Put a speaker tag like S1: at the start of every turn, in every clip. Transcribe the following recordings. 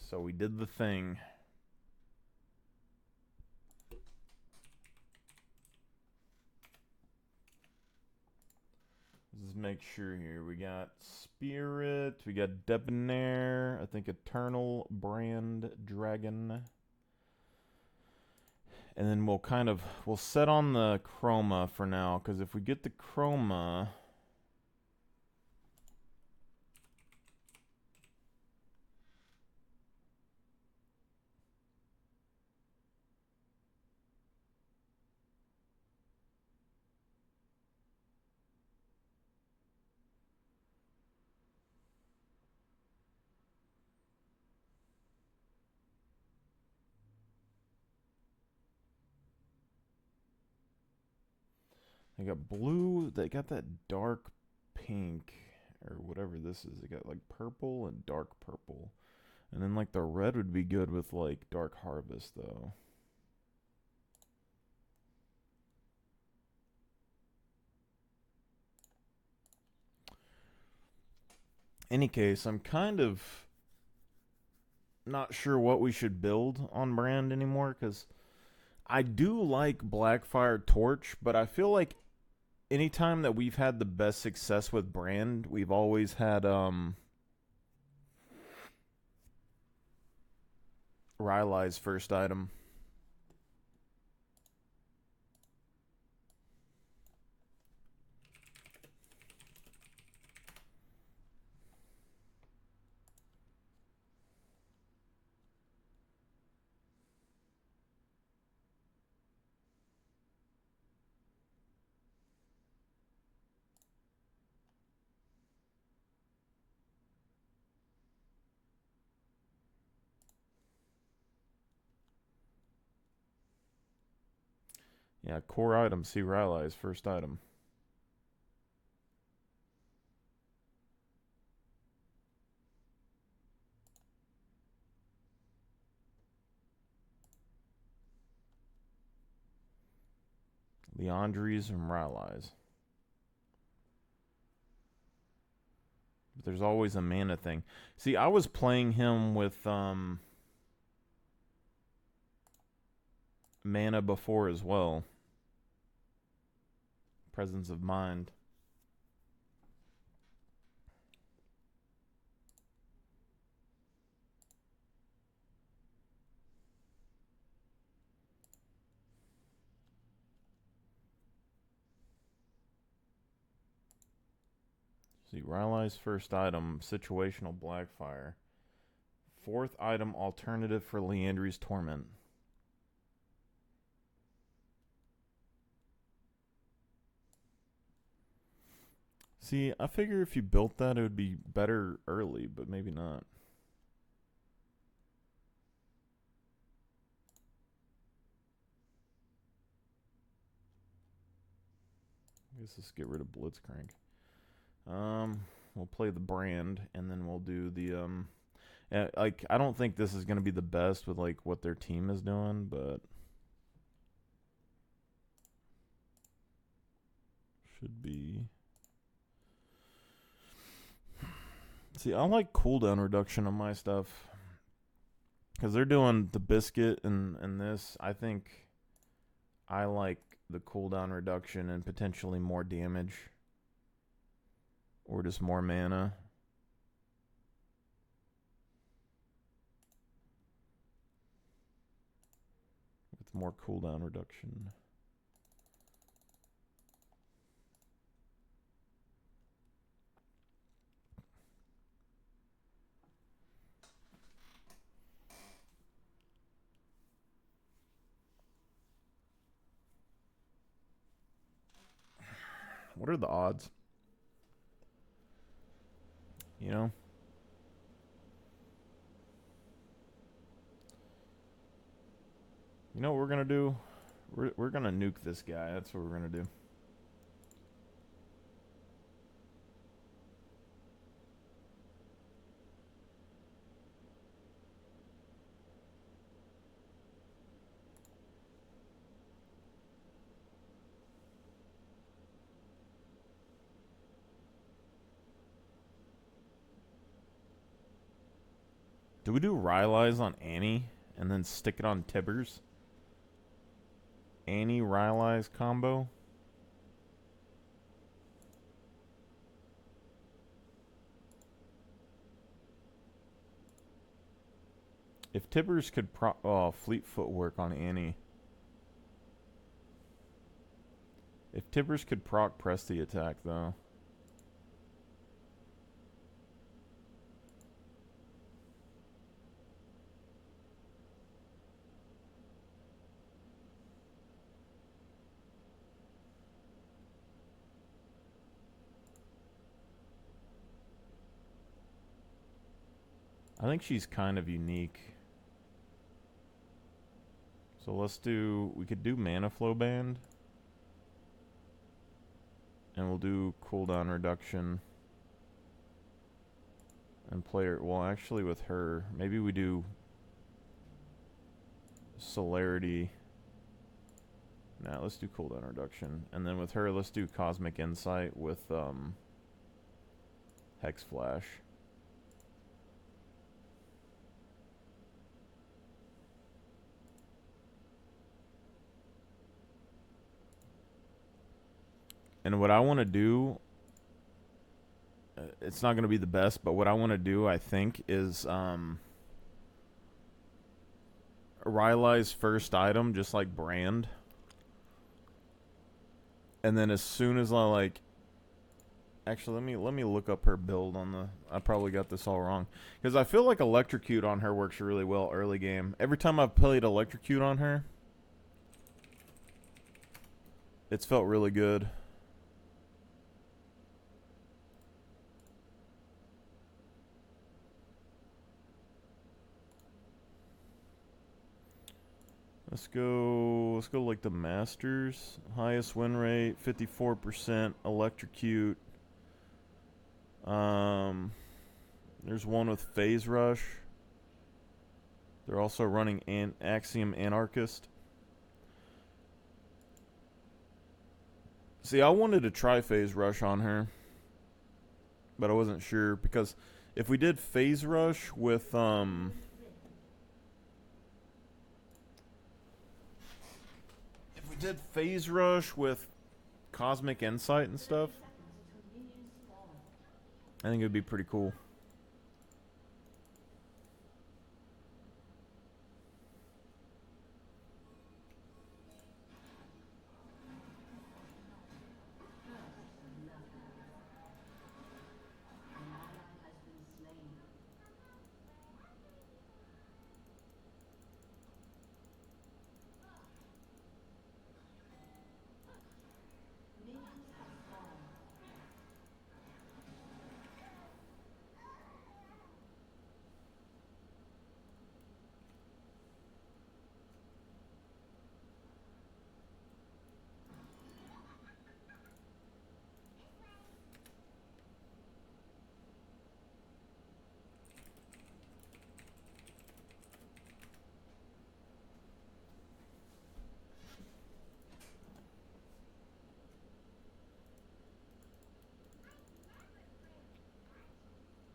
S1: So we did the thing. Let's just make sure here. We got Spirit. We got Debonair. I think Eternal Brand Dragon. And then we'll set on the Chroma for now, because if we get the Chroma, they got blue, they got that dark pink, or whatever this is. They got like purple and dark purple. And then like the red would be good with like Dark Harvest though. Any case, I'm kind of not sure what we should build on brand anymore, because I do like Blackfire Torch, but I feel like anytime that we've had the best success with brand, we've always had Rylai's first item. Yeah, core item, see Rylai's first item. Leandries and Rylai's. But there's always a mana thing. See, I was playing him with mana before as well. Presence of Mind. See, Rylai's first item, Situational Blackfire. Fourth item, alternative for Leandry's Torment. See, I figure if you built that, it would be better early, but maybe not. I guess let's get rid of Blitzcrank. We'll play the brand, and then we'll do the like, I don't think this is gonna be the best with like what their team is doing, but should be. See, I like cooldown reduction on my stuff, because they're doing the biscuit and this. I think I like the cooldown reduction and potentially more damage, or just more mana. With more cooldown reduction. What are the odds? You know? You know what we're gonna do? We're gonna nuke this guy. That's what we're gonna do. Do we do Rylai's on Annie and then stick it on Tibbers? Annie Rylai's combo? If Tibbers could fleet footwork on Annie. If Tibbers could proc press the attack though. I think she's kind of unique. So we could do Mana Flow Band. And we'll do cooldown reduction. And play her, well actually with her, maybe we do Celerity. Nah, let's do cooldown reduction. And then with her, let's do Cosmic Insight with Hex Flash. And what I want to do, it's not going to be the best, but what I want to do, I think, is Rylai's first item, just like Brand. And then as soon as I like, actually, let me look up her build on the. I probably got this all wrong because I feel like Electrocute on her works really well early game. Every time I've played Electrocute on her, it's felt really good. Let's go like the Masters. Highest win rate, 54%, Electrocute. There's one with Phase Rush. They're also running Axiom Anarchist. See, I wanted to try Phase Rush on her, but I wasn't sure because if we did Phase Rush with did Phase Rush with Cosmic Insight and stuff, I think it would be pretty cool.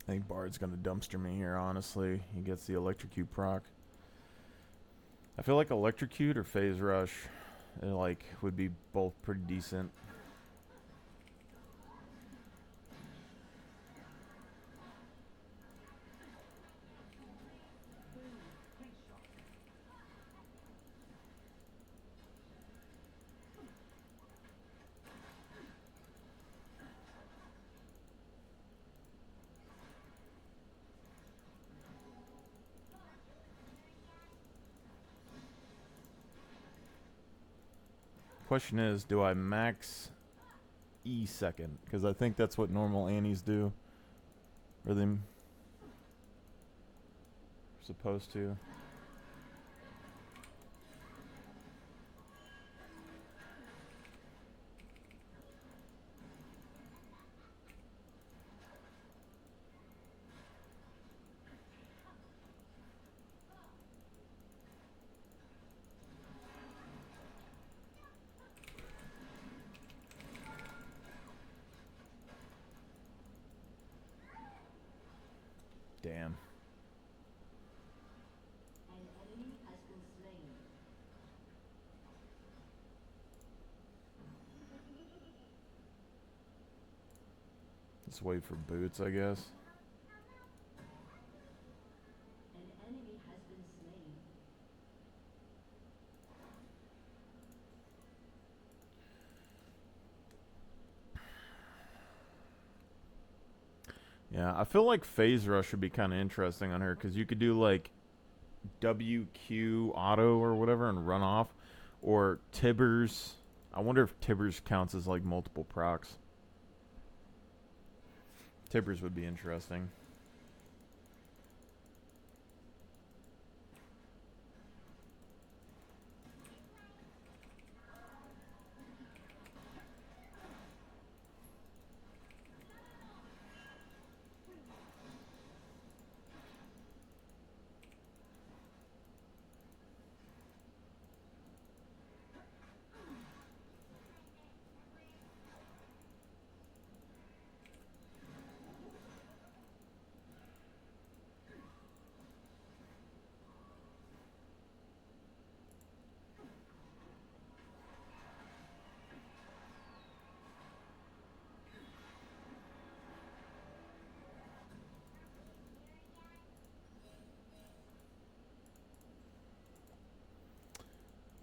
S1: I think Bard's gonna dumpster me here, honestly. He gets the Electrocute proc. I feel like Electrocute or Phase Rush would be both pretty decent. Question is, do I max E second? Because I think that's what normal Annies do. Or they supposed to. Damn. Let's wait for boots, I guess. Yeah, I feel like Phase Rush would be kind of interesting on her because you could do like WQ auto or whatever and run off, or Tibbers. I wonder if Tibbers counts as like multiple procs. Tibbers would be interesting.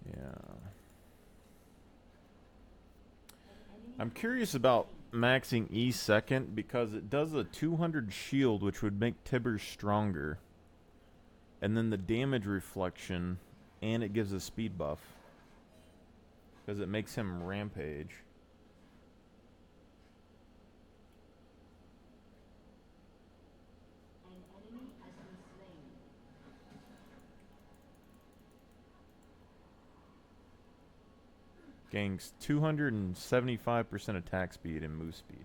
S1: Yeah. I'm curious about maxing E second because it does a 200 shield, which would make Tibbers stronger. And then the damage reflection, and it gives a speed buff. Because it makes him rampage. Gains 275% attack speed and move speed.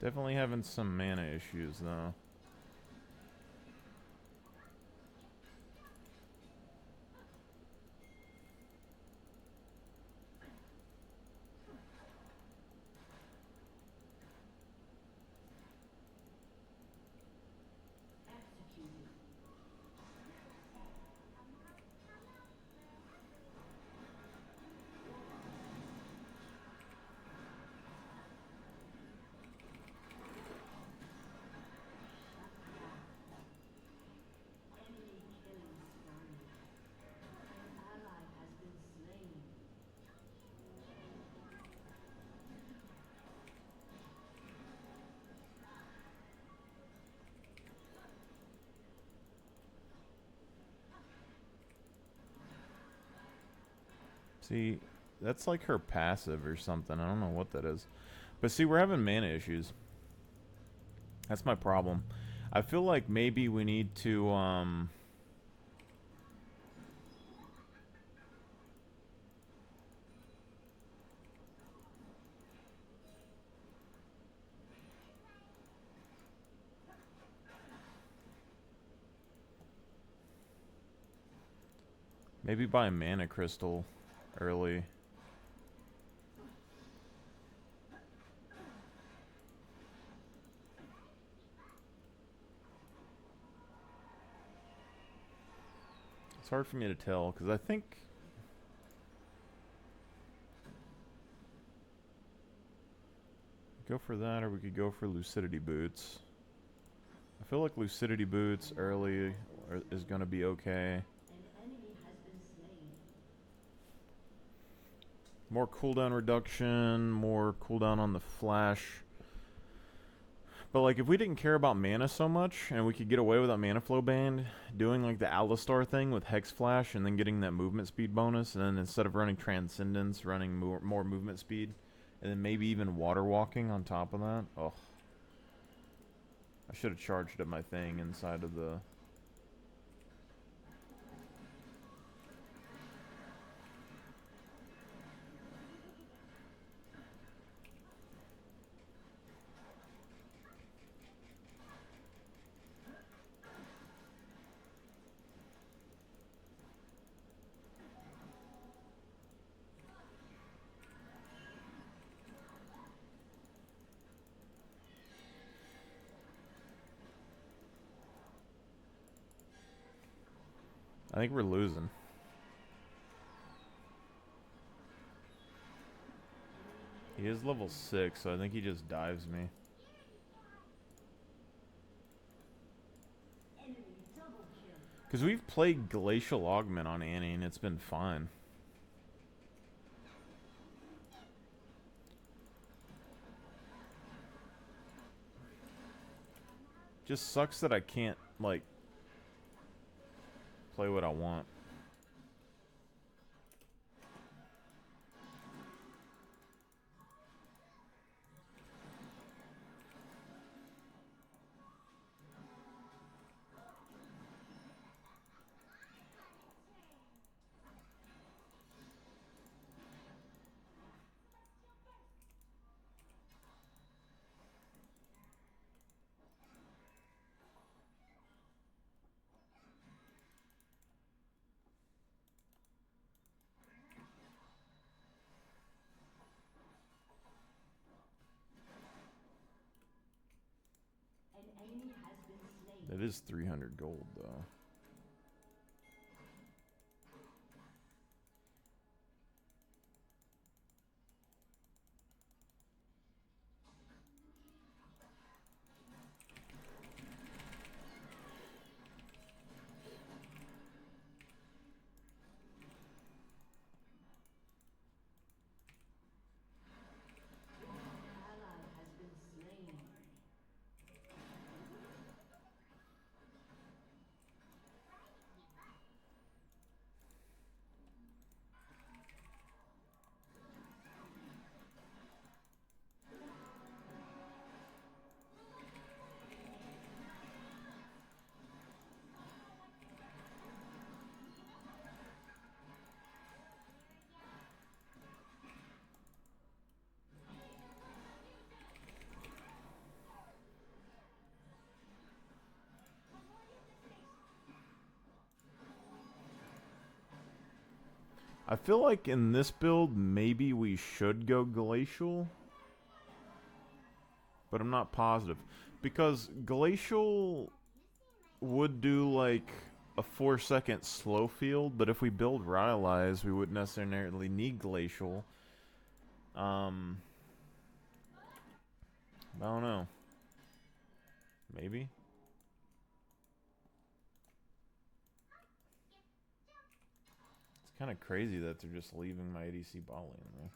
S1: Definitely having some mana issues though. See, that's like her passive or something. I don't know what that is. But see, we're having mana issues. That's my problem. I feel like maybe we need to, maybe buy a mana crystal early. It's hard for me to tell because I think go for that, or we could go for Lucidity Boots. I feel like Lucidity Boots early is going to be okay. More cooldown reduction, more cooldown on the flash. But like if we didn't care about mana so much and we could get away with that mana flow band, doing like the Alistar thing with Hex Flash and then getting that movement speed bonus, and then instead of running Transcendence, running more movement speed, and then maybe even water walking on top of that. Oh, I should have charged up my thing inside of the I think we're losing. He is level 6, so I think he just dives me. Because we've played Glacial Augment on Annie, and it's been fine. Just sucks that I can't, like, play what I want. It is 300 gold, though. I feel like in this build, maybe we should go Glacial. But I'm not positive. Because Glacial would do, like, a 4-second slow field. But if we build Rylai's, we wouldn't necessarily need Glacial. I don't know. Maybe? It's kind of crazy that they're just leaving my ADC ball in there.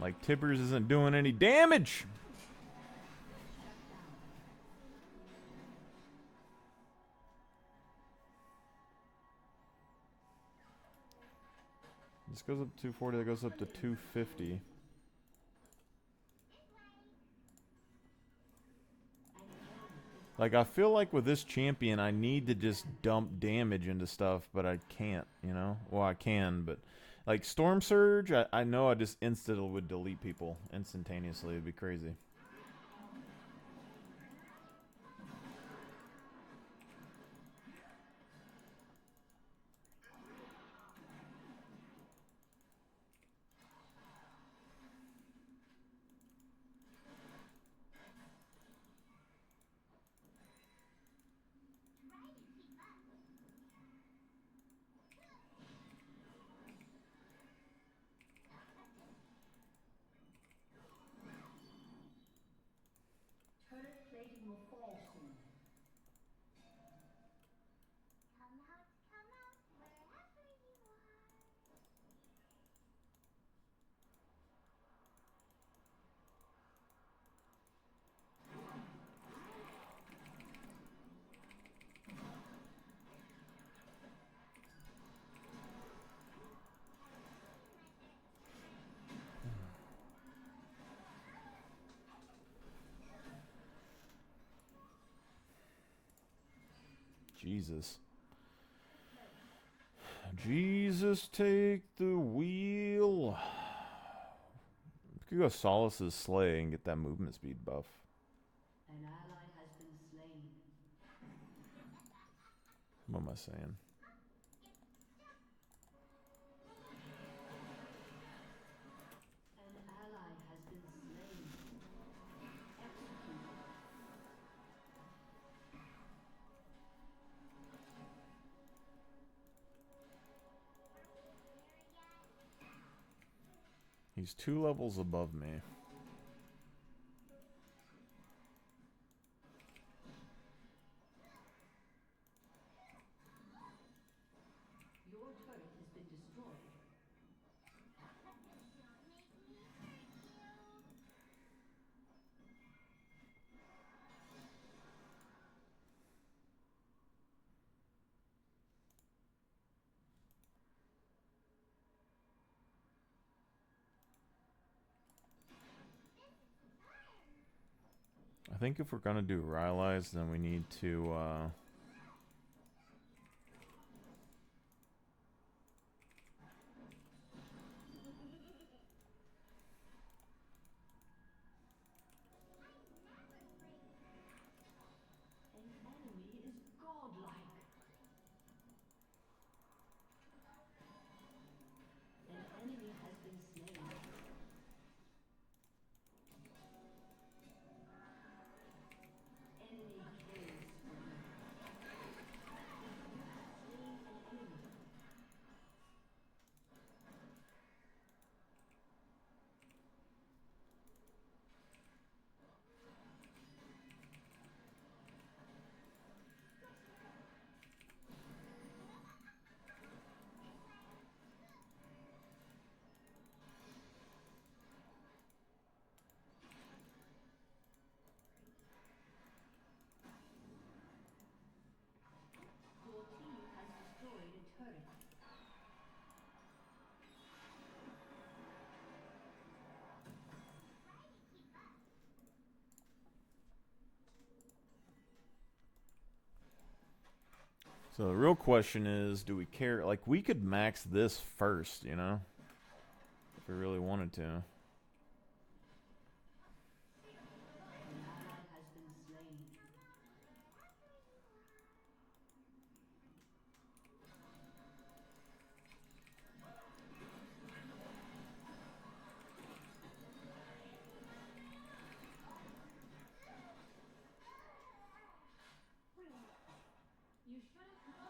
S1: Like, Tibbers isn't doing any damage! This goes up to 240, that goes up to 250. Like, I feel like with this champion, I need to just dump damage into stuff, but I can't, you know? Well, I can, but... Like, Storm Surge, I know I just instantly would delete people instantaneously. It'd be crazy. Jesus. Jesus, take the wheel. We could go Solace's Slay and get that movement speed buff.
S2: An ally has been slain.
S1: What am I saying?
S2: An ally has been slain. Executed.
S1: He's 2 levels above me.
S2: Your turret has been destroyed.
S1: I think if we're gonna do Rylai's, then we need to
S2: An enemy is godlike. An enemy has been slain. Enemy killing spree. Slain an enemy. Your team has destroyed a turret.
S1: So the real question is, do we care? Like, we could max this first, you know? If we really wanted to.
S2: An ally has been slain. You should have.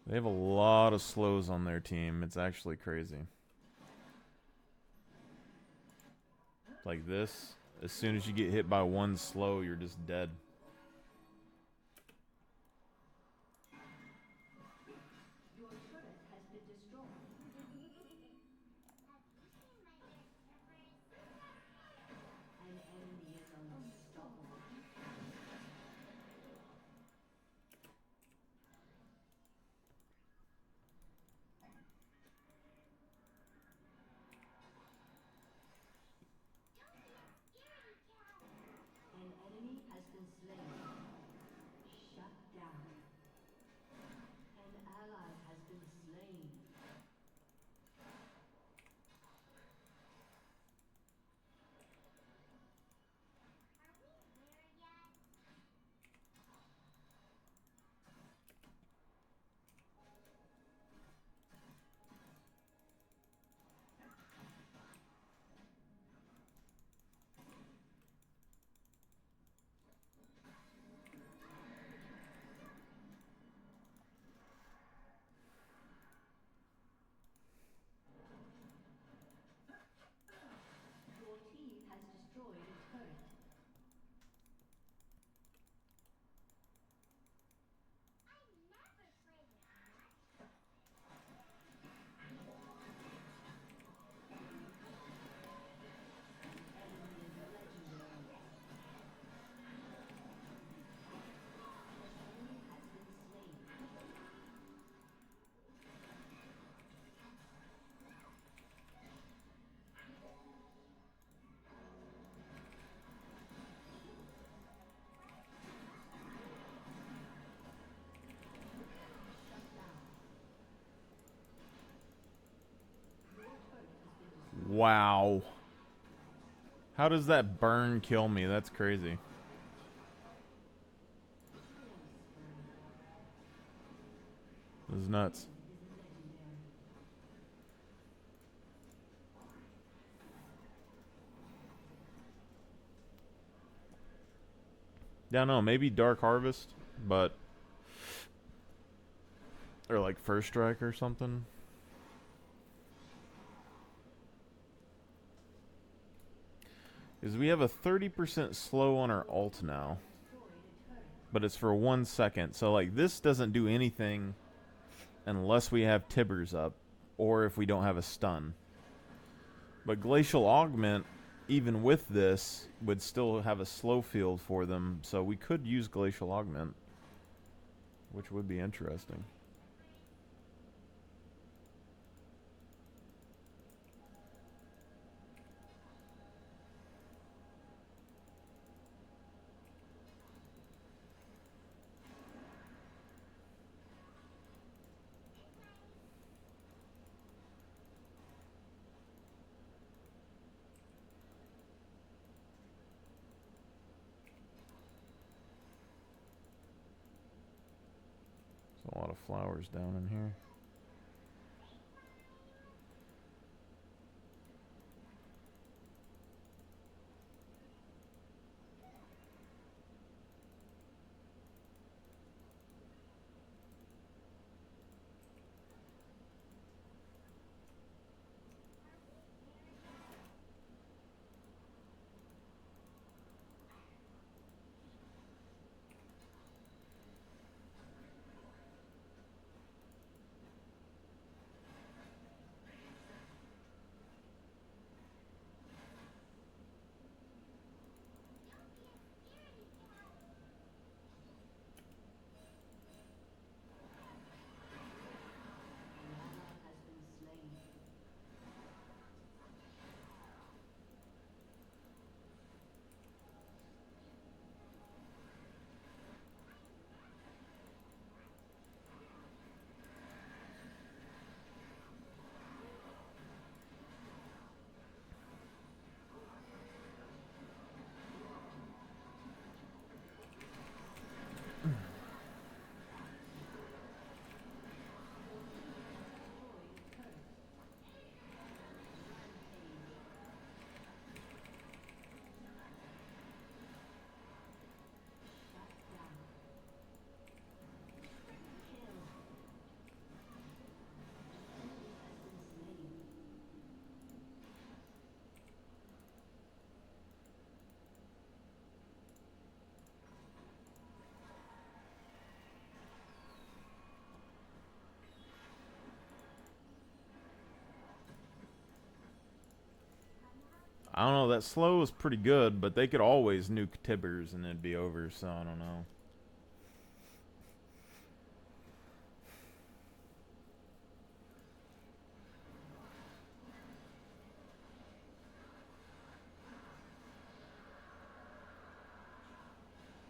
S1: They have a lot of slows on their team. It's actually crazy. Like this, as soon as you get hit by one slow, you're just dead.
S2: Your turret has been destroyed. An enemy is unstoppable. An enemy has been slain. Shut down. An ally has been slain.
S1: Wow. How does that burn kill me? That's crazy. This is nuts. Yeah, no, maybe Dark Harvest, but or like First Strike or something. Is we have a 30% slow on our ult now, but it's for 1 second. So like this doesn't do anything unless we have Tibbers up, or if we don't have a stun. But Glacial Augment, even with this, would still have a slow field for them, so we could use Glacial Augment, which would be interesting. There's a lot of flowers down in here. I don't know, that slow is pretty good, but they could always nuke Tibbers and it'd be over, so I don't know.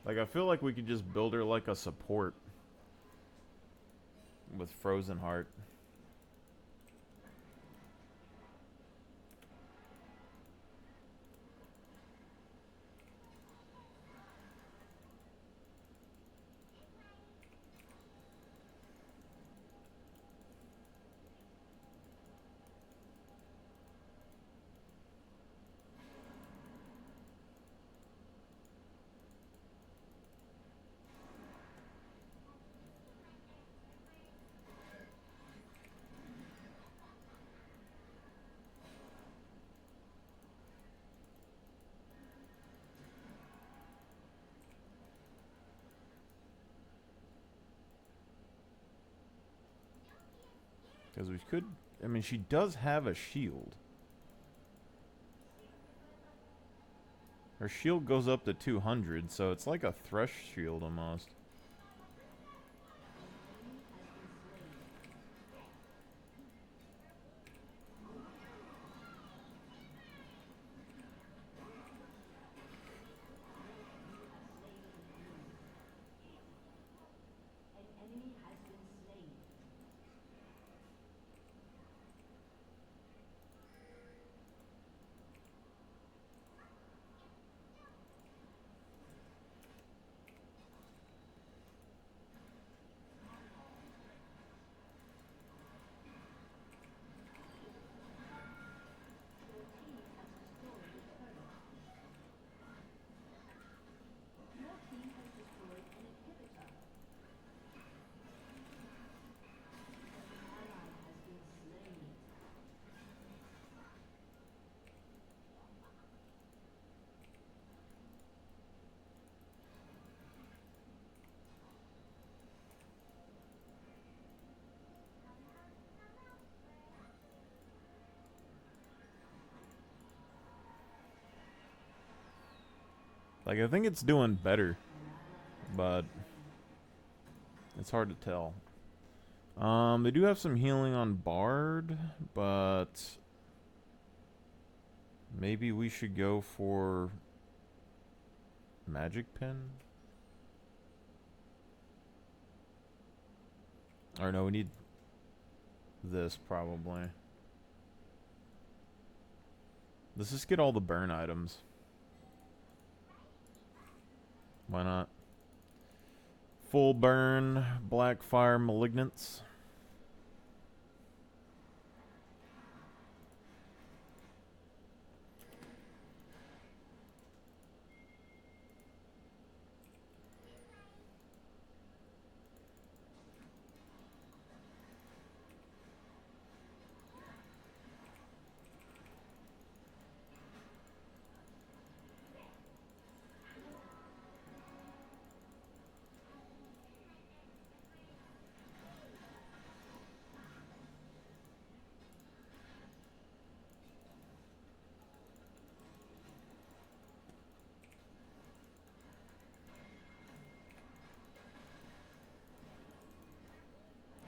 S1: Like, I feel like we could just build her like a support with Frozen Heart. Because we could... I mean, she does have a shield. Her shield goes up to 200, so it's like a Thresh shield almost. Like, I think it's doing better, but it's hard to tell. They do have some healing on Bard, but maybe we should go for Magic Pen? Or no, we need this probably. Let's just get all the burn items. Why not? Full burn, Blackfire Malignants.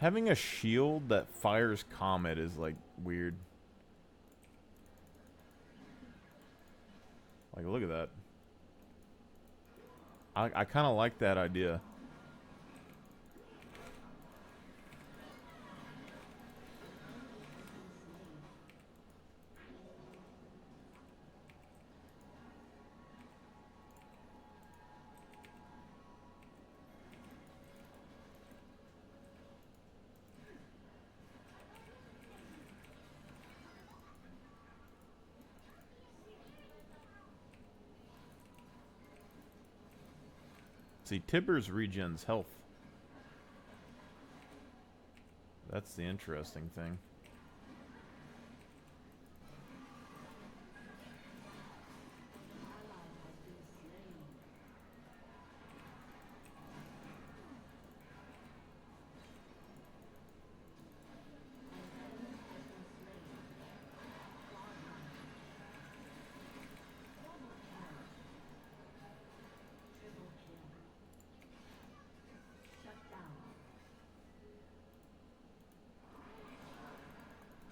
S1: Having a shield that fires Comet is, like, weird. Like, look at that. I kind of like that idea. See, Tibbers regens health. That's the interesting thing.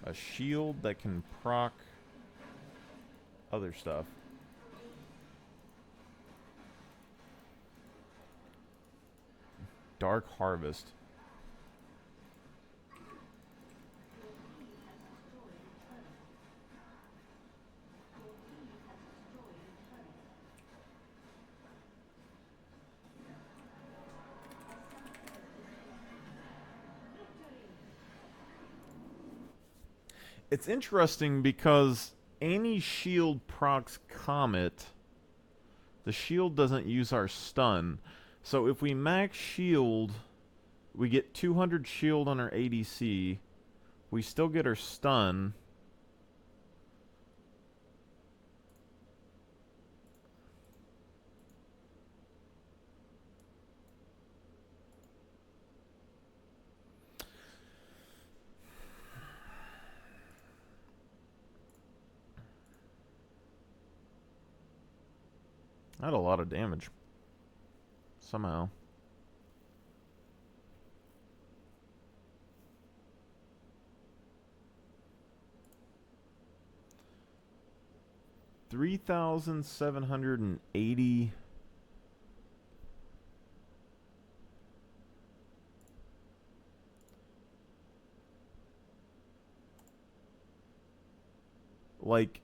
S1: A shield that can proc other stuff. Dark Harvest. It's interesting because any shield procs Comet, the shield doesn't use our stun. So if we max shield, we get 200 shield on our ADC. We still get our stun. I had a lot of damage. Somehow. $3,780. Like,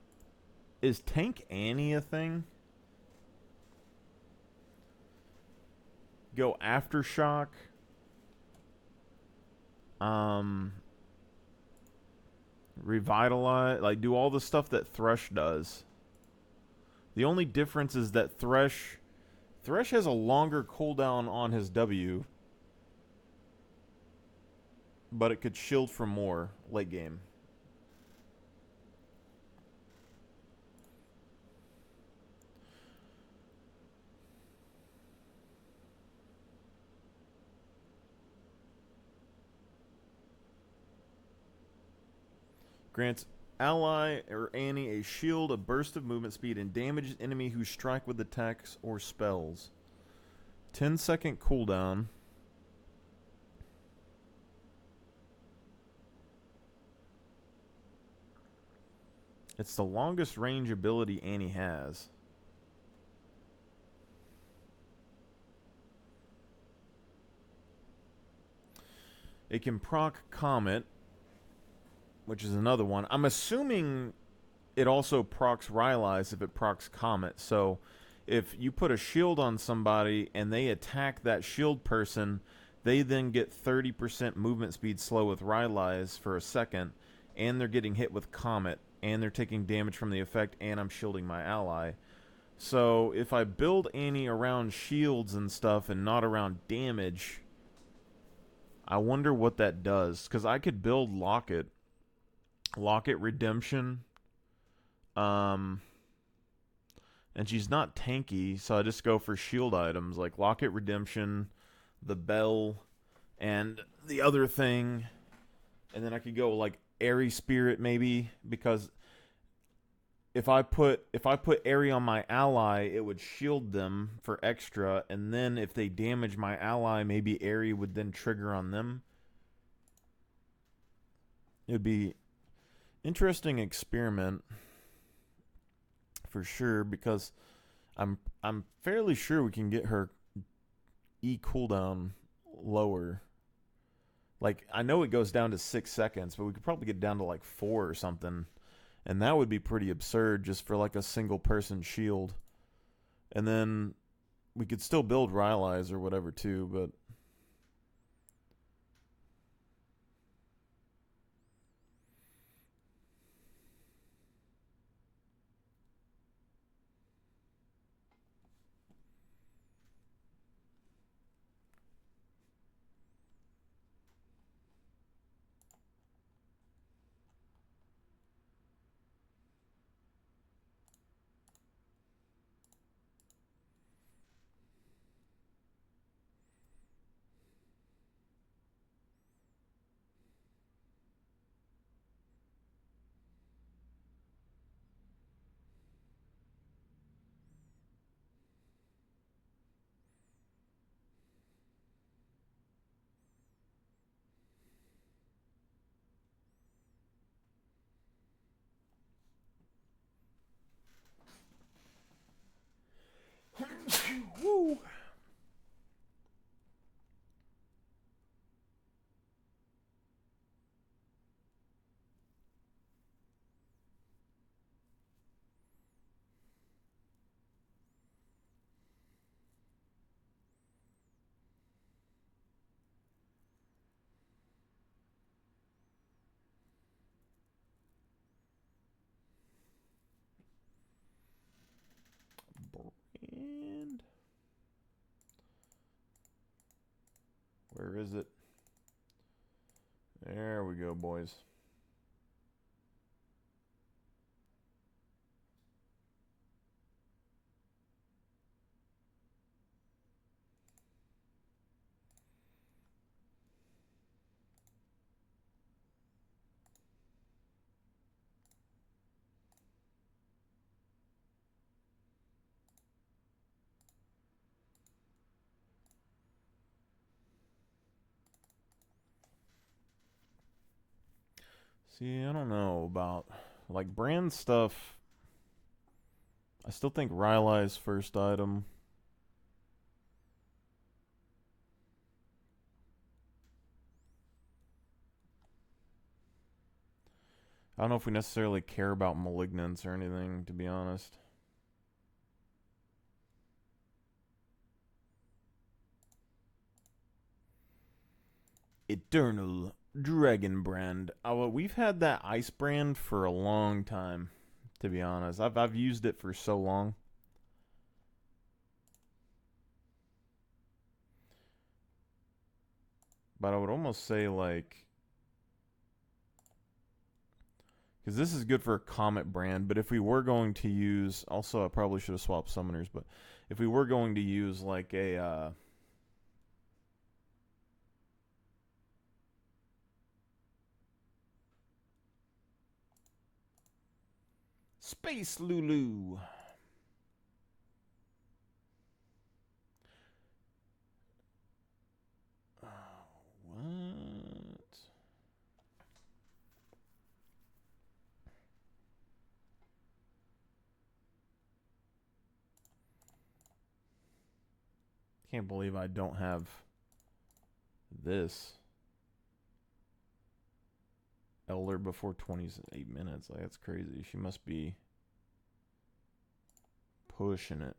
S1: is Tank Annie a thing? Go Aftershock. Revitalize. Like, do all the stuff that Thresh does. The only difference is that Thresh has a longer cooldown on his W, but it could shield for more late game. Grants, ally or Annie a shield, a burst of movement speed, and damage enemy who strike with attacks or spells. 10-second cooldown. It's the longest range ability Annie has. It can proc Comet, which is another one. I'm assuming it also procs Rylai's if it procs Comet. So if you put a shield on somebody and they attack that shield person, they then get 30% movement speed slow with Rylai's for a second, and they're getting hit with Comet, and they're taking damage from the effect, and I'm shielding my ally. So if I build Annie around shields and stuff and not around damage, I wonder what that does. Because I could build Locket Redemption, and she's not tanky, so I just go for shield items like Locket Redemption, the Bell, and the other thing. And then I could go like Airy Spirit maybe, because if I put Airy on my ally, it would shield them for extra, and then if they damage my ally, maybe Airy would then trigger on them. It would be interesting experiment for sure, because I'm fairly sure we can get her E cooldown lower. Like, I know it goes down to 6 seconds, but we could probably get down to like 4 or something. And that would be pretty absurd just for like a single person shield. And then we could still build Rylai's or whatever too, but woo. And where is it? There we go, boys. See, I don't know about like brand stuff. I still think Rylai's first item. I don't know if we necessarily care about Malignance or anything, to be honest. Eternal Dragon Brand. Oh, we've had that Ice Brand for a long time, to be honest. I've used it for so long. But I would almost say like, because this is good for a Comet Brand, but if we were going to use, also I probably should have swapped summoners, but if we were going to use like a Space Lulu. What? Can't believe I don't have this. Elder before 28 minutes. Like, that's crazy. She must be pushing it.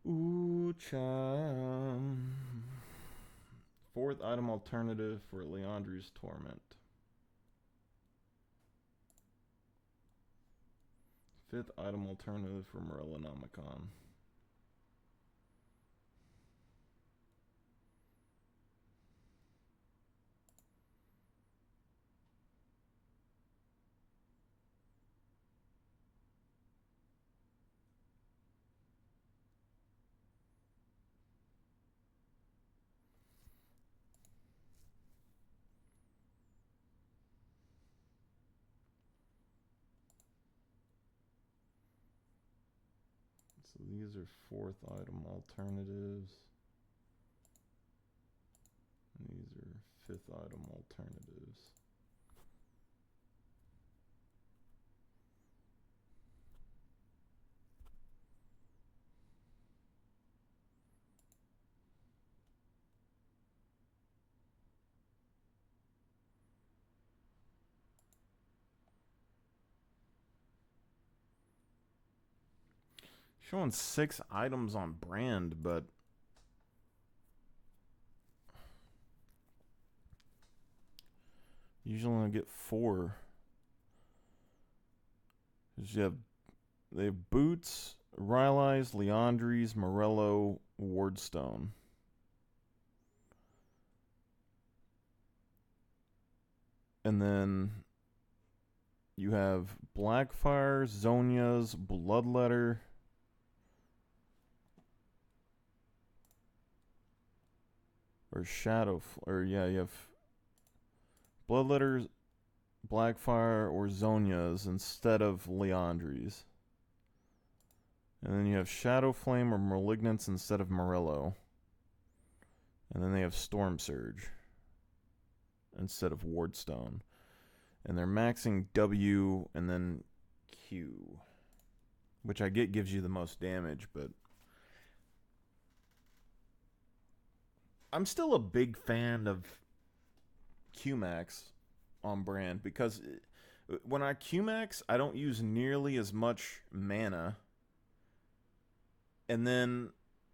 S1: Ooh, chum. Fourth item alternative for Leandri's Torment. Fifth item alternative for Morellonomicon. So these are fourth item alternatives. And these are fifth item alternatives. Showing 6 items on brand, but usually only get 4. They have Boots, Rylai's, Leandri's, Morello, Wardstone. And then you have Blackfire, Zonia's, Bloodletter, or you have Bloodletter, Blackfire, or Zonia's instead of Leandri's. And then you have Shadowflame or Malignance instead of Morello. And then they have Storm Surge instead of Wardstone. And they're maxing W and then Q, which I get gives you the most damage, but I'm still a big fan of Qmax on brand because when I Qmax, I don't use nearly as much mana. And then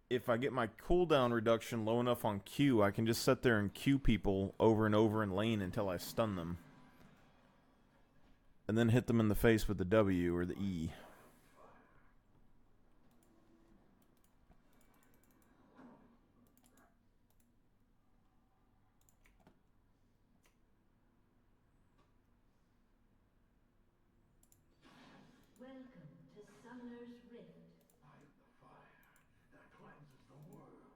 S1: if I get my cooldown reduction low enough on Q, I can just sit there and Q people over and over in lane until I stun them. And then hit them in the face with the W or the E.
S2: Welcome to Summoner's Rift.
S3: I am the fire that cleanses the world.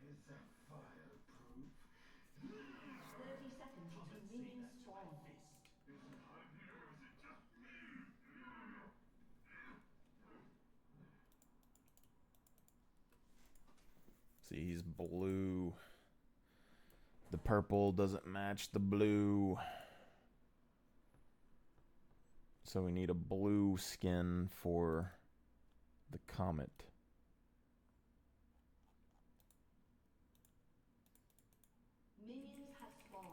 S3: Is that fire proof?
S2: 30 seconds until minions spawn.
S3: Is it hiding or is it just me?
S1: See, he's blue. The purple doesn't match the blue. So we need a blue skin for the comet.
S2: Minions have spawned.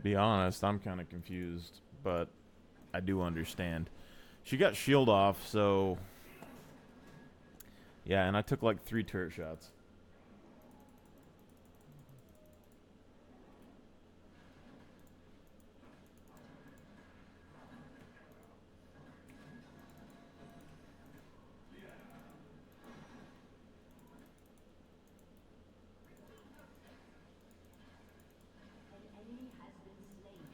S1: Be honest, I'm kind of confused, but I do understand. She got shield off, so yeah, and I took like 3 turret shots.
S2: An enemy has been slain.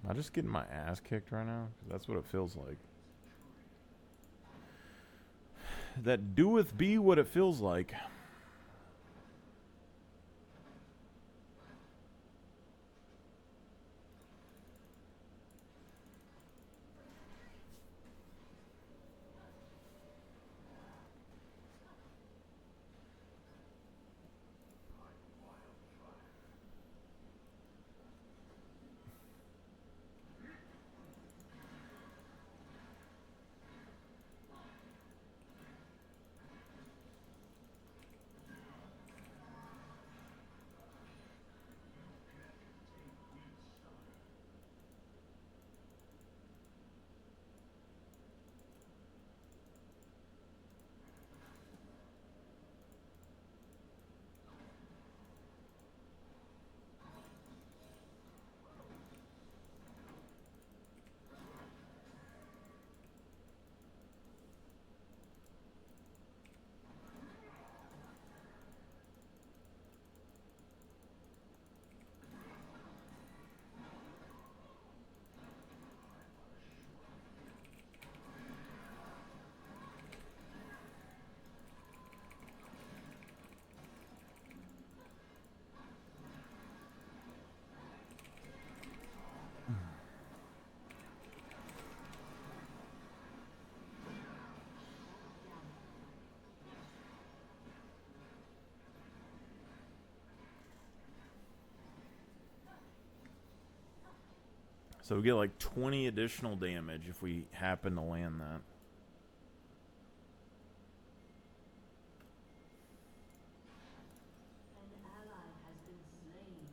S1: Am I just getting my ass kicked right now? 'Cause that's what it feels like. That doeth be what it feels like. So we get like 20 additional damage if we happen to land that.
S2: An ally has been slain.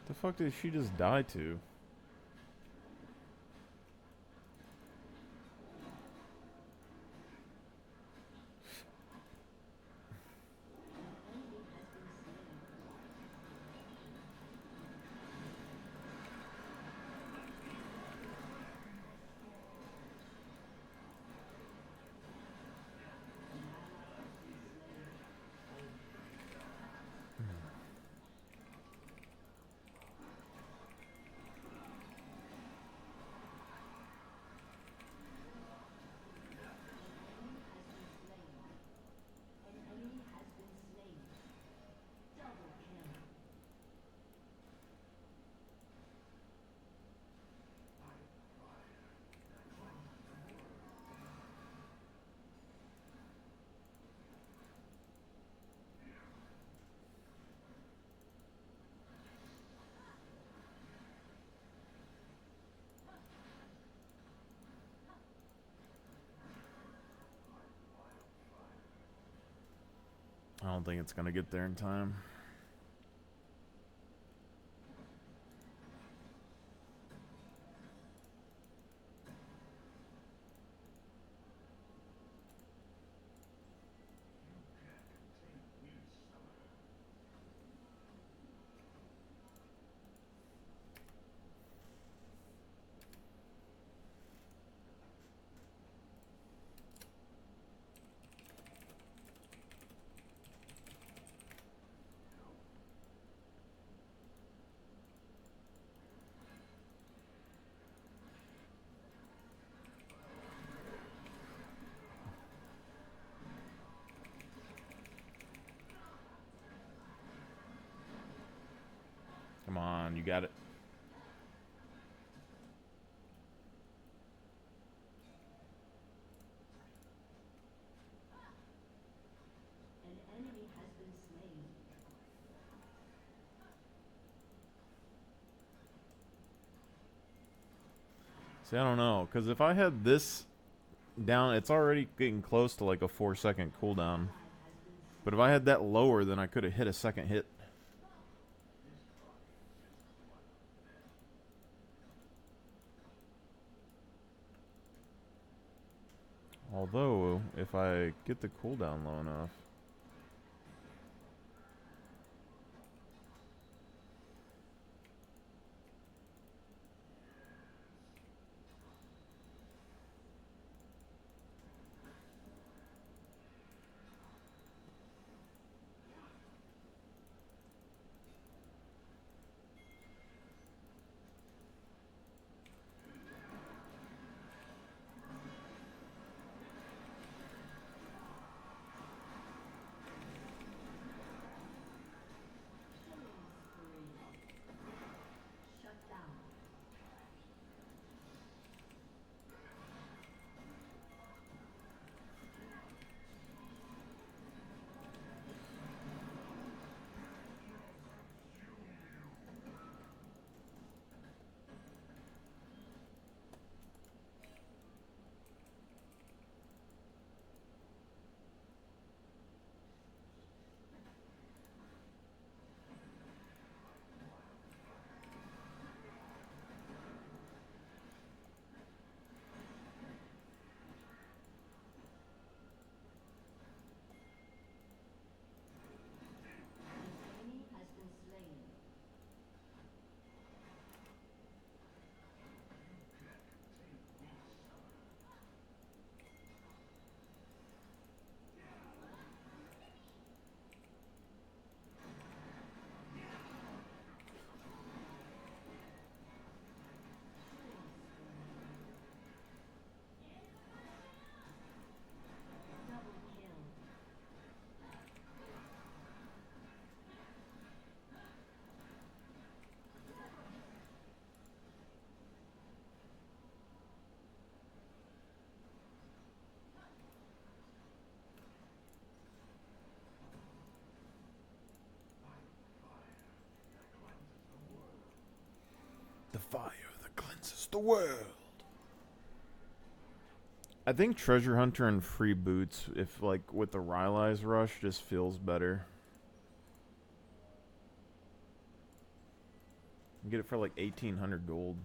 S1: The fuck did she just die to?
S2: An enemy has been slain. Double kill.
S1: I don't think it's gonna get there in time. cooldown. You got it.
S2: An enemy has been slain.
S1: See, I don't know, because if I had this down, it's already getting close to like a 4-second cooldown. But if I had that lower, then I could have hit a second hit. Although, if I get the cooldown low enough.
S2: Shut down. An enemy has been slain. Double kill.
S1: The fire that cleanses the world. I think Treasure Hunter and free boots, if like with the Rylai's rush, just feels better. You get it for like 1,800 gold.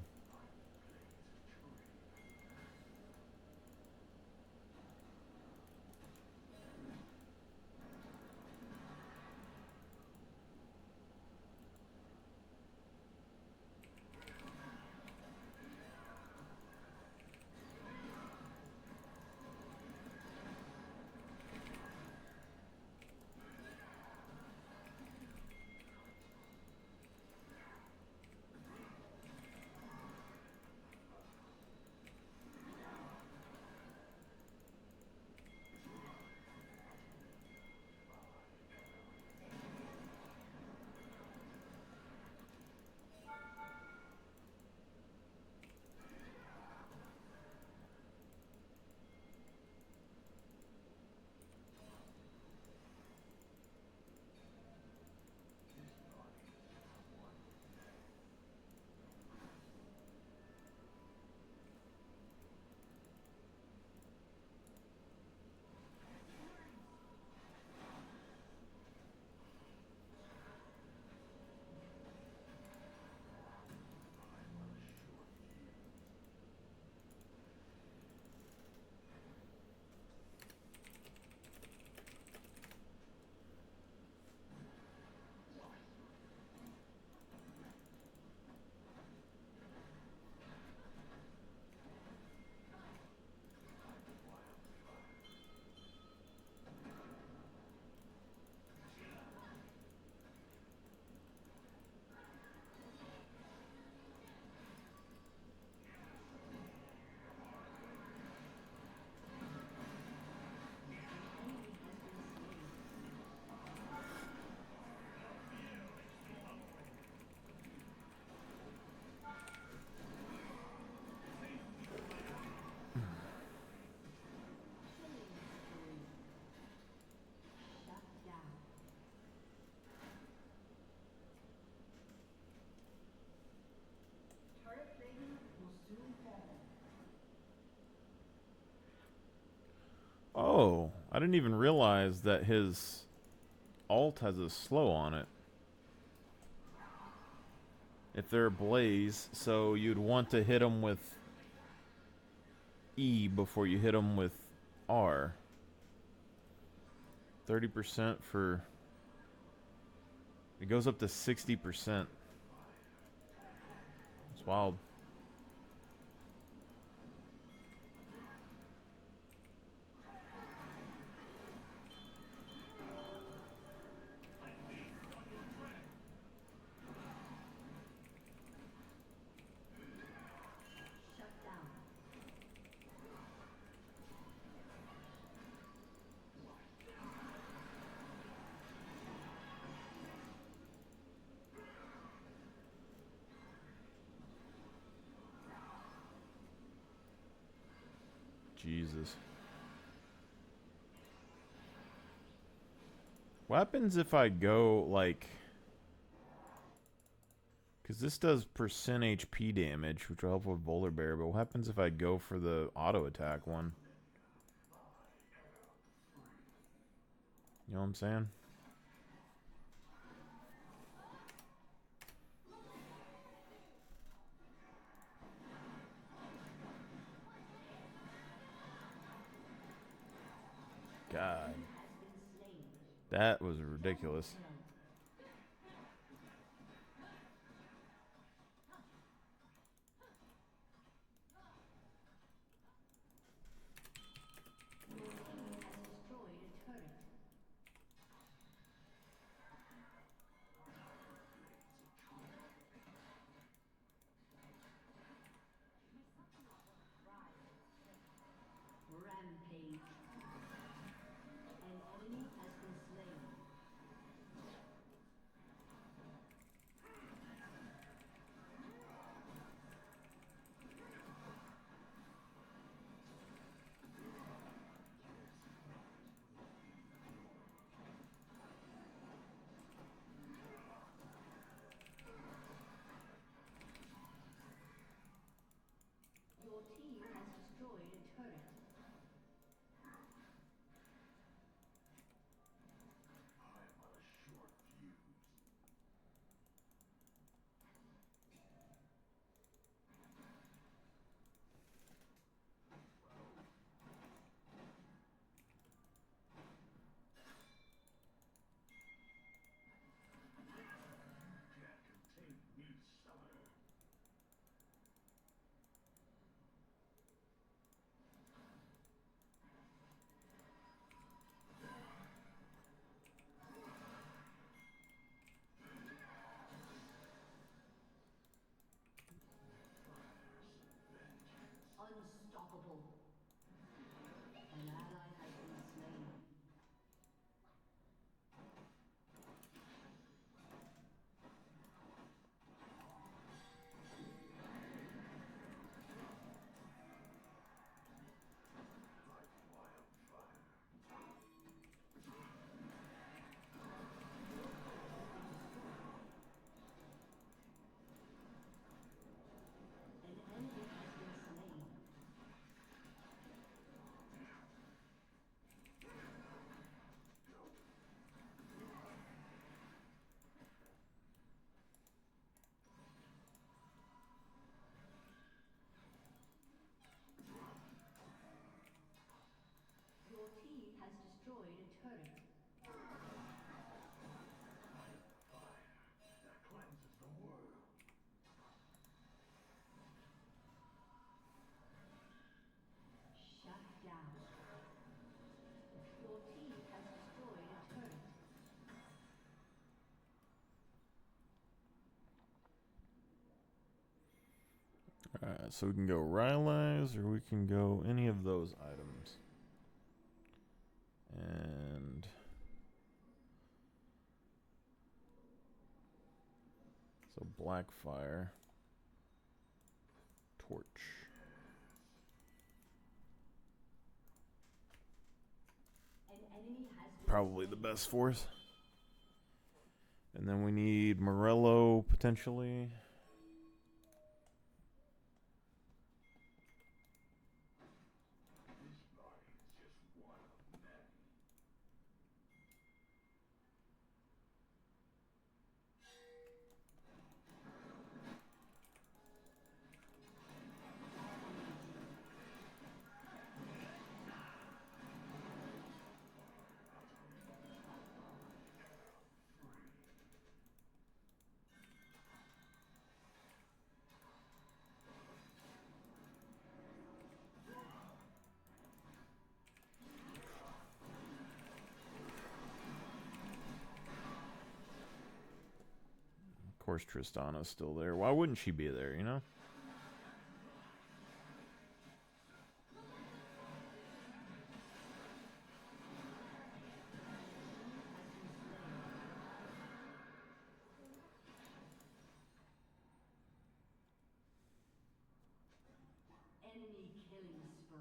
S1: Oh, I didn't even realize that his alt has a slow on it. If they're ablaze, so you'd want to hit them with E before you hit them with R. 30% for... It goes up to 60%. It's wild.
S2: Shut down.
S1: Jesus. What happens if I go, like... Because this does percent HP damage, which will help with Boulder Bear, but what happens if I go for the auto attack one? You know what I'm saying? God. That was ridiculous.
S2: Destroyed a turret. Rampage. An enemy has been slain. Your team has destroyed a turret.
S3: I'm on a short fuse. Can't contain me, summoner.
S2: Unstoppable. An ally has been slain.
S3: Like wildfire.
S2: An enemy has been slain. Your team has destroyed a turret.
S3: Fire that cleanses the world.
S2: Shut down. Your team has destroyed a turret.
S1: Alright, so we can go Rylai's or we can go any of those items. And... So Blackfire. Torch.
S2: An enemy has been
S1: Probably the
S2: slain.
S1: best for us. And then we need Morello, potentially.
S3: This body is just one of
S1: course Tristana's still there. Why wouldn't she be there, you know?
S2: Enemy killing spree.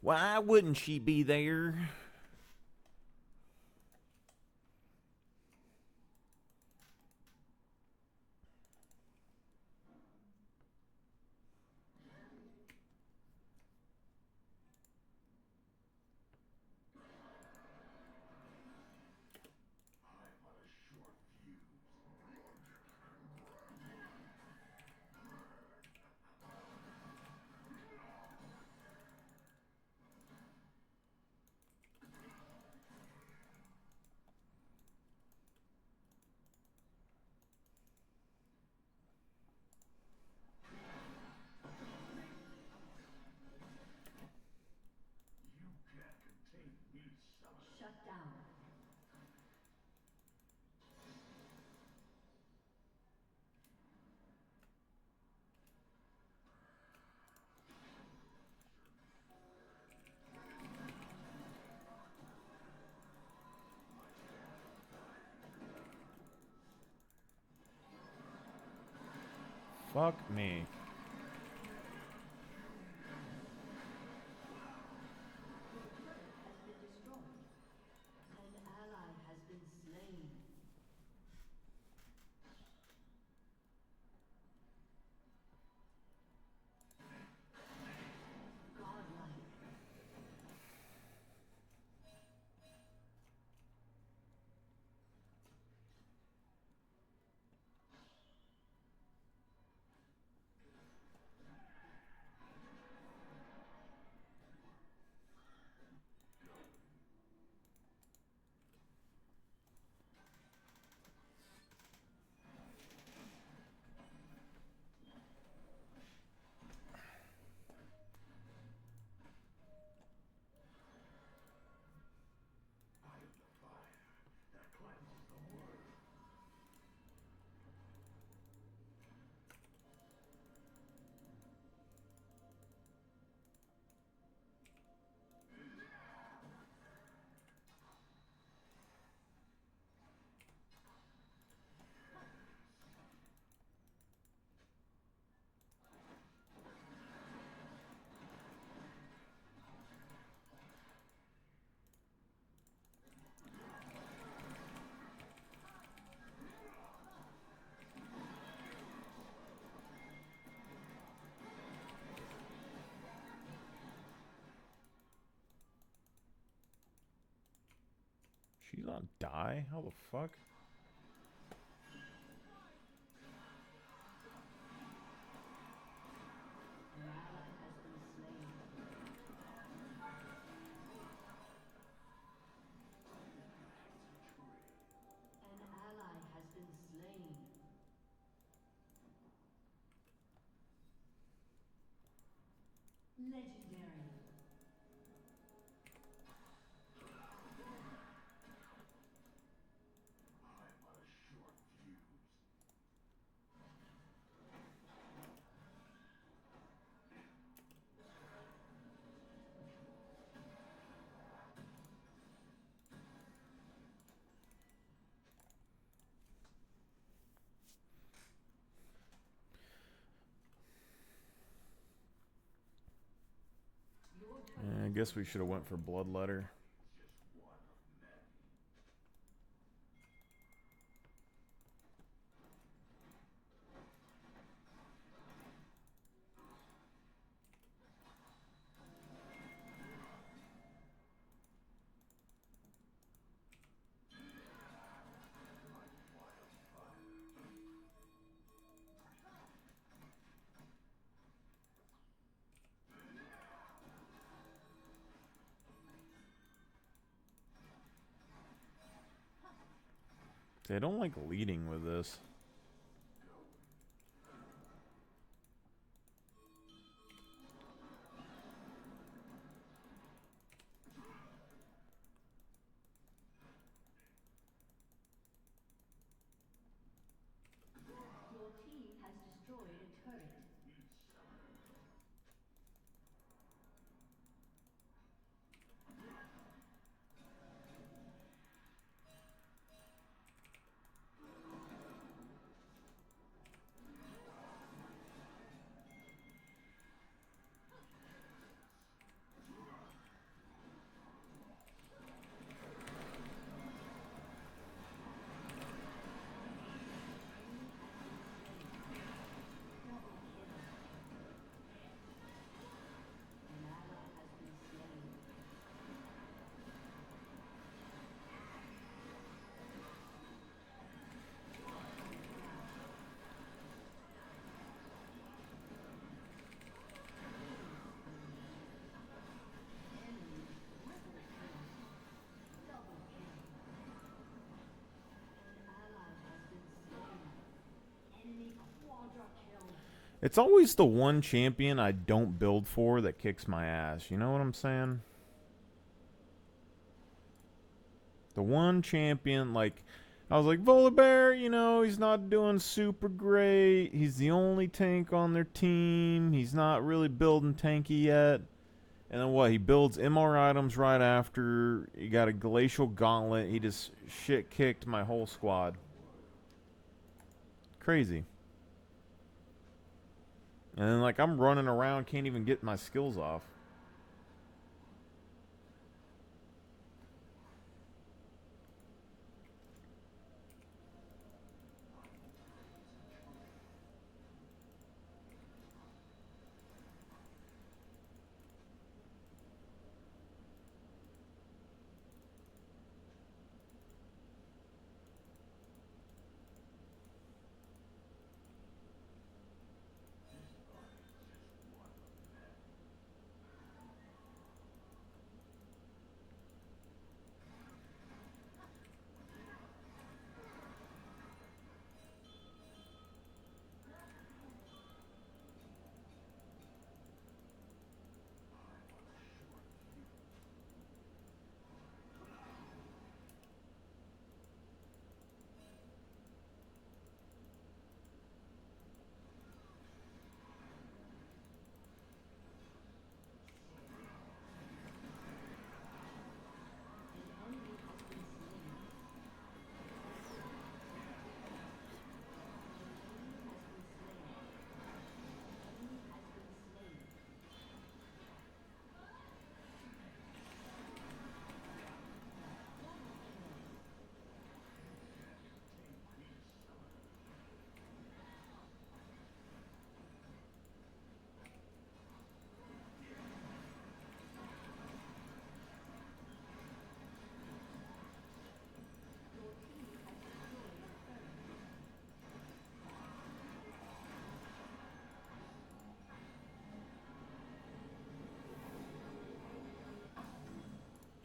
S1: Why wouldn't she be there?
S2: Shut down.
S1: Fuck me.
S2: Has been destroyed. An ally has been slain. Godlike.
S1: She not die? How the fuck?
S2: An ally has been slain. An ally has been slain. Legendary. Your turret
S1: I guess we should have went for Bloodletter. See, I don't like leading with this. It's always the one champion I don't build for that kicks my ass. You know what I'm saying? The one champion, like, I was like, Volibear, you know, he's not doing super great. He's the only tank on their team. He's not really building tanky yet. And then what? He builds MR items right after. He got a Glacial Gauntlet. He just shit kicked my whole squad. Crazy. And then, like, I'm running around, can't even get my skills off.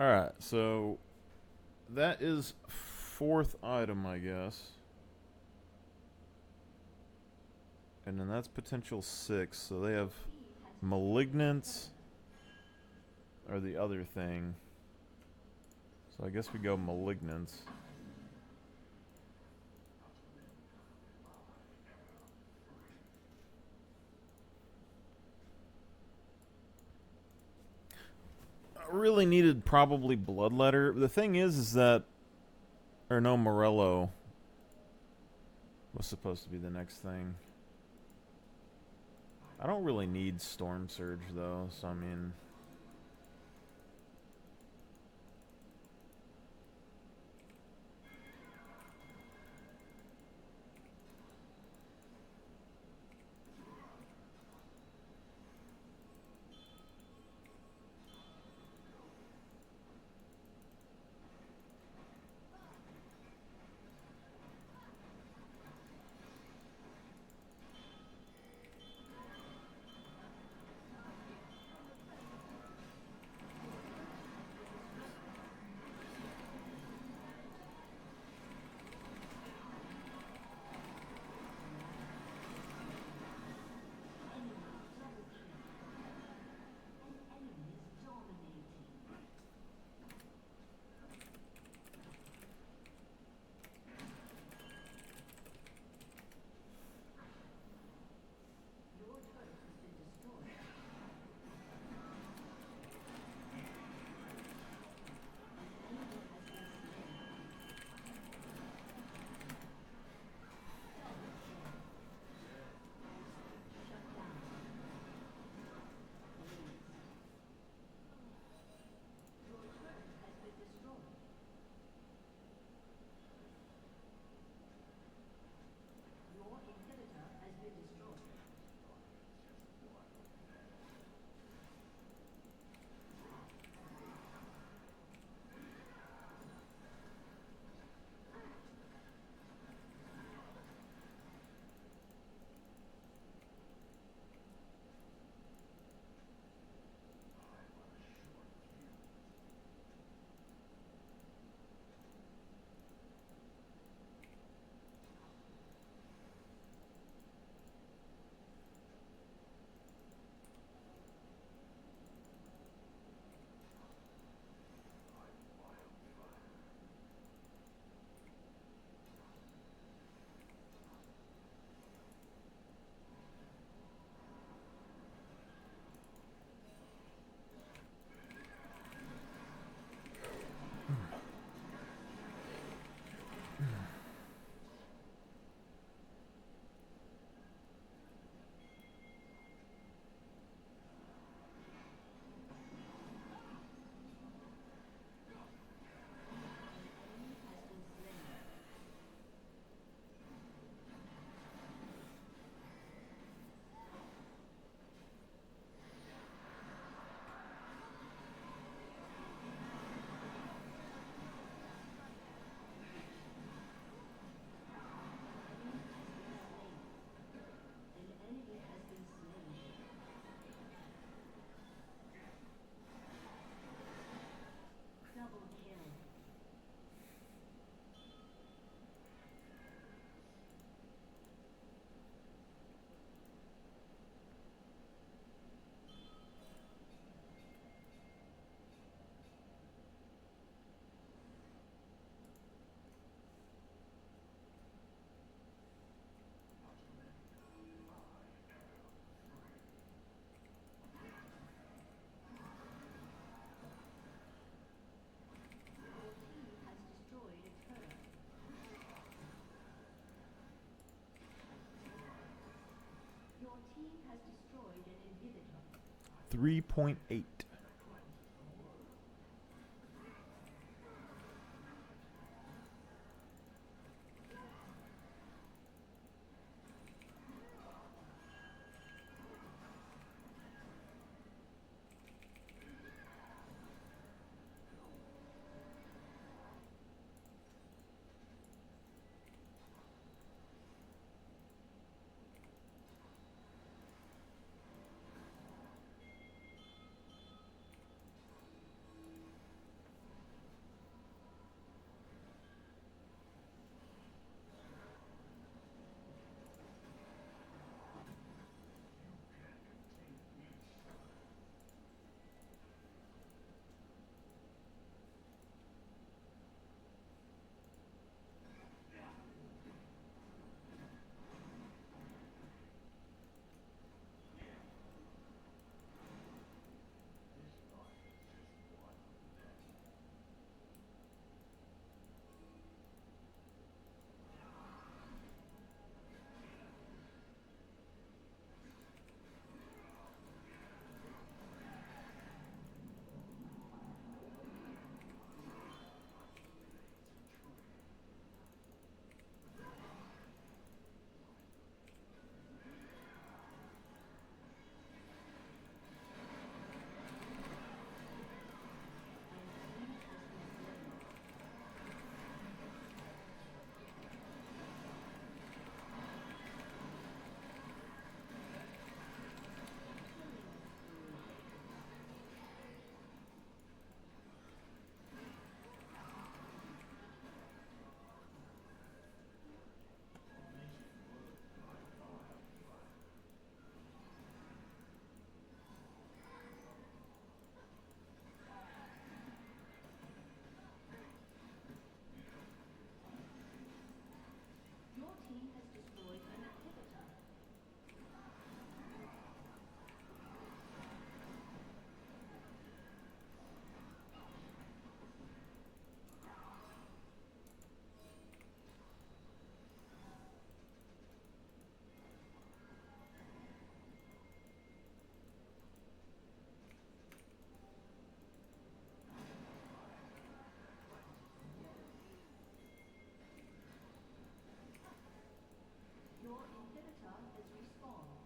S1: Alright, so that is fourth item, I guess. And then that's potential 6. So they have Malignance or the other thing. So I guess we go Malignance. I really needed probably Bloodletter. The thing is that, or no, Morello was supposed to be the next thing. I don't really need Storm Surge though, so I mean,
S2: team has destroyed an inhibitor.
S1: 3.8.
S2: Your team has destroyed an inhibitor. Your inhibitor has respawned.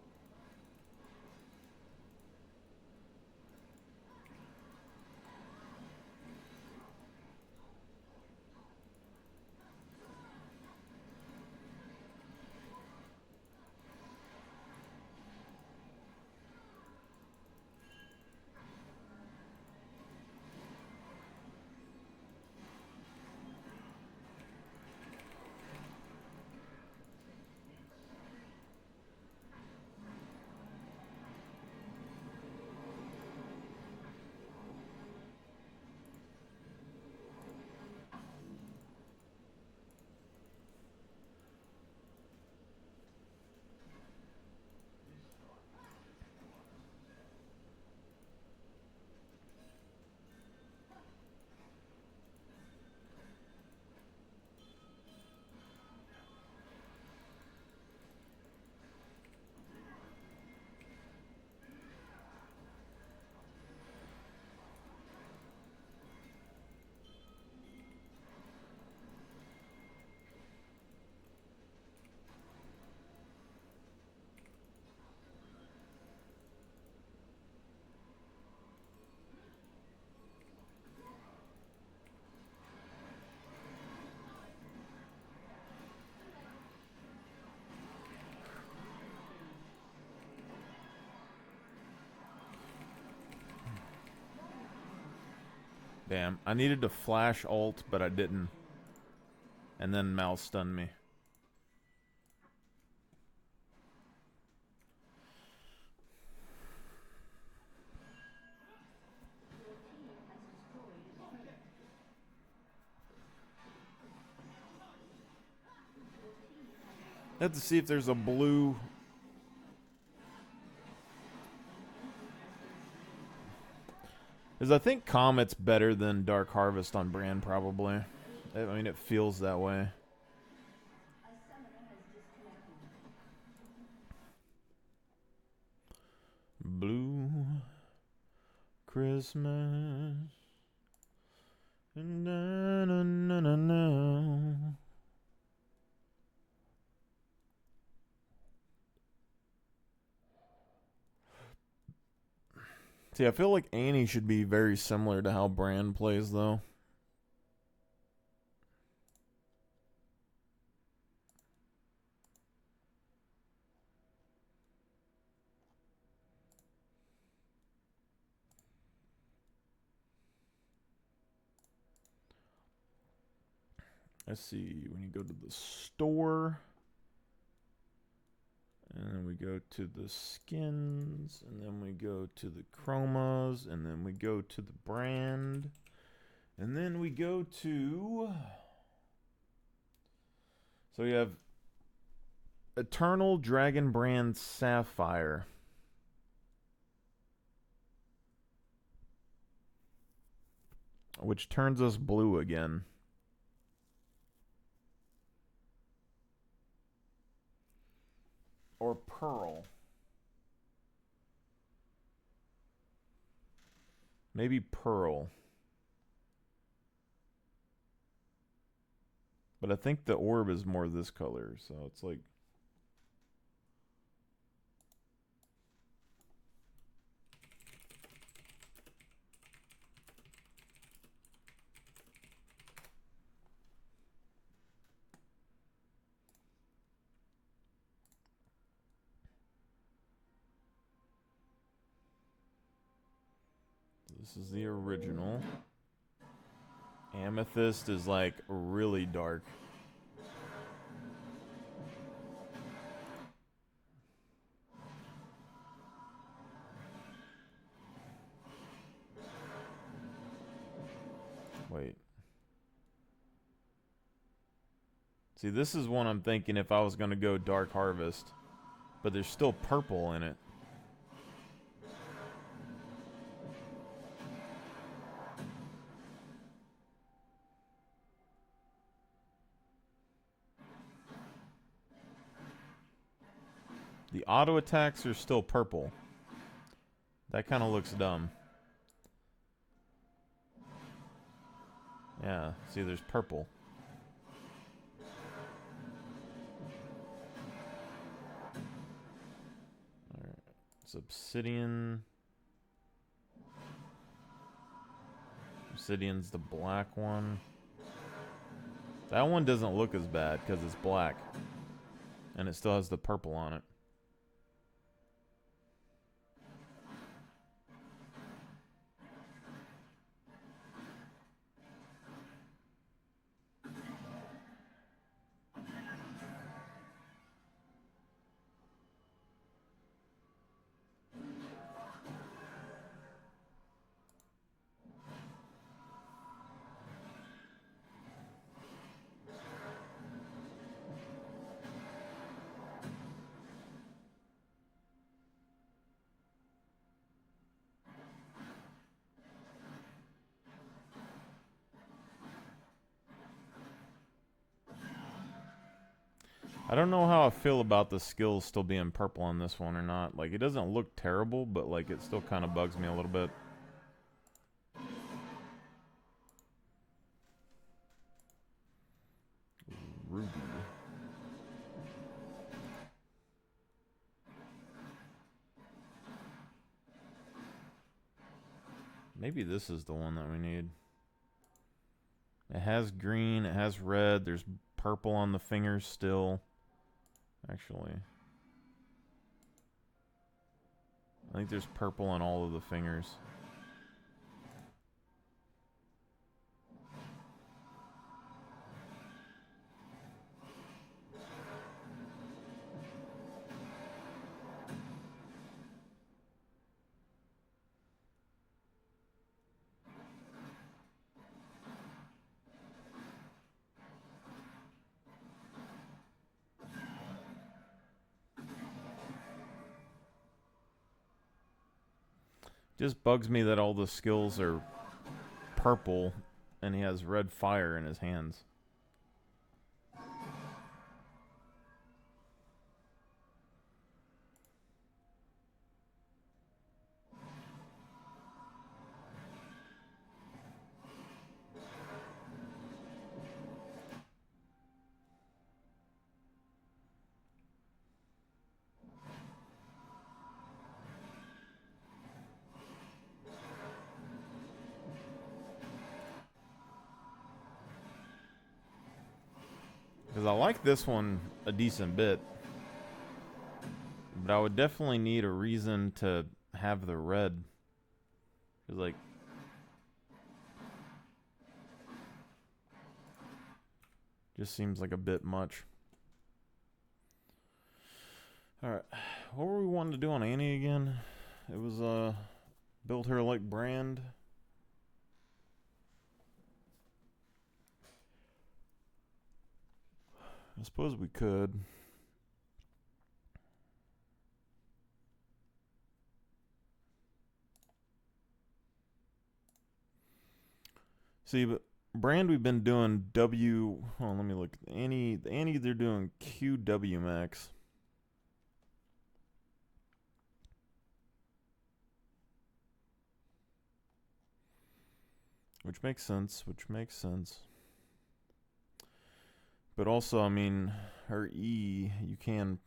S1: Damn, I needed to flash ult, but I didn't. And then mouse stunned me.
S2: Your team has destroyed a turret. Your team has
S1: I have to see if there's a blue. Because I think Comet's better than Dark Harvest on brand, probably. I mean, it feels that way.
S2: a summoner has disconnected.
S1: Christmas. Na, na, na, na, na. See, I feel like Annie should be very similar to how Bran plays, though. Let's see, when you go to the store, and then we go to the skins, and then we go to the chromas, and then we go to the brand, and then we go to... So you have Eternal Dragon Brand Sapphire. Which turns us blue again. Or pearl. Maybe pearl. But I think the orb is more this color, so it's like... This is the original. Amethyst is like really dark. Wait. See, this is one I'm thinking if I was going to go Dark Harvest. But there's still purple in it. The auto attacks are still purple. That kind of looks dumb. Yeah, see, there's purple. Alright, it's obsidian. Obsidian's the black one. That one doesn't look as bad because it's black. And it still has the purple on it. I don't know how I feel about the skills still being purple on this one or not. Like, it doesn't look terrible, but, like, it still kind of bugs me a little bit. Ruby. Maybe this is the one that we need. It has green, it has red, there's purple on the fingers still. Actually, I think there's purple on all of the fingers. Just bugs me that all the skills are purple and he has red fire in his hands. Because I like this one a decent bit. But I would definitely need a reason to have the red. Because, like, just seems like a bit much. Alright. What were we wanting to do on Annie again? It was, build her like Brand. I suppose we could. See, but Brand we've been doing W. Hold on, let me look. Annie, they're doing QW max. Which makes sense. But also, I mean, her E, you can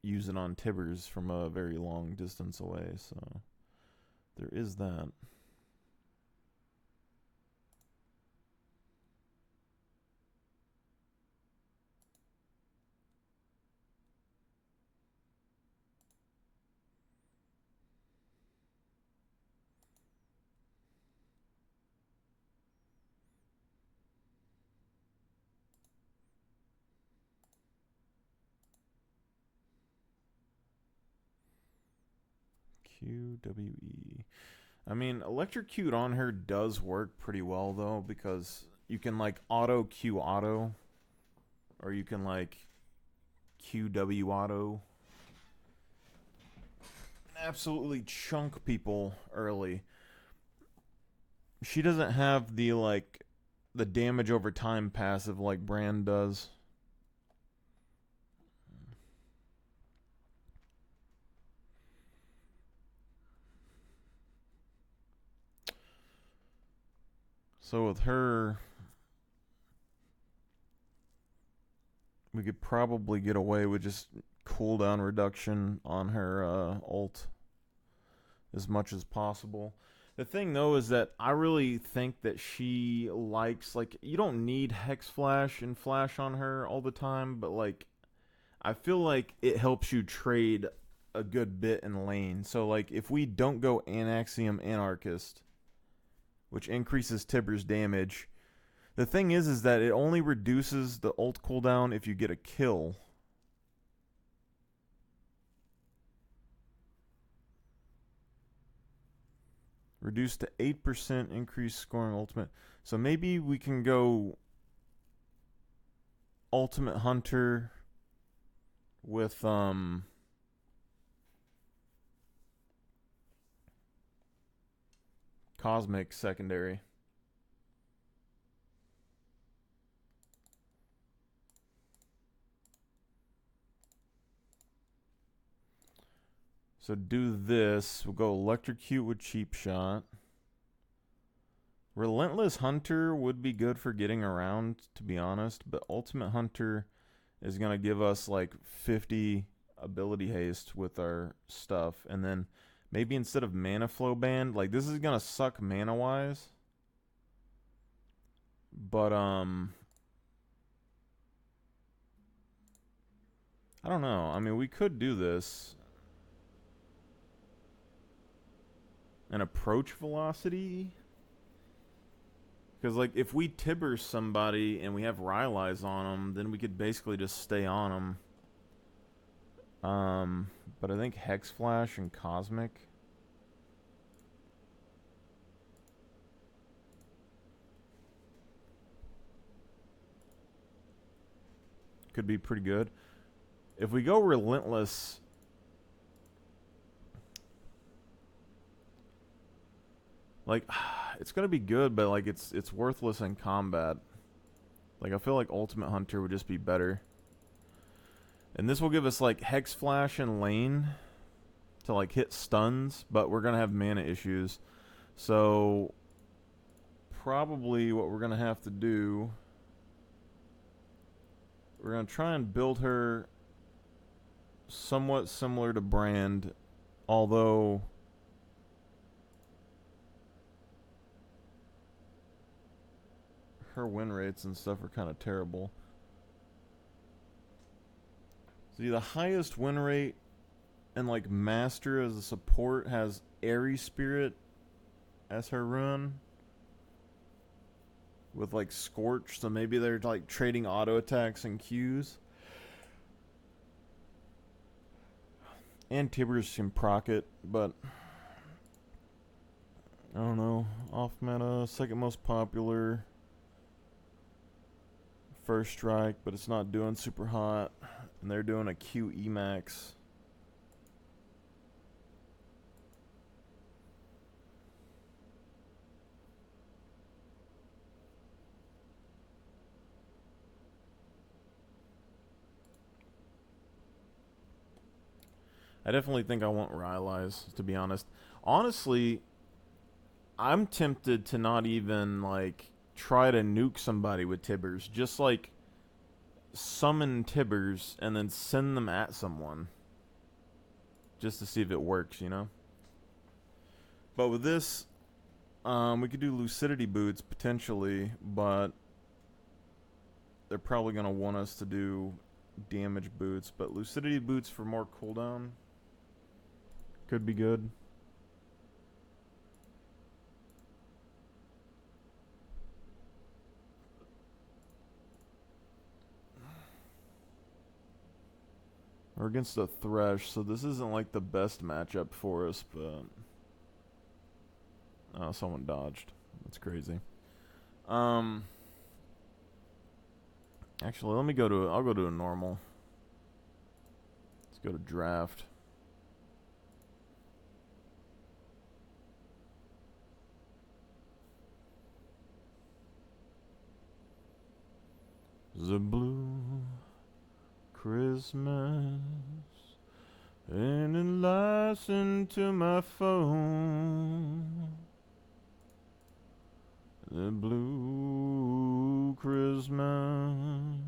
S1: use it on Tibbers from a very long distance away, so there is that. QWE. I mean, electrocute on her does work pretty well though, because you can like auto Q auto, or you can like QW auto, and absolutely chunk people early. She doesn't have the like the damage over time passive like Brand does. So with her, we could probably get away with just cooldown reduction on her ult as much as possible. The thing though is that I really think that she likes, like, you don't need Hex Flash and Flash on her all the time, but like I feel like it helps you trade a good bit in lane. So like if we don't go Anaxium Anarchist, which increases Tibbers damage, the thing is that it only reduces the ult cooldown if you get a kill. Reduced to 8% increased scoring ultimate. So maybe we can go Ultimate Hunter with Cosmic secondary. So do this. We'll go Electrocute with Cheap Shot. Relentless Hunter would be good for getting around, to be honest, but Ultimate Hunter is going to give us like 50 ability haste with our stuff. And then maybe instead of Mana Flow Band, like this is going to suck mana-wise. But, I don't know. I mean, we could do this. An approach velocity? Because, like, if we Tibber somebody and we have Rylai's on them, then we could basically just stay on them. But I think Hex Flash and Cosmic could be pretty good. If we go Relentless, like, it's gonna be good, but like it's worthless in combat. Like I feel like Ultimate Hunter would just be better. And this will give us like Hex Flash and lane to like hit stuns, but we're gonna have mana issues. So probably what we're gonna have to do, we're gonna try and build her somewhat similar to Brand, although her win rates and stuff are kind of terrible. See, the highest win rate and like Master as a support has Airy Spirit as her rune with like Scorch, so maybe they're like trading auto attacks and Qs. And Tibbers can proc it, but I don't know. Off meta, second most popular. First strike, but it's not doing super hot. And they're doing a Q Emax. I definitely think I want Rylai's, to be honest. Honestly, I'm tempted to not even, like, try to nuke somebody with Tibbers. Just, like, summon Tibbers and then send them at someone. Just to see if it works, you know? But with this, we could do Lucidity Boots, potentially, but they're probably going to want us to do damage boots. But Lucidity Boots for more cooldown could be good. We're against a Thresh, so this isn't like the best matchup for us, but... Oh, someone dodged. That's crazy. Actually, let me go to... I'll go to a normal. Let's go to draft. The blue Christmas and it lies into my phone. The blue Christmas.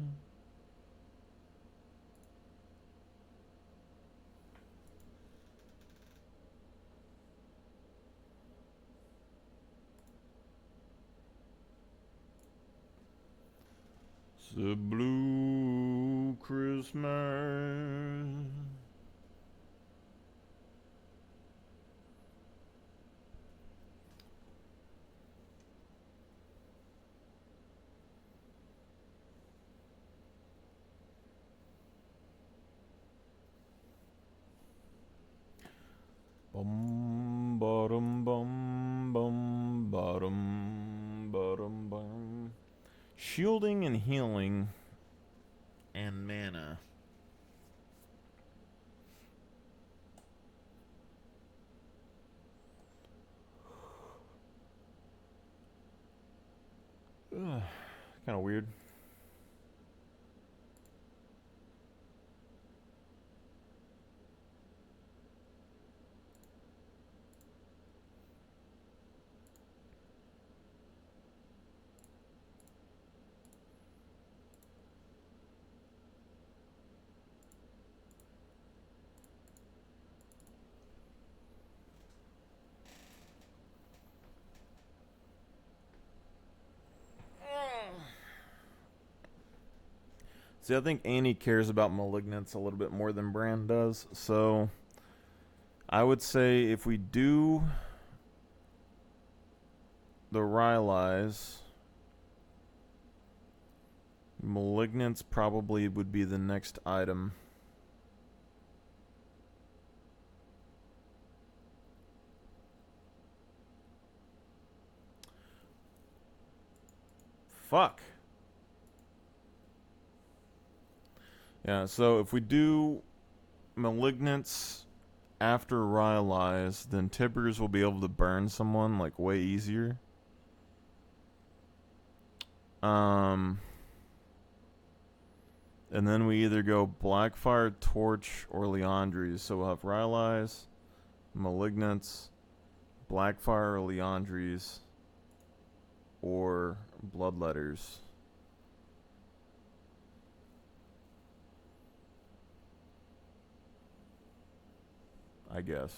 S1: The blue Christmas. Bum bottom bum bum bottom bottom bum. Shielding and healing and mana. Kind of weird. See, I think Annie cares about Malignance a little bit more than Brand does. So, I would say if we do the Rylai's, Malignance probably would be the next item. Fuck. Yeah, so if we do Malignance after Rylai's, then Tibbers will be able to burn someone like way easier. And then we either go Blackfire, Torch, or Leandries. So we'll have Rylai's, Malignance, Blackfire, or Leandries, or Bloodletters. I guess.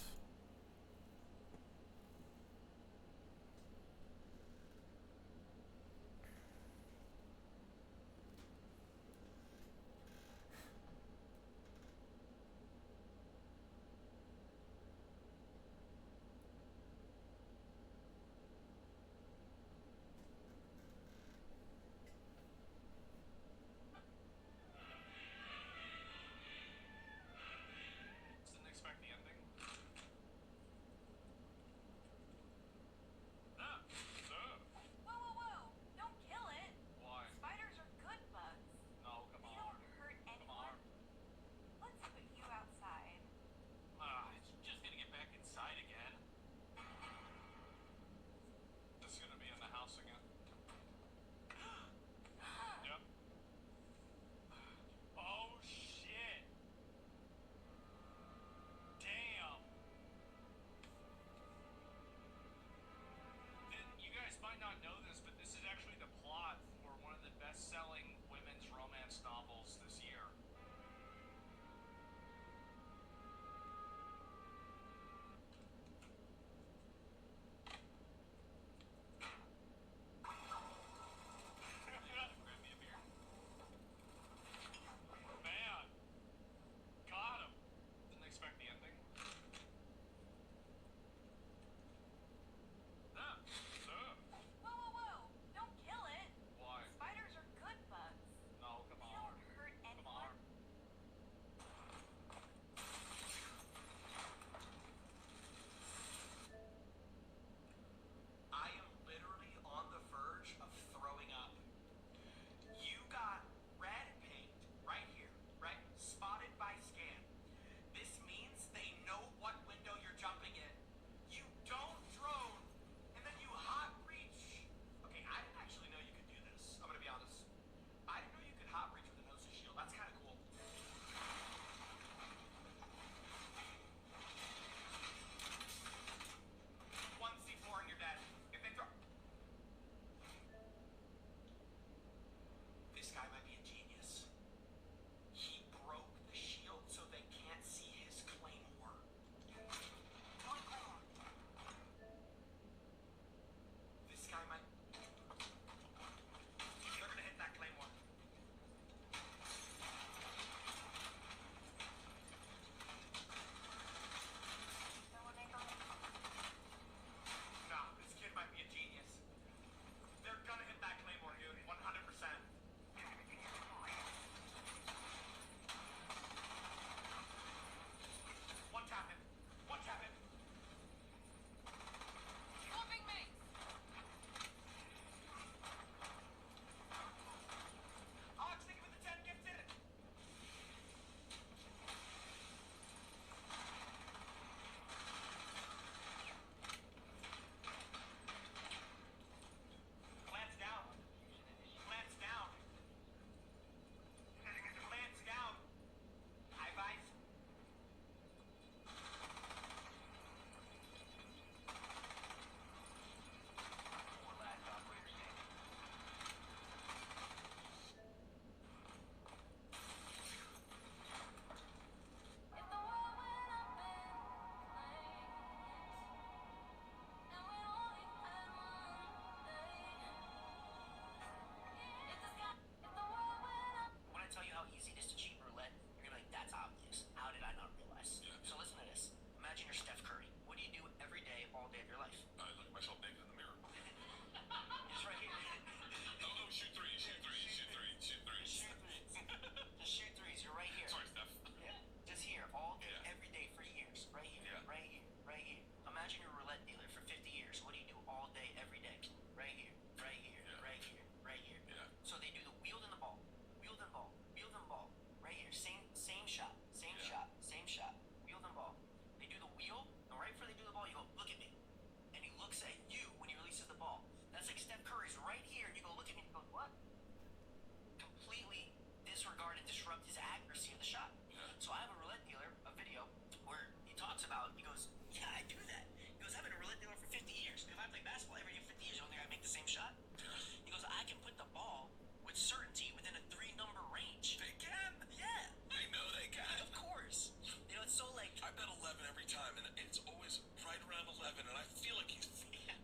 S4: disregard and disrupt his accuracy of the shot.
S5: Yeah.
S4: So I have a roulette dealer, a video, where he talks about, he goes, yeah, I do that. He goes, I've been a roulette dealer for 50 years. If I play basketball every 50 years, you don't think I make the same shot?
S5: Yeah.
S4: He goes, I can put the ball with certainty within a 3-number range.
S5: They can.
S4: Yeah.
S5: I know they can.
S4: Of course. You know, it's so like...
S5: I bet 11 every time, and it's always right around 11, and I feel like he's...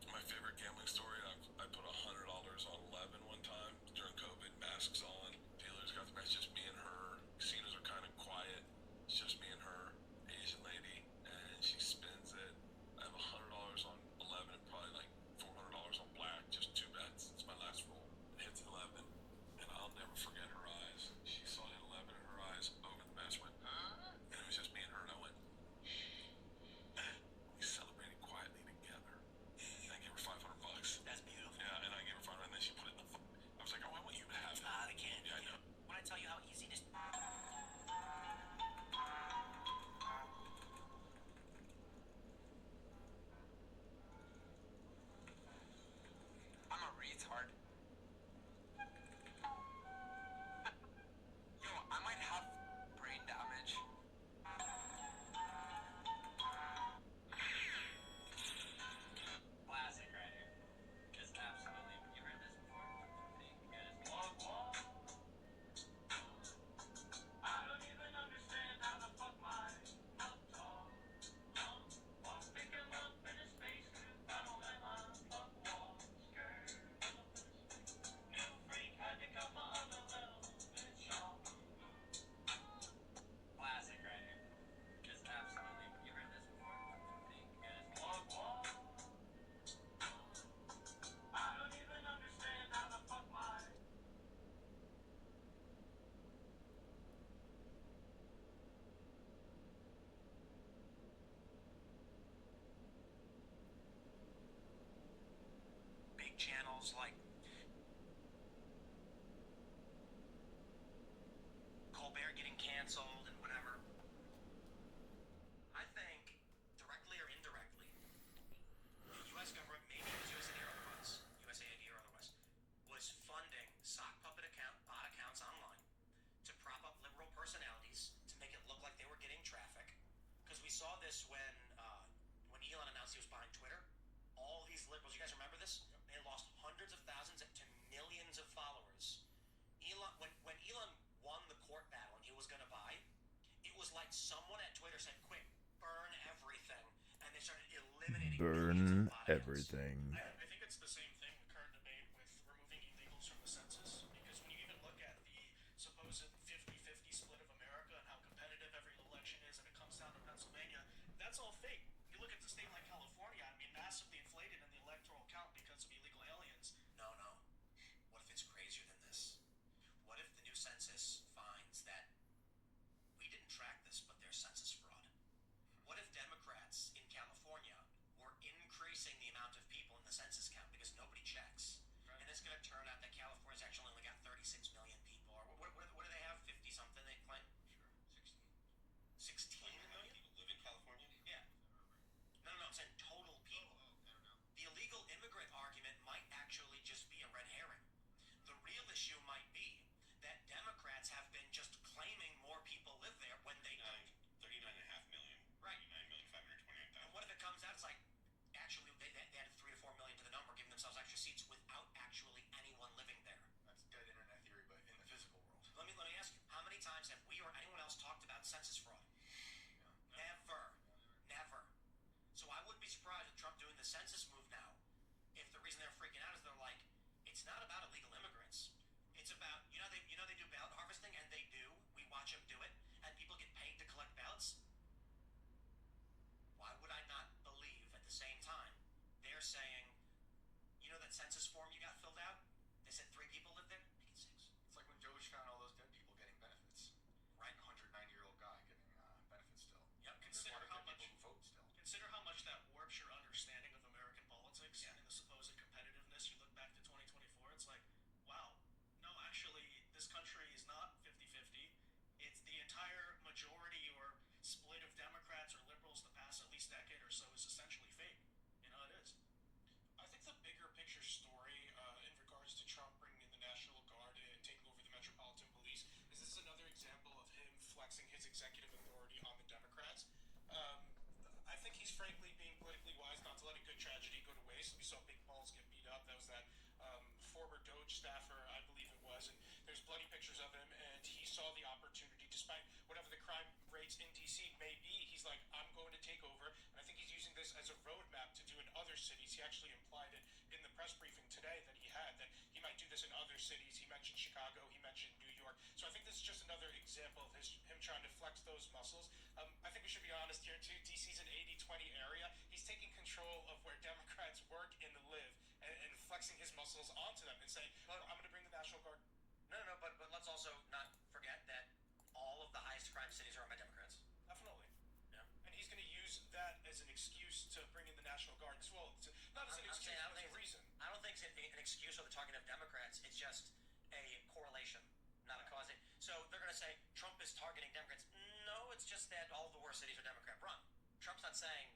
S5: My favorite gambling story, I put $100 on 11 one time during COVID, masks on, dealers got the match, just me and her, casinos are kind of quiet, it's just me and her, Asian lady, and she spins it. I have $100 on 11 and probably like $400 on black, just 2 bets. It's my last roll. It hits 11, and I'll never forget her eyes. She saw it at 11 and her eyes over the match went, huh? And it was just me and her, and I went, we celebrated quietly together. And I gave her $500.
S4: That's beautiful.
S5: Yeah, and I gave her 500, and then she put it in the. I was like, oh, I want you to have it.
S4: They can't.
S5: Yeah, I know.
S4: When I tell you how easy this...
S6: I'm a retard. Yo, I might have brain damage.
S4: Classic right here. Just absolutely. You heard this before?
S3: I don't even understand how the fuck my up tall. Pick him up in a space suit. I don't let my fuck wall skirt. New freak had to cut my other little bit short.
S4: Classic right here. Just absolutely. You heard this before?
S3: Walk, walk. I don't even understand how the fuck my
S4: Big channels like Colbert getting canceled and whatever. I think, directly or indirectly, the U.S. government, maybe it was USAID or otherwise, USAID or otherwise, was funding sock puppet bot accounts online to prop up liberal personalities to make it look like they were getting traffic. Because we saw this when Elon announced he was buying Twitter. All these liberals, you guys remember this? They lost hundreds of thousands to millions of followers. When Elon won the court battle and he was going to buy, it was like someone at Twitter said, quick, burn everything. And they started eliminating millions of bot accounts.
S7: I think it's the same thing, the current debate with removing illegals from the census, because when you even look at the supposed 50-50 split of America and how competitive every election is, and it comes down to Pennsylvania, that's all fake. You look at the state like California, I mean, massively inflated in the electoral count because of illegal aliens.
S4: No. What if it's crazier than this? What if the new census finds that we didn't track this, but there's census fraud? What if Democrats in California were increasing the amount of people in the census count because nobody checks?
S7: Right.
S4: And it's going to turn out that California's actually only got 36 million people. Or what do they have? 50-something they claim?
S5: Sure.
S4: 16 million?
S5: People live in California?
S4: Yeah. No, I'm saying total people.
S5: I don't know.
S4: The illegal immigrant argument might actually just be a red herring. The real issue might be that Democrats have been just claiming more people live there when they don't.
S5: 39.5 million.
S4: Right.
S5: 39,528,000.
S4: And what if it comes out, it's like, actually, they added 3 to 4 million to the number, giving themselves extra seats without actually anyone living there.
S6: That's dead internet theory, but in the physical world.
S4: Let me ask you, how many times have we or anyone else talked about census fraud? Never. So I wouldn't be surprised with Trump doing the census move now. If the reason they're freaking out is they're like, it's not about illegal immigrants. It's about, they do ballot harvesting, and they do. We watch them do it, and people get paid to collect ballots. Why would I not believe at the same time they're saying, that census form you got filled out? They said 3 people live there? Make it 6.
S6: It's like when Doge found all those dead people getting benefits.
S4: Right.
S6: 190-year-old guy getting benefits still.
S4: Yep.
S6: There's a lot of dead people who vote still.
S7: Consider how much that warps your understanding of American politics
S4: Yeah.
S7: and the supposed competitiveness. You look back to 2024, it's like, wow, no, actually, this country is not 50-50. It's the entire majority or split of Democrats or liberals the past at least decade or so is essentially fake. It is.
S8: I think the bigger picture story
S7: frankly being politically wise not to let a good tragedy go to waste. We saw big balls get beat up. That was that former Doge staffer, I believe it was, and there's bloody pictures of him, and he saw the opportunity, despite whatever the crime rates in DC may be. He's like, I'm going to take over, and I think he's using this as a roadmap to do in other cities. He actually implied it in the press briefing today that he had, that he might do this in other cities. He mentioned Chicago, he mentioned New York. So I think this is just another example of him trying to flex those muscles. I think we should be honest here too. DC's an 80-20 area. He's taking control of where Democrats work and live, and flexing his muscles onto them and saying, I'm going to bring the National Guard.
S4: No, but let's also not forget that all of the highest crime cities are run by Democrats.
S7: Definitely.
S4: Yeah.
S7: And he's going to use that as an excuse to bring in the National Guard as well. Not as an excuse, but as a reason.
S4: I don't think it's an excuse or the targeting of Democrats. It's just a correlation, not a causation. So they're going to say Trump is targeting Democrats. No, it's just that all of the worst cities are Democrat run. Trump's not saying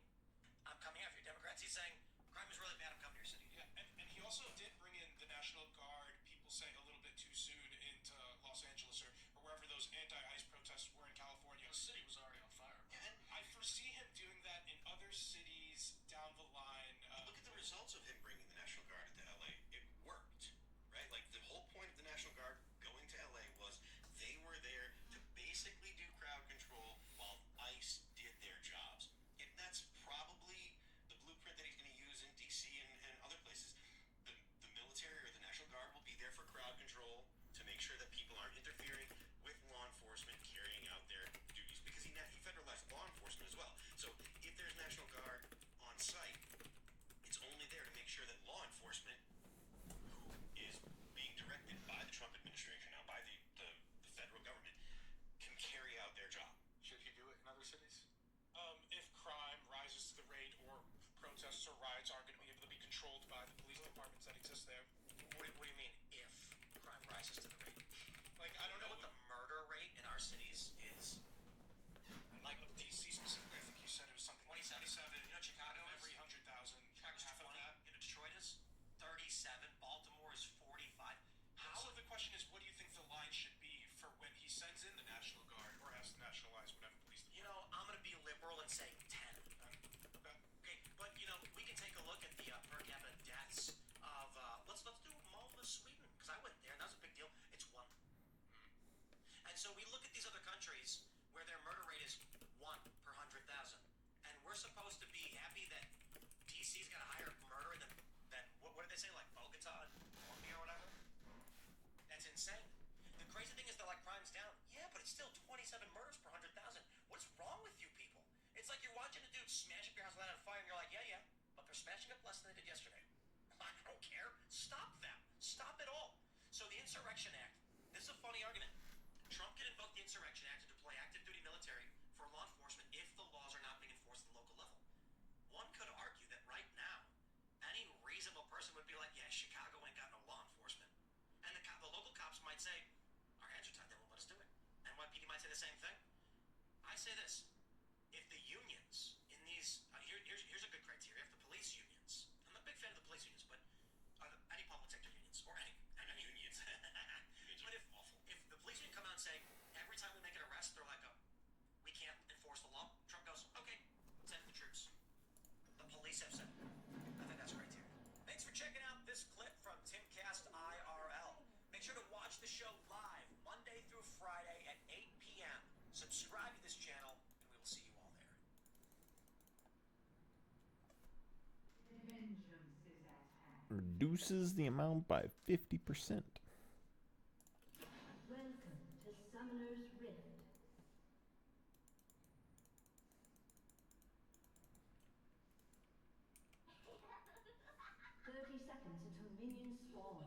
S4: I'm coming after you Democrats. He's saying crime is really bad. I'm coming to your city.
S7: Yeah, and he also did bring in the National Guard, people say a little bit too soon, into Los Angeles or wherever those anti-ICE protests were in California.
S5: The city was already on fire.
S7: Yeah, and I foresee him doing that in other cities down the line.
S8: Look at the results of him bringing the National Guard into LA. It worked, right? Like the whole point of the National Guard going to LA was they were there to basically do crowd control while ICE did their jobs. And that's probably the blueprint that he's going to use in DC and other places. The military or the National Guard will be there for crowd control to make sure that people aren't interfering with law enforcement carrying out their duties, because he federalized law enforcement as well. So if there's National Guard on site, it's only there to make sure that law enforcement, who is being directed by the Trump administration now, by the federal government, can carry out their job.
S6: Should he do it in other cities?
S7: If crime rises to the rate, or protests or riots aren't going to be able to be controlled by the police departments that exist there.
S4: What do you mean if crime rises to the rate?
S7: Like, I don't know
S4: What the murder rate in our cities is.
S7: like DC specifically, I think you said it was something like
S4: 27.
S7: 27.
S4: You know, Chicago
S7: Every
S4: is
S7: 100,000,
S4: Chicago's
S7: half of
S4: 20.
S7: that.
S4: You know, Detroit is 37. Baltimore is 45.
S7: So the question is, what do you think the line should be for when he sends in the National Guard or has to nationalize whatever police
S4: You
S7: department?
S4: know, I'm going to be liberal and say 10.
S7: Okay.
S4: Okay, but you know, we can take a look at the per capita deaths of let's do Malta, Sweden, because I went there and that was a big deal. It's 1. And so we look at these other countries where their murder rate is 1 per 100,000, and we're supposed to be happy that DC's got a higher murder than what did they say, like Bogota and Colombia or whatever? That's insane. The crazy thing is they're like, crime's down. Yeah, but it's still 27 murders per 100,000. What's wrong with you people? It's like you're watching a dude smash up your house, light on fire, and you're like, yeah, but they're smashing up less than they did yesterday. I don't care. Stop them. Stop it all. So the Insurrection Act, this is a funny argument. Trump can invoke the Insurrection Act to deploy active duty military for law enforcement if the laws are not being enforced at the local level. One could argue that right now, any reasonable person would be like, yeah, Chicago ain't got no law enforcement. And the local cops might say, our hands are tied, they won't let us do it. And NYPD might say the same thing. I say this, if the unions in these, here's a good criteria, if the police unions, I'm not a big fan of the police unions, but any public sector unions, or any unions. But if the police union come out and say, every time we make an arrest, they're like, we can't enforce the law, Trump goes, okay, send the troops. The police have said, I think that's criteria. Thanks for checking out this clip from Timcast IRL. Make sure to watch the show live Monday through Friday at 8 p.m. Subscribe to this channel, and we will see you all there.
S2: Vengeance is at hand.
S1: Reduces the amount by 50%.
S2: Welcome to Summoner's Rift. 30 seconds until minions spawn.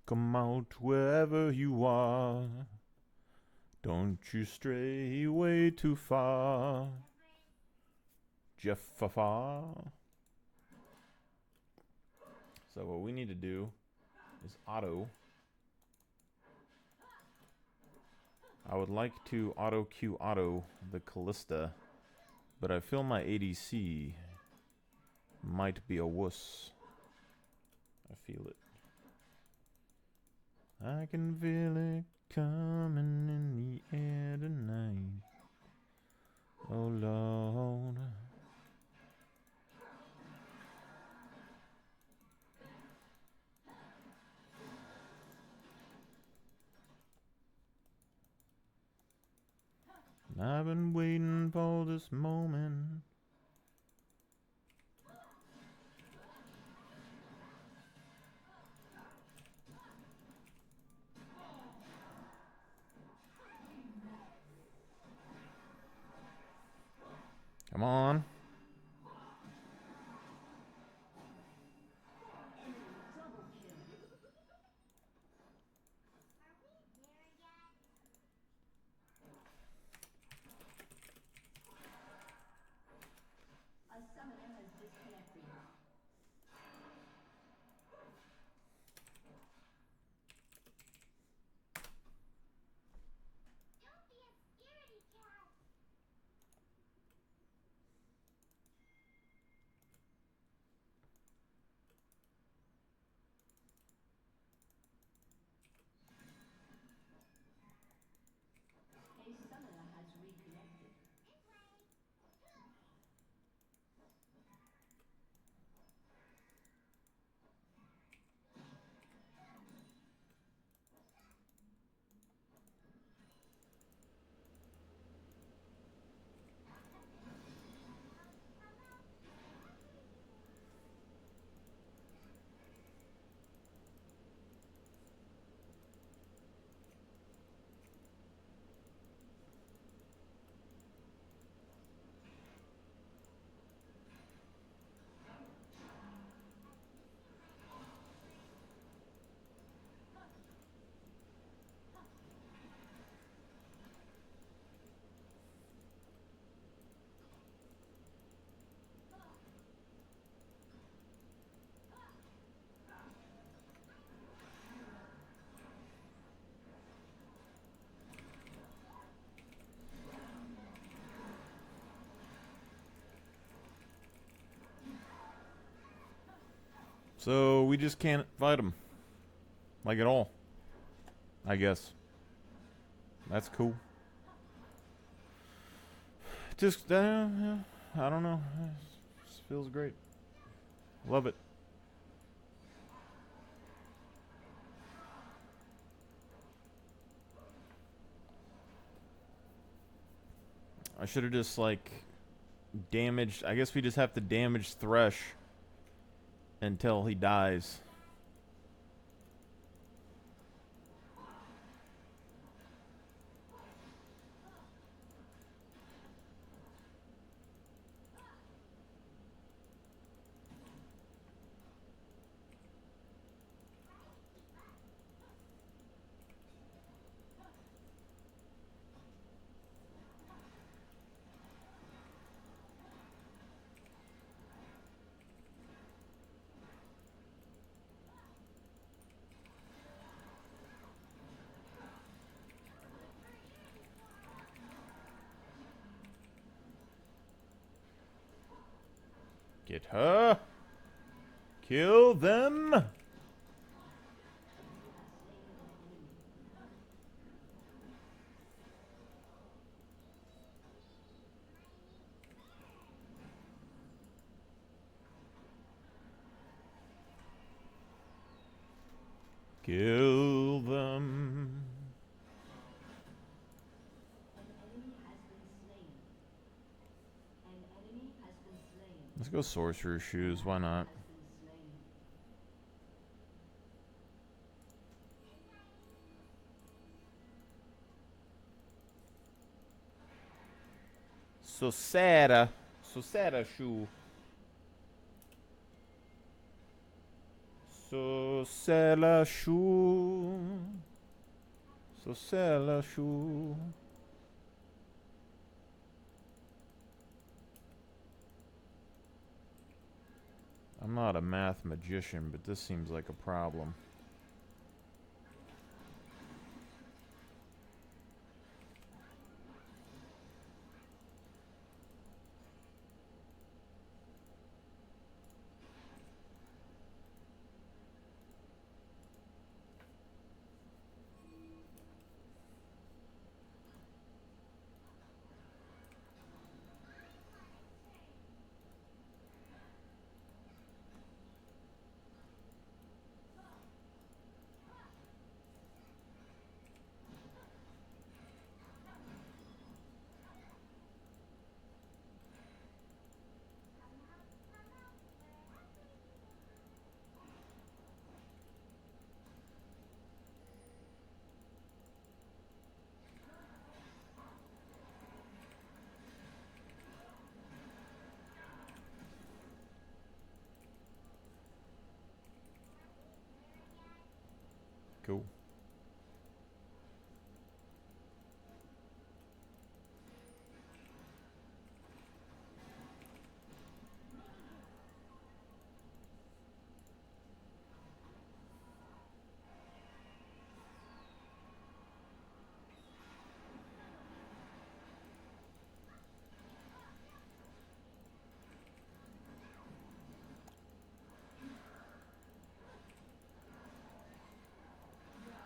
S1: come out wherever you are. Don't you stray way too far. Jeffafa. So what we need to do is auto. I would like to auto queue auto the Callista, but I feel my ADC might be a wuss. I feel it. I can feel it coming in the air tonight. Oh Lord. I've been waiting for this moment. Come on.
S2: A summoner has disconnected.
S3: Don't be a scaredy cat.
S2: A summoner has reconnected.
S3: This way.
S1: So we just can't fight him. Like at all. I guess. That's cool. Just, I don't know. It just feels great. Love it. I should have just, like, damaged. I guess we just have to damage Thresh until he dies. Get her. Kill them. Kill them.
S2: An enemy has been slain. An enemy has been slain.
S1: Let's go Sorcerer's Shoes. Why not?
S2: Has been slain.
S1: So sad. So sad, shoe. So c'est la chou. So c'est la chou. I'm not a math magician, but this seems like a problem. Cool.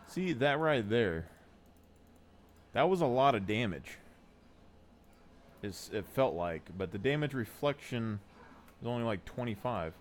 S1: See, that right there. That was a lot of damage. It felt like, but the damage reflection is only like 25.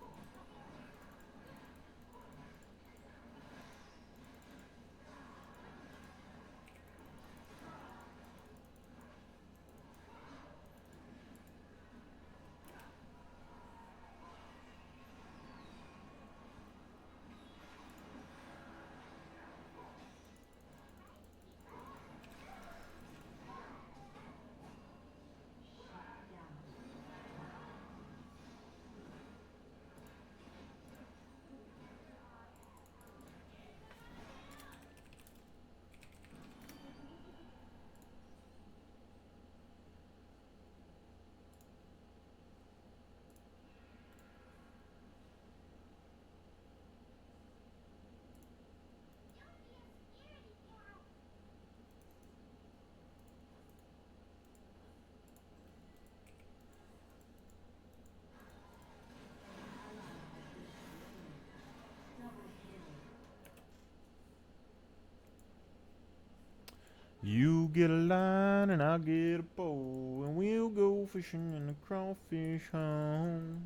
S1: You get a line and I'll get a pole, and we'll go fishing in the crawfish home.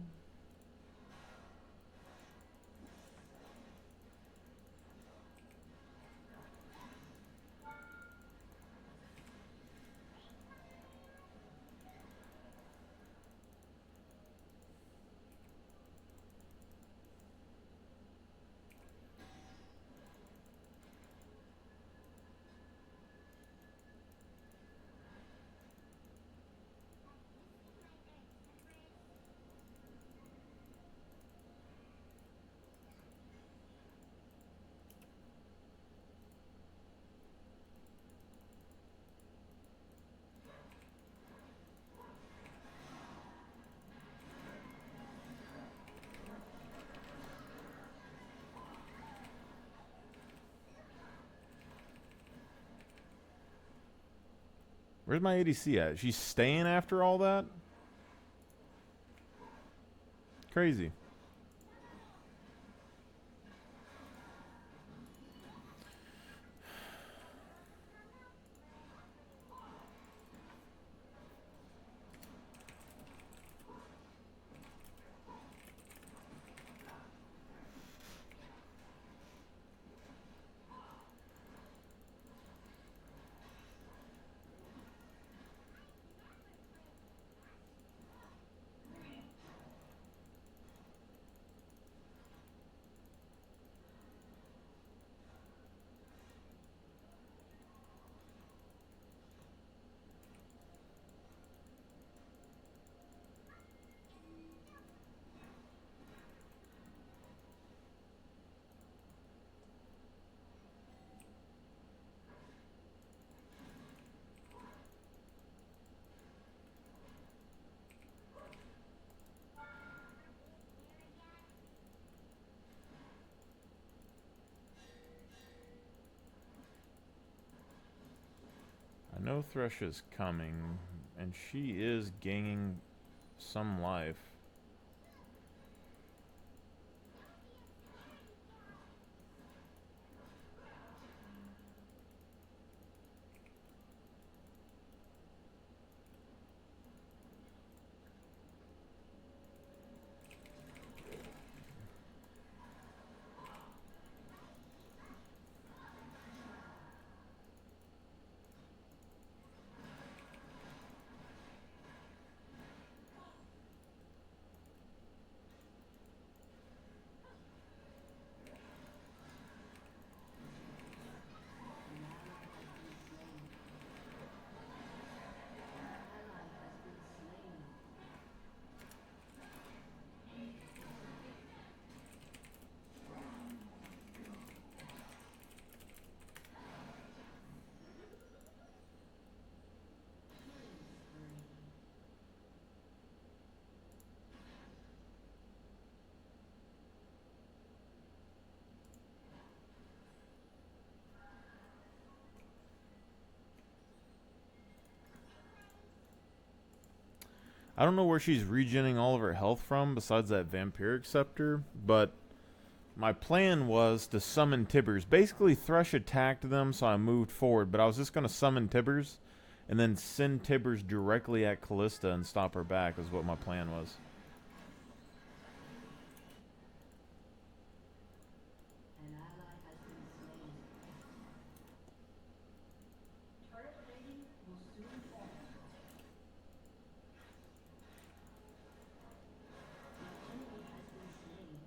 S1: Where's my ADC at? She's staying after all that? Crazy. No Thresh is coming, and she is gaining some life. I don't know where she's regenerating all of her health from besides that vampiric scepter, but my plan was to summon Tibbers. Basically, Thresh attacked them, so I moved forward, but I was just going to summon Tibbers and then send Tibbers directly at Callista and stop her back is what my plan was.
S2: An ally has been slain. Turret plating will soon fall. An enemy has been slain.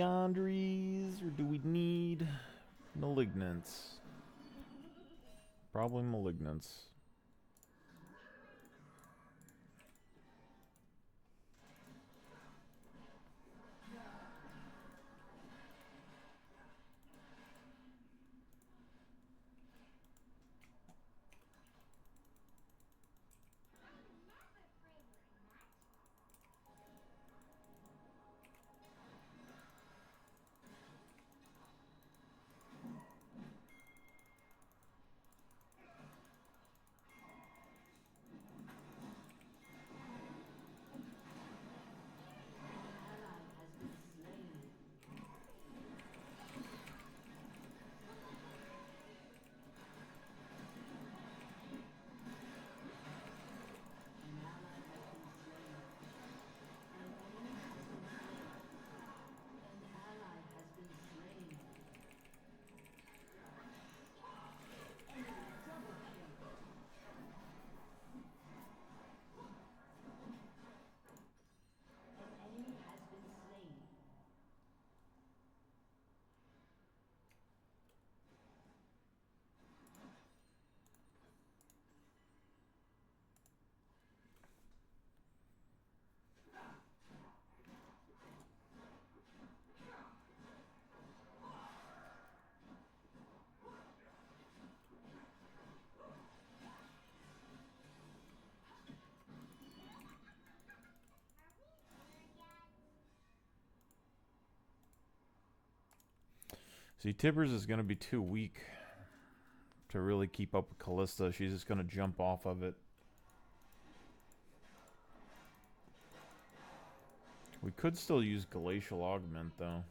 S1: Liandries, or do we need Malignants? Probably Malignants.
S2: Ally has been slain. An ally has been slain. An enemy has been slain. An ally has been slain. Enemy double kill. An enemy has been slain.
S1: See, Tibbers is going to be too weak to really keep up with Callista. She's just going to jump off of it. We could still use Glacial Augment, though.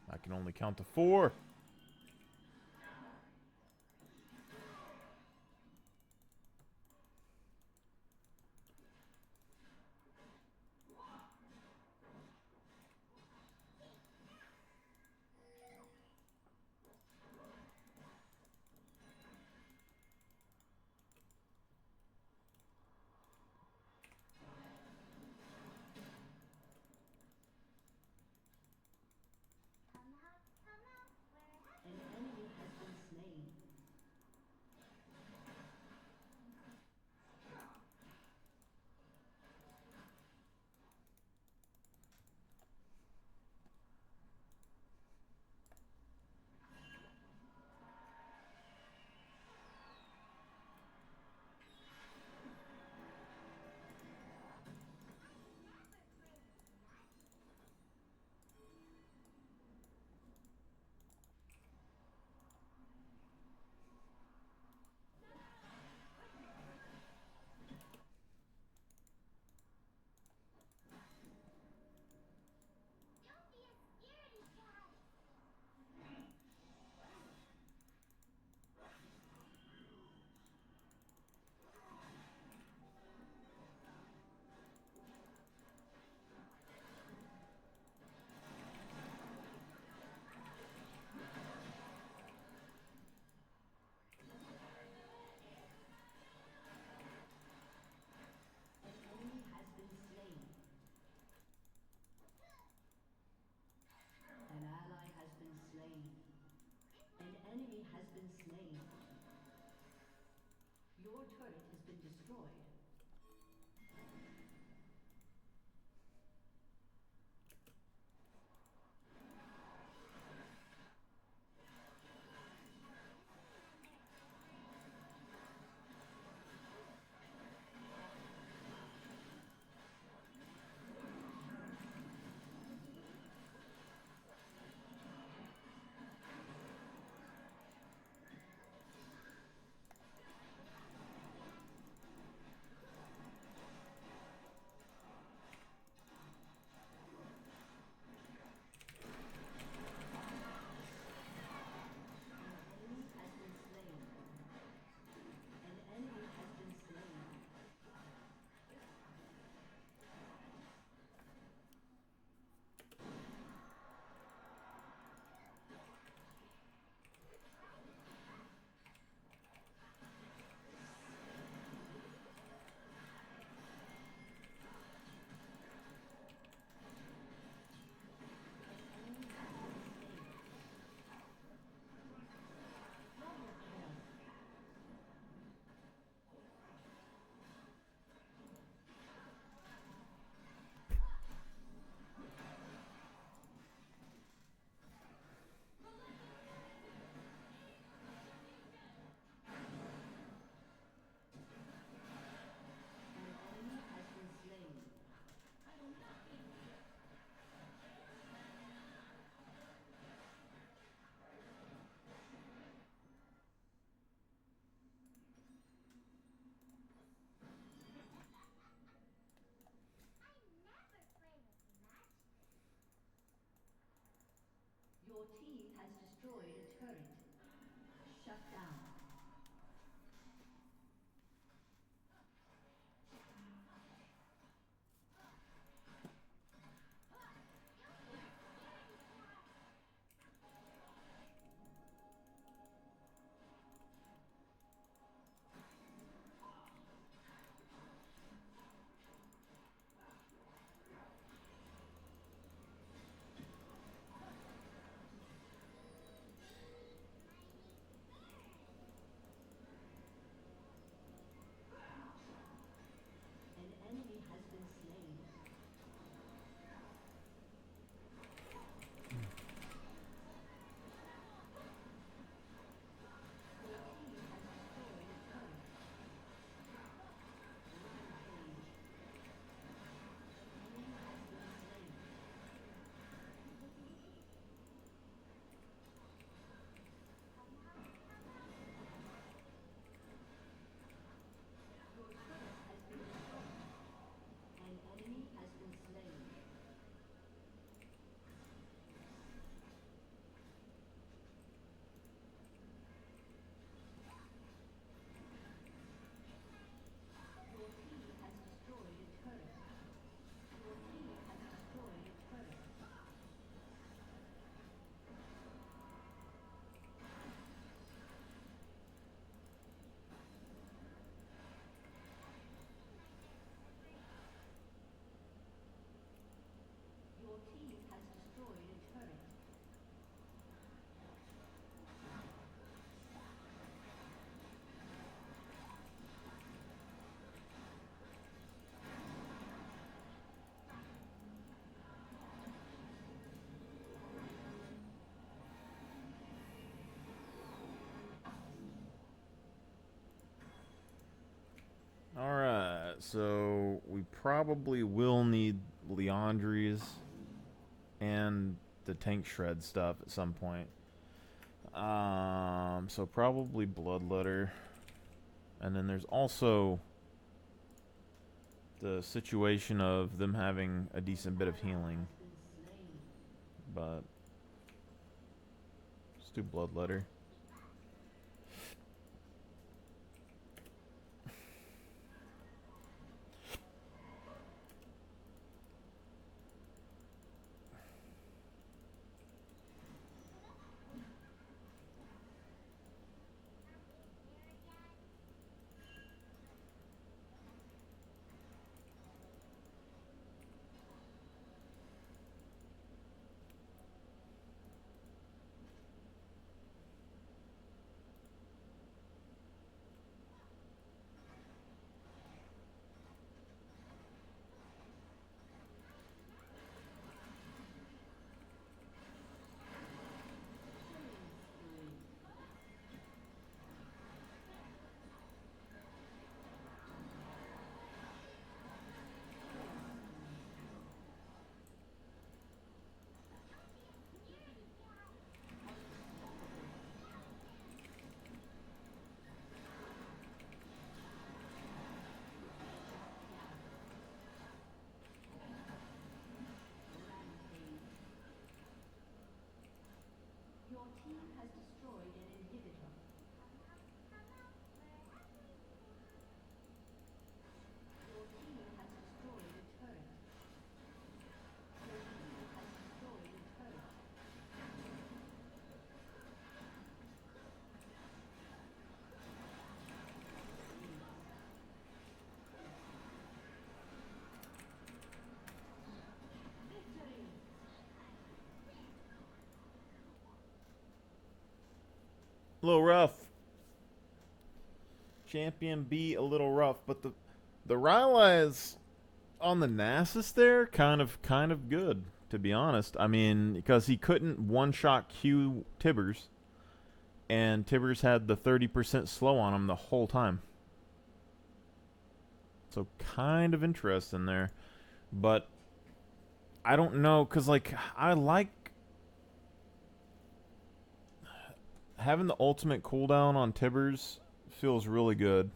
S1: I can only count to 4.
S2: destroyed a turret. Shut down. An enemy has been slain. Your team has destroyed a turret. Rampage. An enemy has been slain. Your turret has been destroyed. An enemy has been slain. Your team has destroyed a turret. Your team has destroyed a turret. Your team has destroyed a turret.
S1: Alright, so we probably will need Leandries and the tank shred stuff at some point. So probably Bloodletter. And then there's also the situation of them having a decent bit of healing.
S2: Has been slain.
S1: But let's do Bloodletter.
S2: Your team has destroyed an inhibitor. Your team has destroyed a turret. Your team has destroyed a turret. Victory!
S1: A little rough. Champion B a little rough, but the Rylai's on the Nasus there kind of good, to be honest. I mean, because he couldn't one shot Q Tibbers, and Tibbers had the 30% slow on him the whole time. So kind of interesting there. But I don't know, because like I like having the ultimate cooldown on Tibbers feels really good.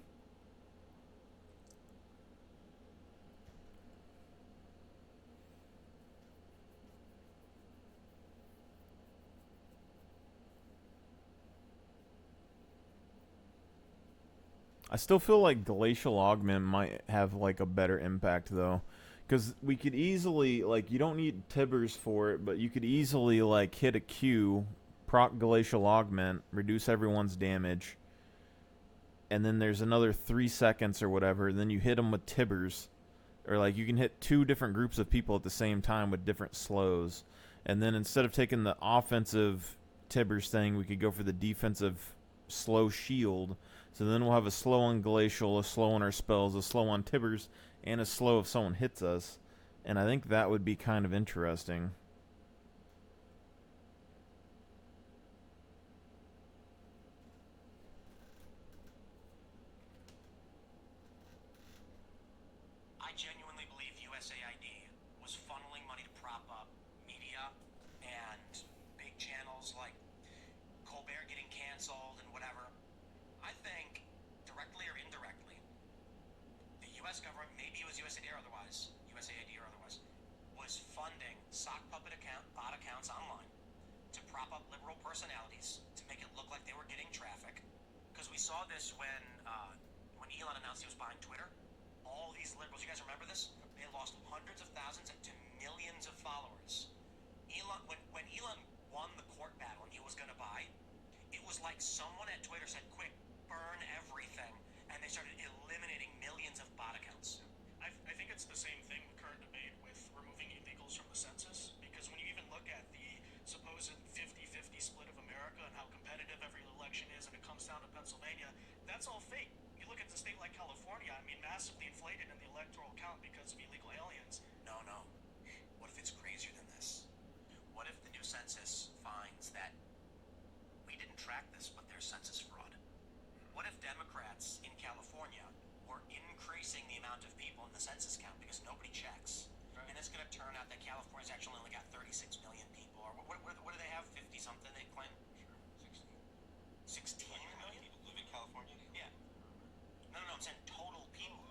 S1: I still feel like glacial augment might have like a better impact though, because we could easily like you don't need Tibbers for it, but you could easily like hit a Q, proc glacial augment, reduce everyone's damage, and then there's another 3 seconds or whatever. And then you hit them with Tibbers, or like you can hit two different groups of people at the same time with different slows. And then instead of taking the offensive Tibbers thing, we could go for the defensive slow shield. So then we'll have a slow on Glacial, a slow on our spells, a slow on Tibbers, and a slow if someone hits us. And I think that would be kind of interesting.
S4: I genuinely believe USAID was funneling money to prop up media and big channels like Colbert getting canceled and whatever. I think, directly or indirectly, the U.S. government, maybe it was USAID or otherwise, was funding sock puppet bot accounts online to prop up liberal personalities to make it look like they were getting traffic. Because we saw this when Elon announced he was buying Twitter. All these liberals, you guys remember this? They lost hundreds of thousands to millions of followers. When Elon won the court battle and he was going to buy, it was like someone at Twitter said, quick, burn everything, and they started eliminating millions of bot accounts.
S7: I think it's the same thing, the current debate with removing illegals from the census, because when you even look at the supposed 50-50 split of America and how competitive every election is, and it comes down to Pennsylvania, that's all fake. You look at a state like California, I mean, massively inflated in the electoral count because of illegal aliens.
S4: No. What if it's crazier than this? What if the new census finds that we didn't track this, but there's census fraud? What if Democrats in California were increasing the amount of people in the census count because nobody checks? Right. And it's going to turn out that California's actually only got 36 million people. Or what do they have? 50-something, they claim?
S8: Sure.
S4: 16 million?
S8: People live in California?
S4: Yeah. No, I'm saying total people.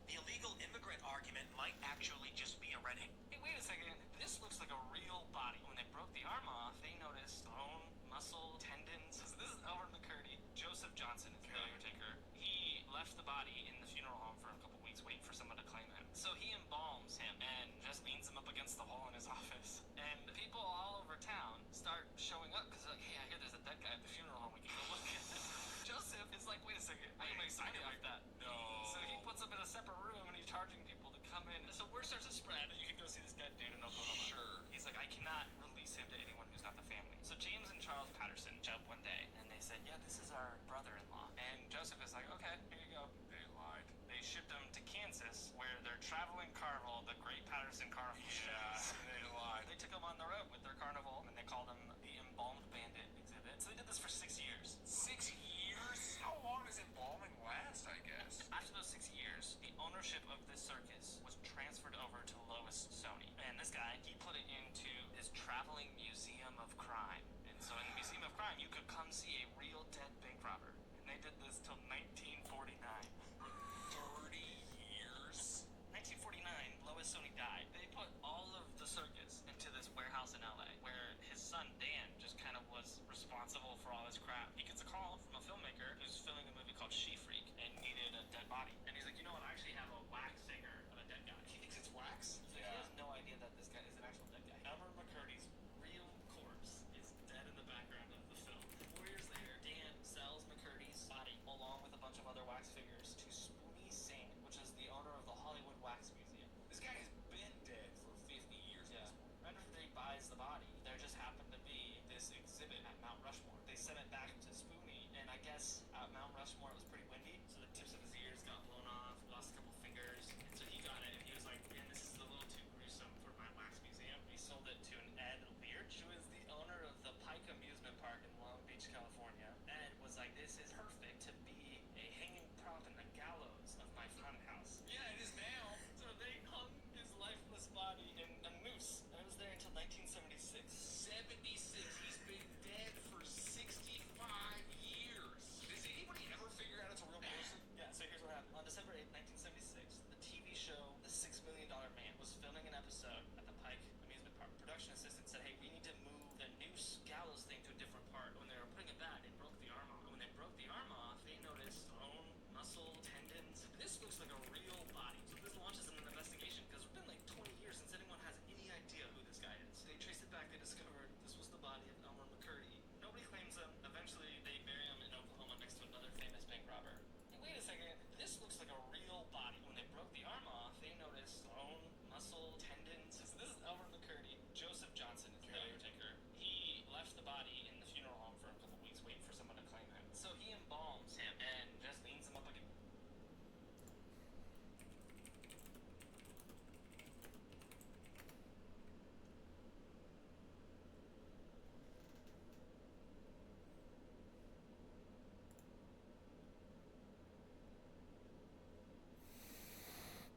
S4: The illegal immigrant argument might actually just be a red herring.
S9: Hey, wait a second. This looks like a real body. When they broke the arm off, they noticed bone, muscle, tendons. This is Albert McCurdy. Joseph Johnson is the caretaker. He left the body in the funeral home for a couple weeks waiting for someone to claim him. So he embalms him and just leans him up against the wall in his office. And the people all over town start showing up because they're like, hey, I hear there's a dead guy at the funeral home. We can go look at it. Joseph is like, wait a second. I can make some money off that.
S5: No.
S9: So he puts him in a separate room and he's charging people to come in. So word starts to spread and you can go see this dead dude in Oklahoma.
S5: Sure.
S9: He's like, I cannot release him to anyone who's not the family. So James and Charles Patterson showed up one day and they said, yeah, this is our brother-in-law. And Joseph is like, okay, here you go.
S5: They lied.
S9: They shipped him to Kansas where their traveling carnival, the Great Patterson Carnival,
S5: Yeah, they lied.
S9: they took him on the road with their carnival and they called him the Embalmed Bandit exhibit. So they did this for 6 years.
S5: 6 years? How long does embalming last, I guess?
S9: After those 6 years, the ownership of this circus was transferred over to Lois Sony. And this guy, he put it into his traveling museum of crime. And so in the Museum of Crime, you could come see a real dead bank robber. And they did this till 1949.
S5: 30 years?
S9: 1949, Lois Sony died. They put all of the circus into this warehouse in LA, where his son Dan just kind of was responsible for all his crap. He gets a call from a filmmaker who's filming a movie called She Freak and needed a dead body. And he's like, you know what, I actually have a wax figure of a dead guy. He thinks it's wax? He's like, he has no idea that this guy is an actual dead guy. Albert McCurdy's real corpse is dead in the background of the film. 4 years later,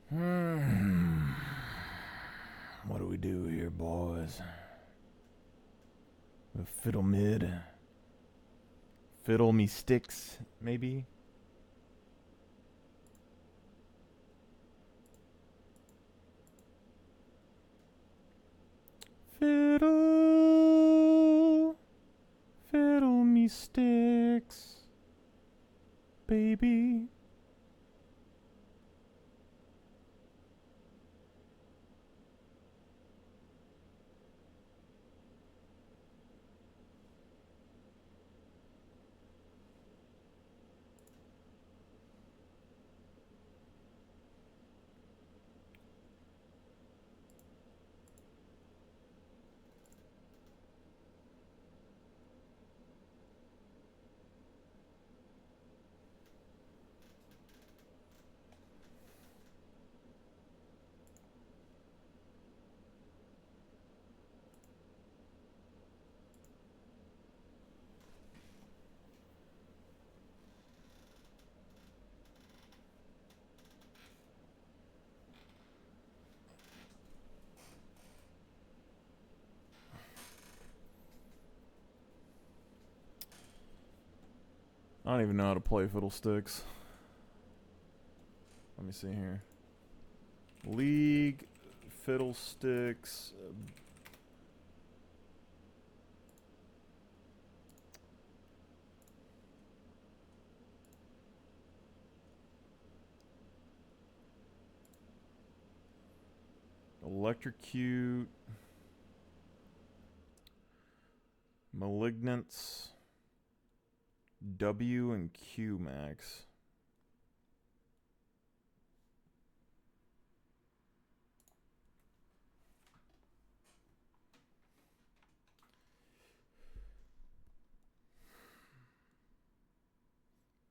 S1: What do we do here, boys? A fiddle mid. Fiddle me sticks, maybe? Fiddle. Fiddle me sticks. Baby. I don't even know how to play fiddlesticks. Let me see here. League fiddlesticks. Electrocute. Malignants. W and Q max.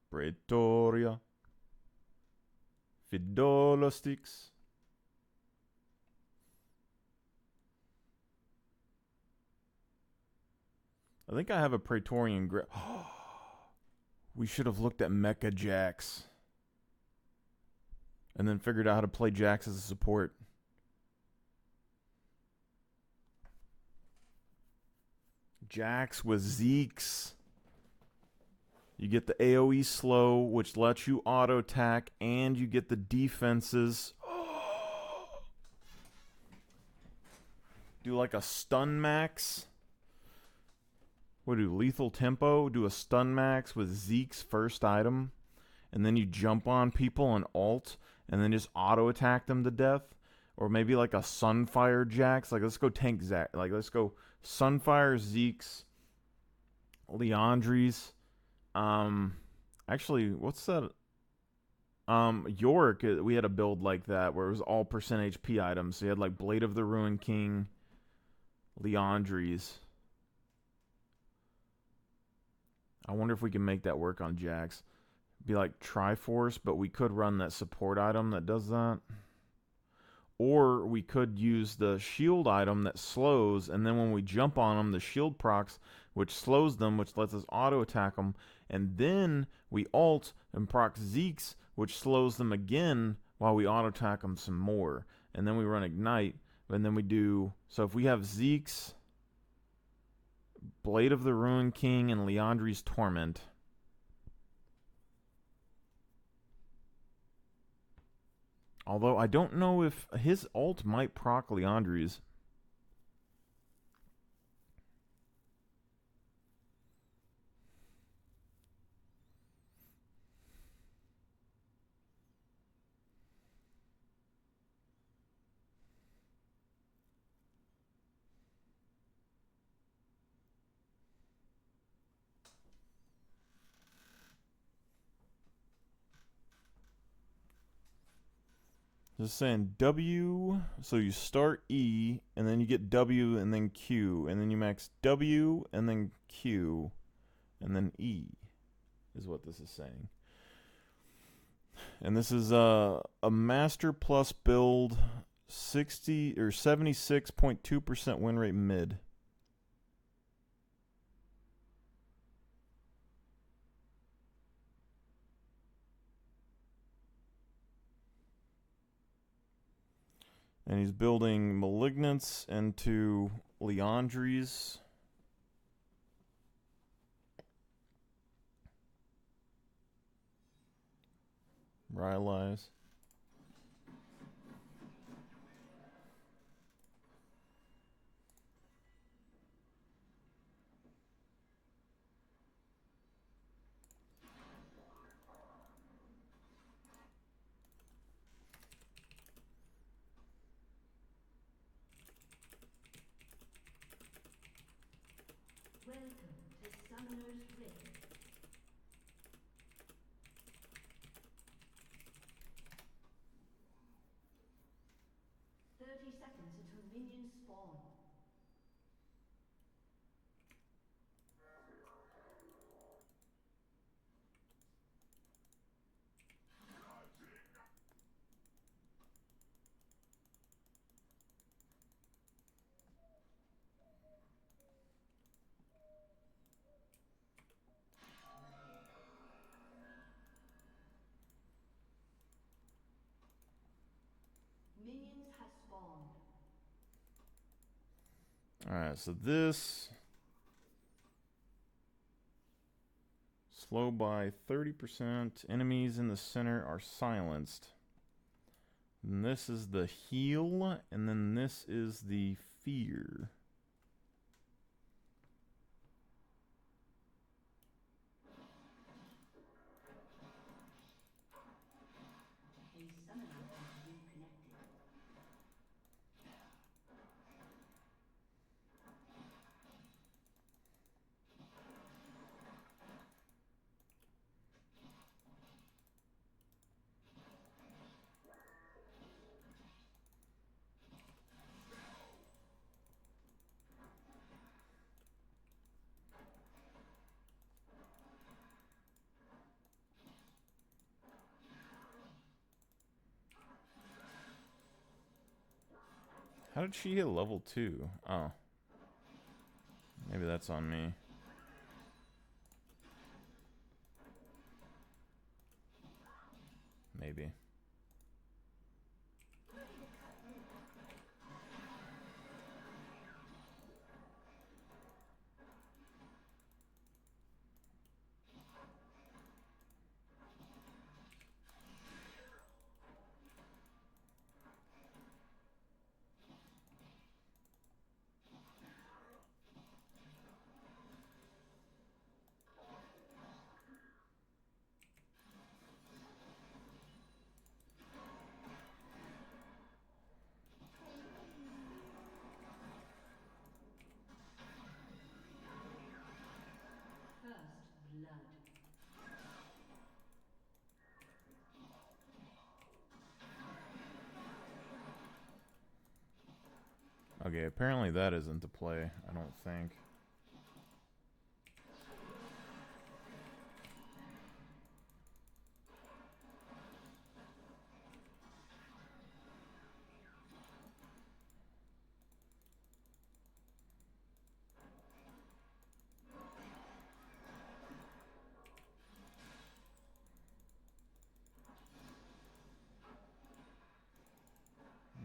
S1: Pretoria. Fiddlesticks. I think I have a Praetorian grip. We should have looked at Mecha Jax. And then figured out how to play Jax as a support. Jax with Zeeks. You get the AoE slow, which lets you auto attack, and you get the defenses. Do like a stun max. What do? Lethal tempo? Do a stun max with Zeke's first item. And then you jump on people and alt. And then just auto attack them to death. Or maybe like a Sunfire Jax. Like let's go tank Zac. Like let's go Sunfire, Zeke's, Leandries. Actually, what's that? Yorick, we had a build like that where it was all percent HP items. So you had like Blade of the Ruin King, Leandries. I wonder if we can make that work on Jax. Be like Triforce, but we could run that support item that does that. Or we could use the shield item that slows, and then when we jump on them, the shield procs, which slows them, which lets us auto attack them, and then we alt and proc Zeke's, which slows them again while we auto attack them some more. And then we run Ignite, and then we do. So if we have Zeke's, Blade of the Ruin King, and Leandri's Torment. Although I don't know if his ult might proc Leandri's. Just saying W, so you start E, and then you get W, and then Q, and then you max W, and then Q, and then E, is what this is saying. And this is a Master Plus build, 60 or 76.2% win rate mid. And he's building Malignants into Leandries. Rylai's.
S2: Welcome to Summoner's Rift. Seconds until minions spawn. Minions have spawned.
S1: Alright, so this slow by 30%. Enemies in the center are silenced. And this is the heal, and then this is the fear.
S2: A summoner has reconnected.
S1: How did she hit level 2? Oh. Maybe that's on me. Maybe.
S2: First blood.
S1: Okay, apparently that isn't the play, I don't think.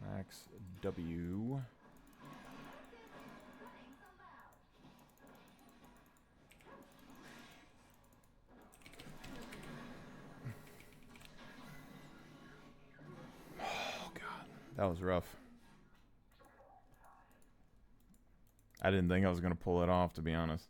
S1: Max W. Oh god, that was rough. I didn't think I was gonna pull it off, to be honest.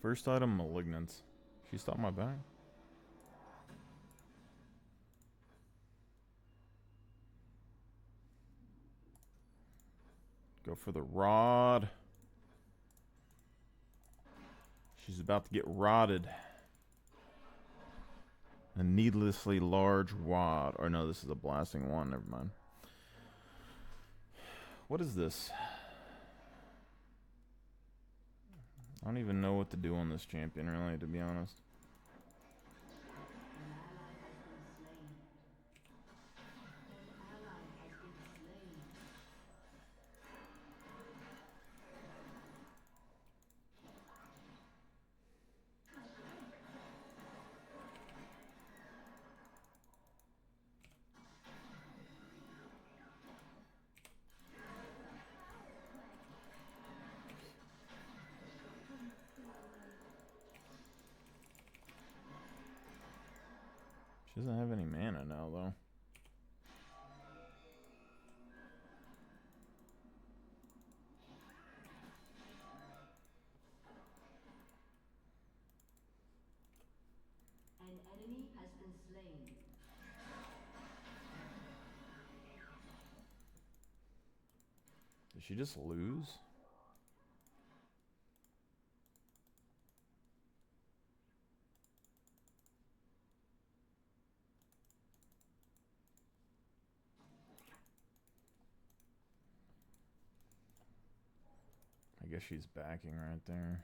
S1: First item, Malignance. She stopped my back? Go for the rod. She's about to get rotted. A needlessly large wad. Or no, this is a blasting wand. Never mind. What is this? I don't even know what to do on this champion, really, to be honest. She doesn't have any mana now, though.
S2: An enemy has been slain.
S1: Did she just lose? I guess she's backing right there.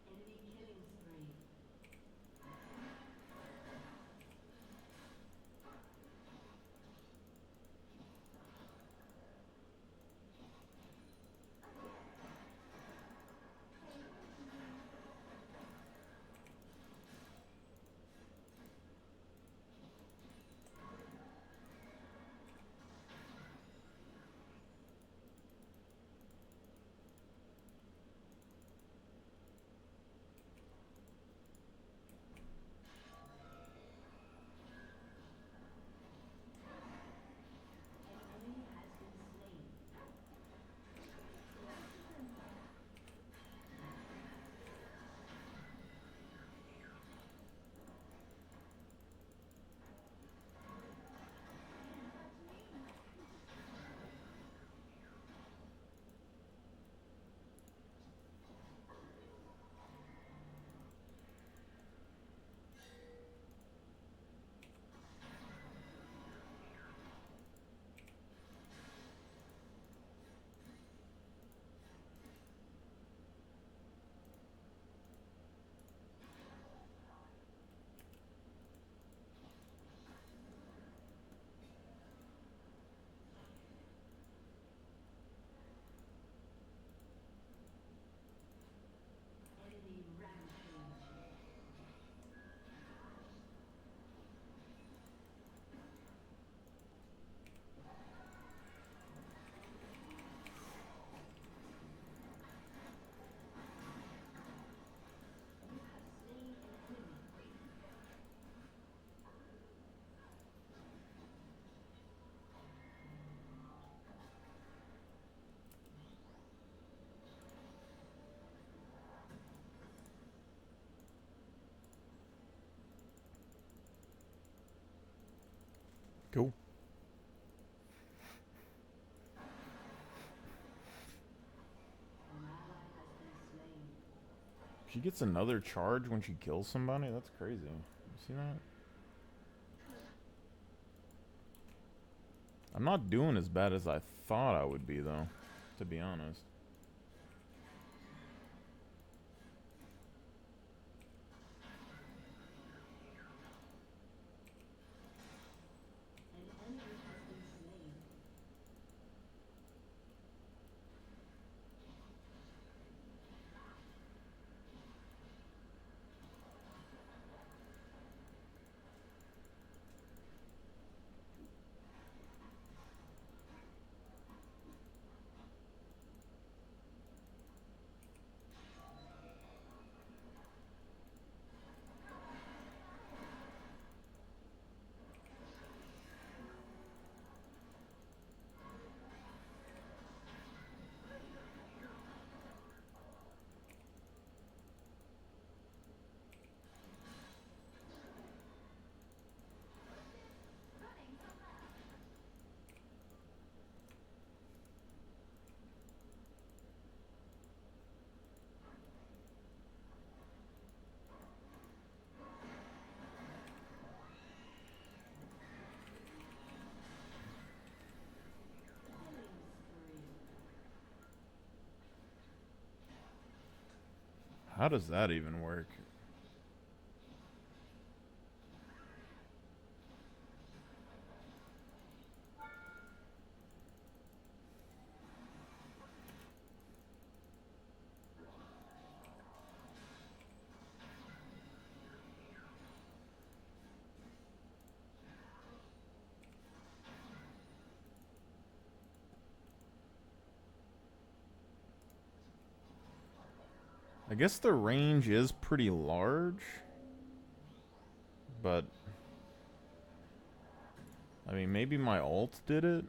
S2: Enemy killing spree. An enemy has been slain. Enemy rampage. You have slain an enemy.
S1: Cool.
S2: An ally has been slain.
S1: She gets another charge when she kills somebody? That's crazy. You see that? I'm not doing as bad as I thought I would be, though, to be honest.
S2: An enemy has been slain.
S1: How does that even work? I guess the range is pretty large, but I mean, maybe my ult did it.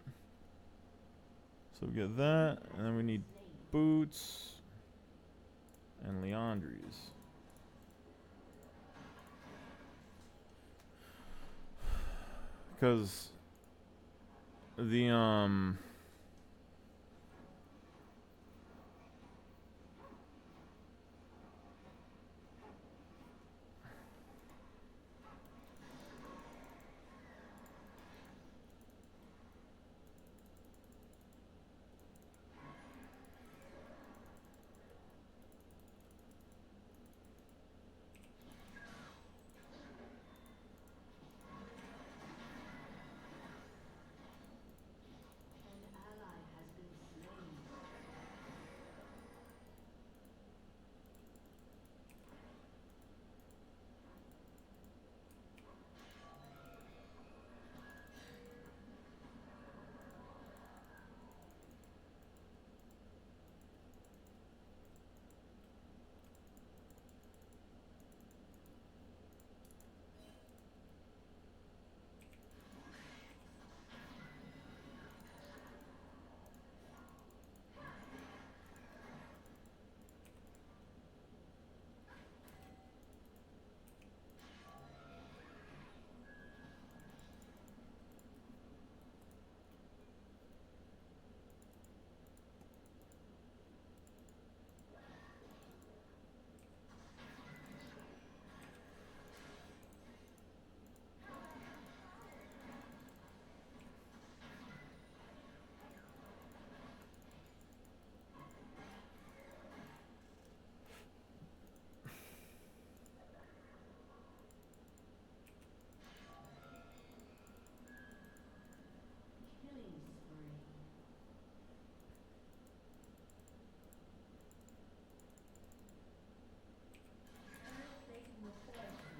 S1: So we get that, and then we need boots and Leandries. Because the
S2: An ally has been slain. Killing spree. Turret plating will fall soon.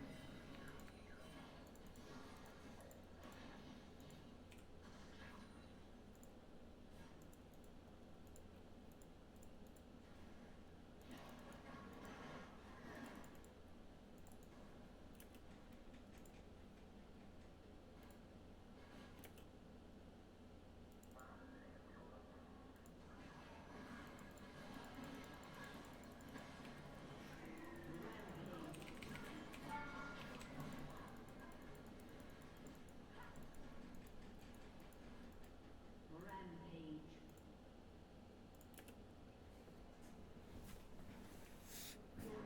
S2: Rampage. Your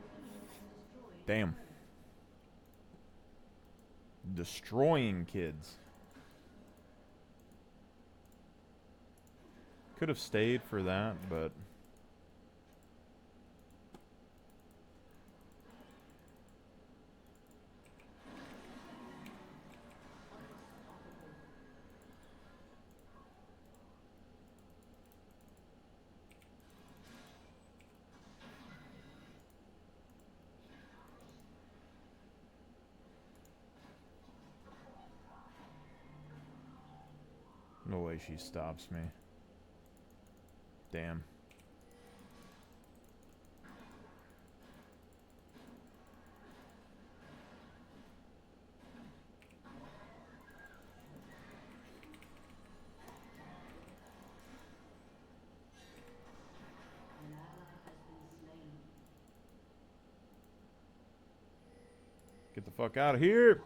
S2: team has destroyed
S1: damn,
S2: a turret.
S1: destroying kids. Could have stayed for that, but
S2: Unstoppable.
S1: no way she stops me. Damn.
S2: An ally has been slain.
S1: Get the fuck out of here!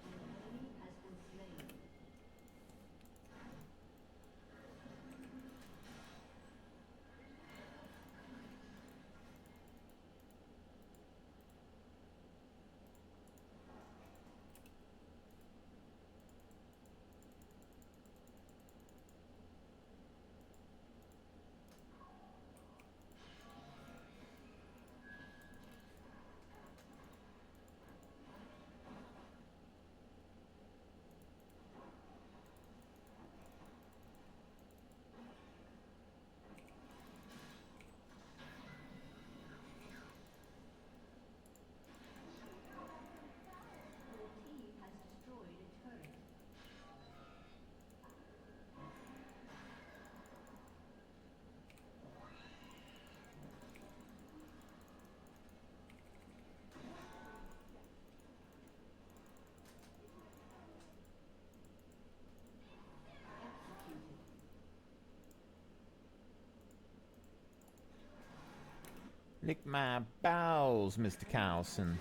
S2: An enemy has been slain.
S1: Lick my bowels, Mr. Carlson.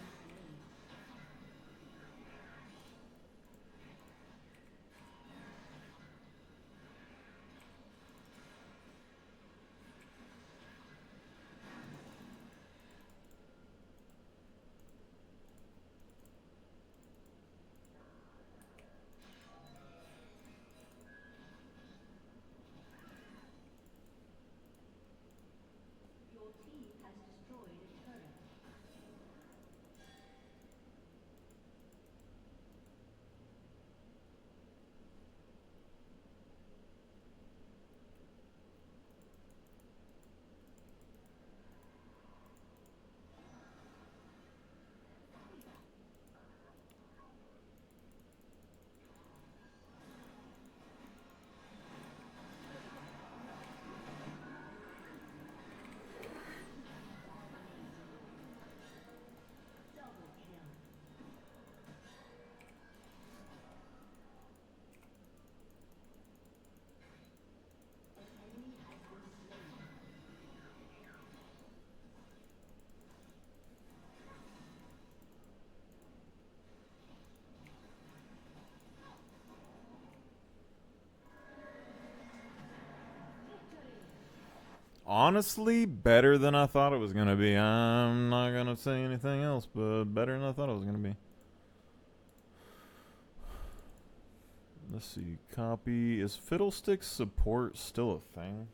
S2: Your team has destroyed a turret. Double kill. An enemy has been slain.
S1: Honestly, better than I thought it was gonna be. I'm not gonna say anything else, but better than I thought it was gonna be. Let's see. Copy. Is Fiddlesticks support still a thing?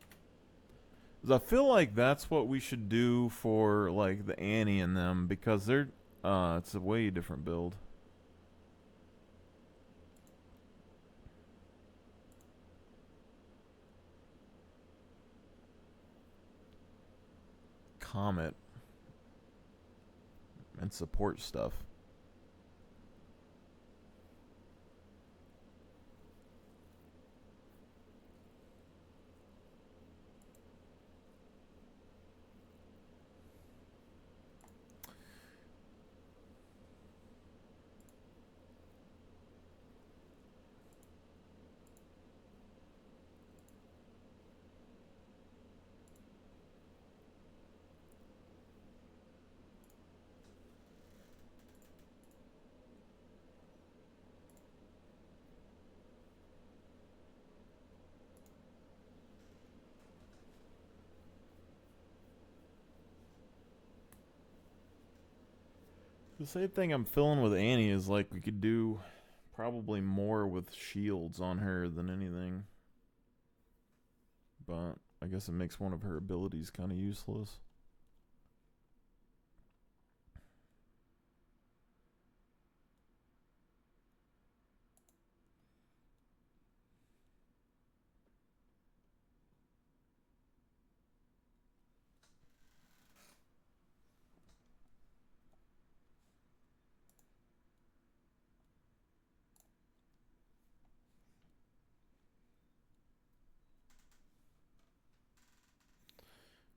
S1: 'Cause I feel like that's what we should do for like the Annie and them because they're it's a way different build. Comet and support stuff. The same thing I'm feeling with Annie is like we could do probably more with shields on her than anything. But I guess it makes one of her abilities kind of useless.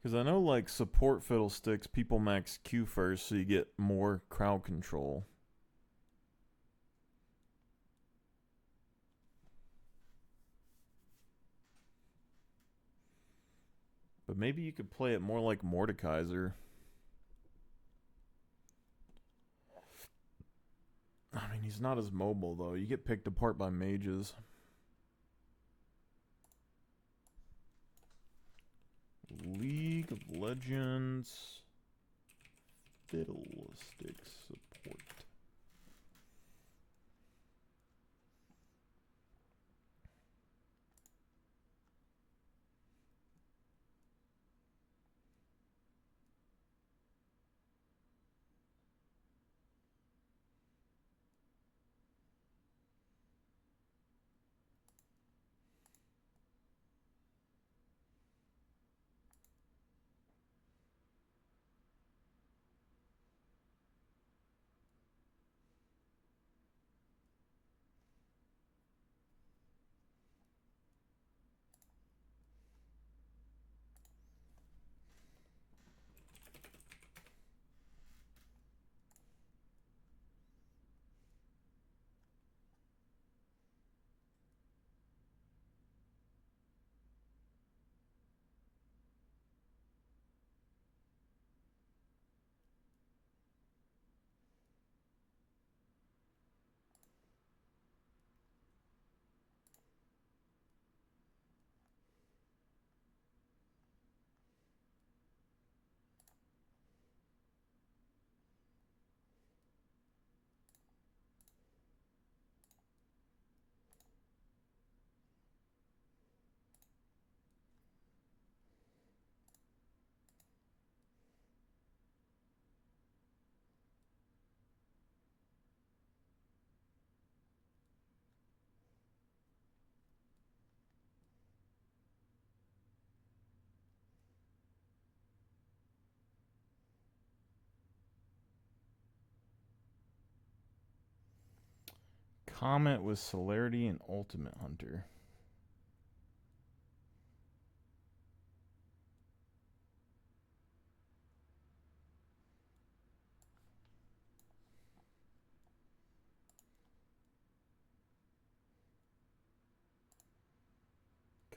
S1: Because I know, like, support Fiddlesticks, people max Q first, so you get more crowd control. But maybe you could play it more like Mordekaiser. I mean, he's not as mobile, though. You get picked apart by mages. League of Legends Fiddlesticks support. Comet with Celerity and Ultimate Hunter.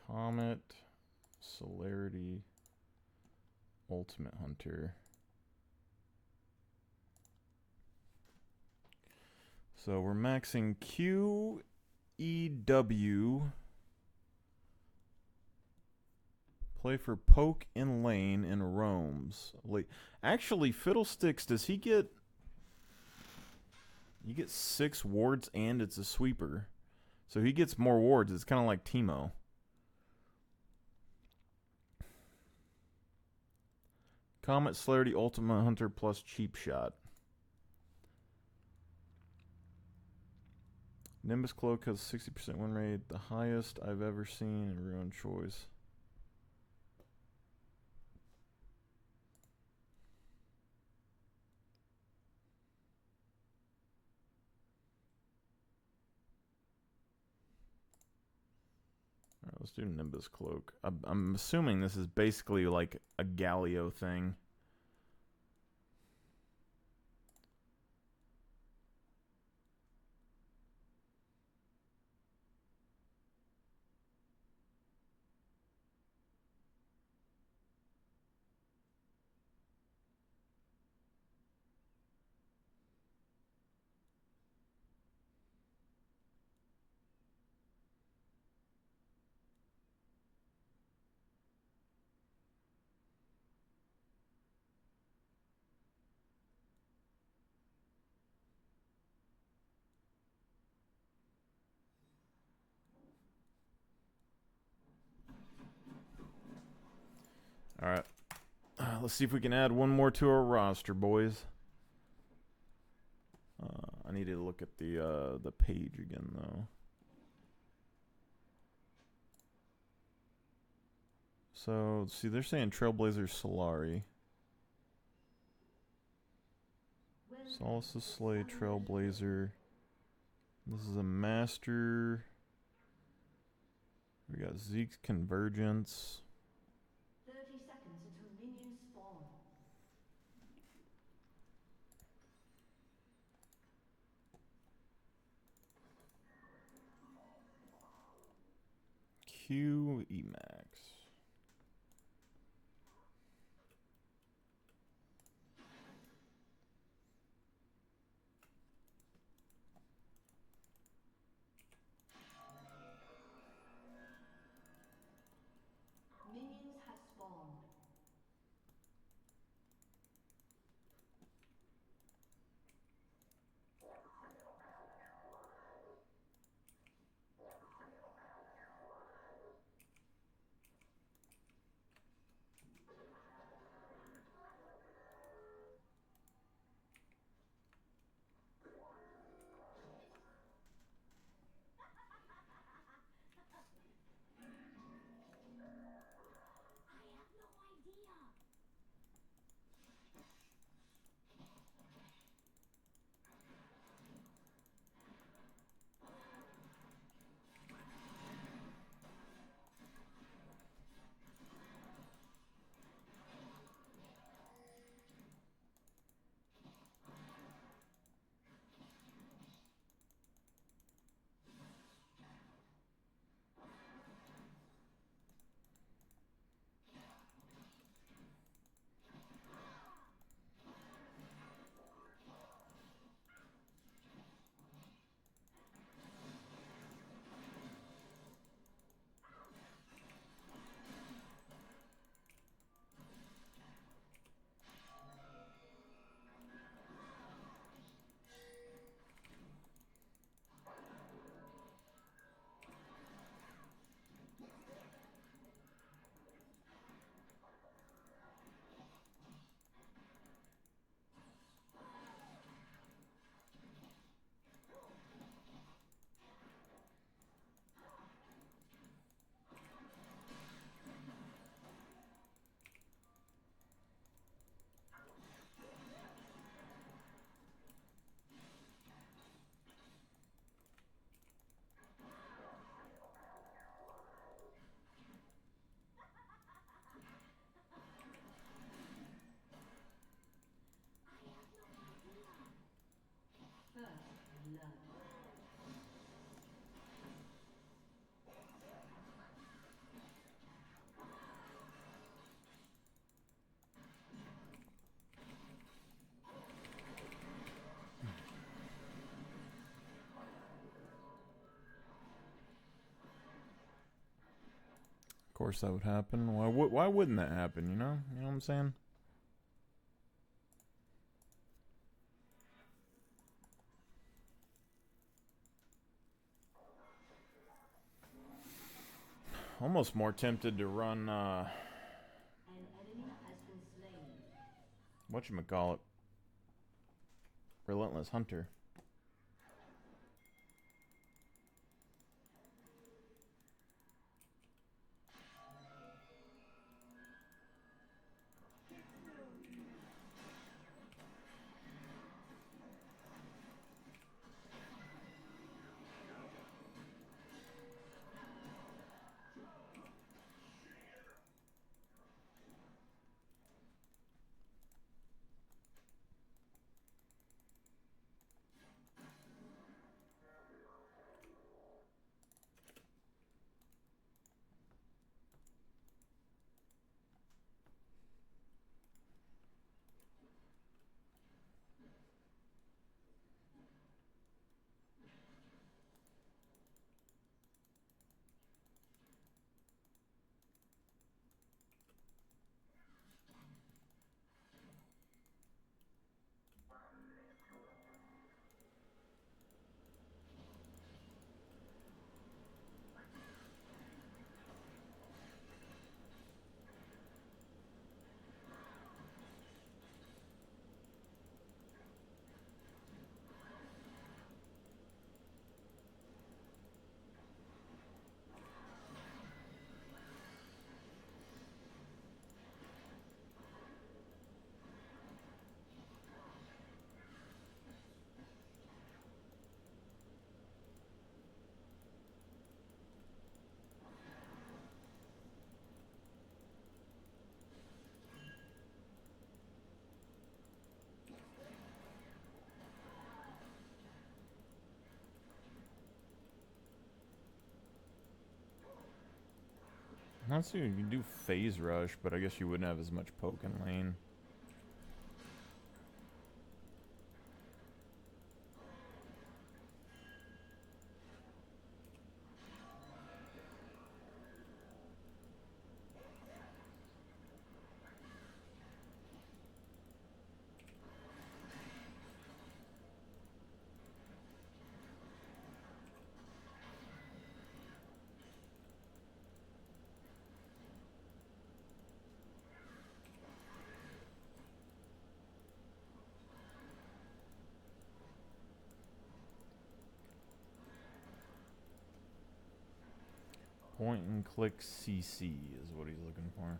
S1: Comet, Celerity, Ultimate Hunter. So we're maxing Q, E, W. Play for poke in lane and roams. Actually, Fiddlesticks, does he get... You get 6 wards and it's a sweeper. So he gets more wards. It's kind of like Teemo. Comet, Celerity, Ultimate Hunter plus Cheap Shot. Nimbus Cloak has 60% win rate. The highest I've ever seen in Ruined Choice. Alright, let's do Nimbus Cloak. I'm assuming this is basically like a Galio thing. Alright. Let's see if we can add one more to our roster, boys. I need to look at the page again, though. So, see, they're saying Trailblazer Solari. Solace's Slay, Trailblazer. This is a Master. We got Zeke's Convergence.
S2: 30 seconds until minions spawn.
S1: Q Emax.
S2: Minions have spawned.
S1: course that would happen. Why wouldn't that happen, you know? You know what I'm saying? Almost more tempted to run,
S2: An enemy has been slain.
S1: whatchamacallit? Relentless Hunter. Let's see, you can do phase rush, but I guess you wouldn't have as much poke in lane. Point and click CC is what he's looking for.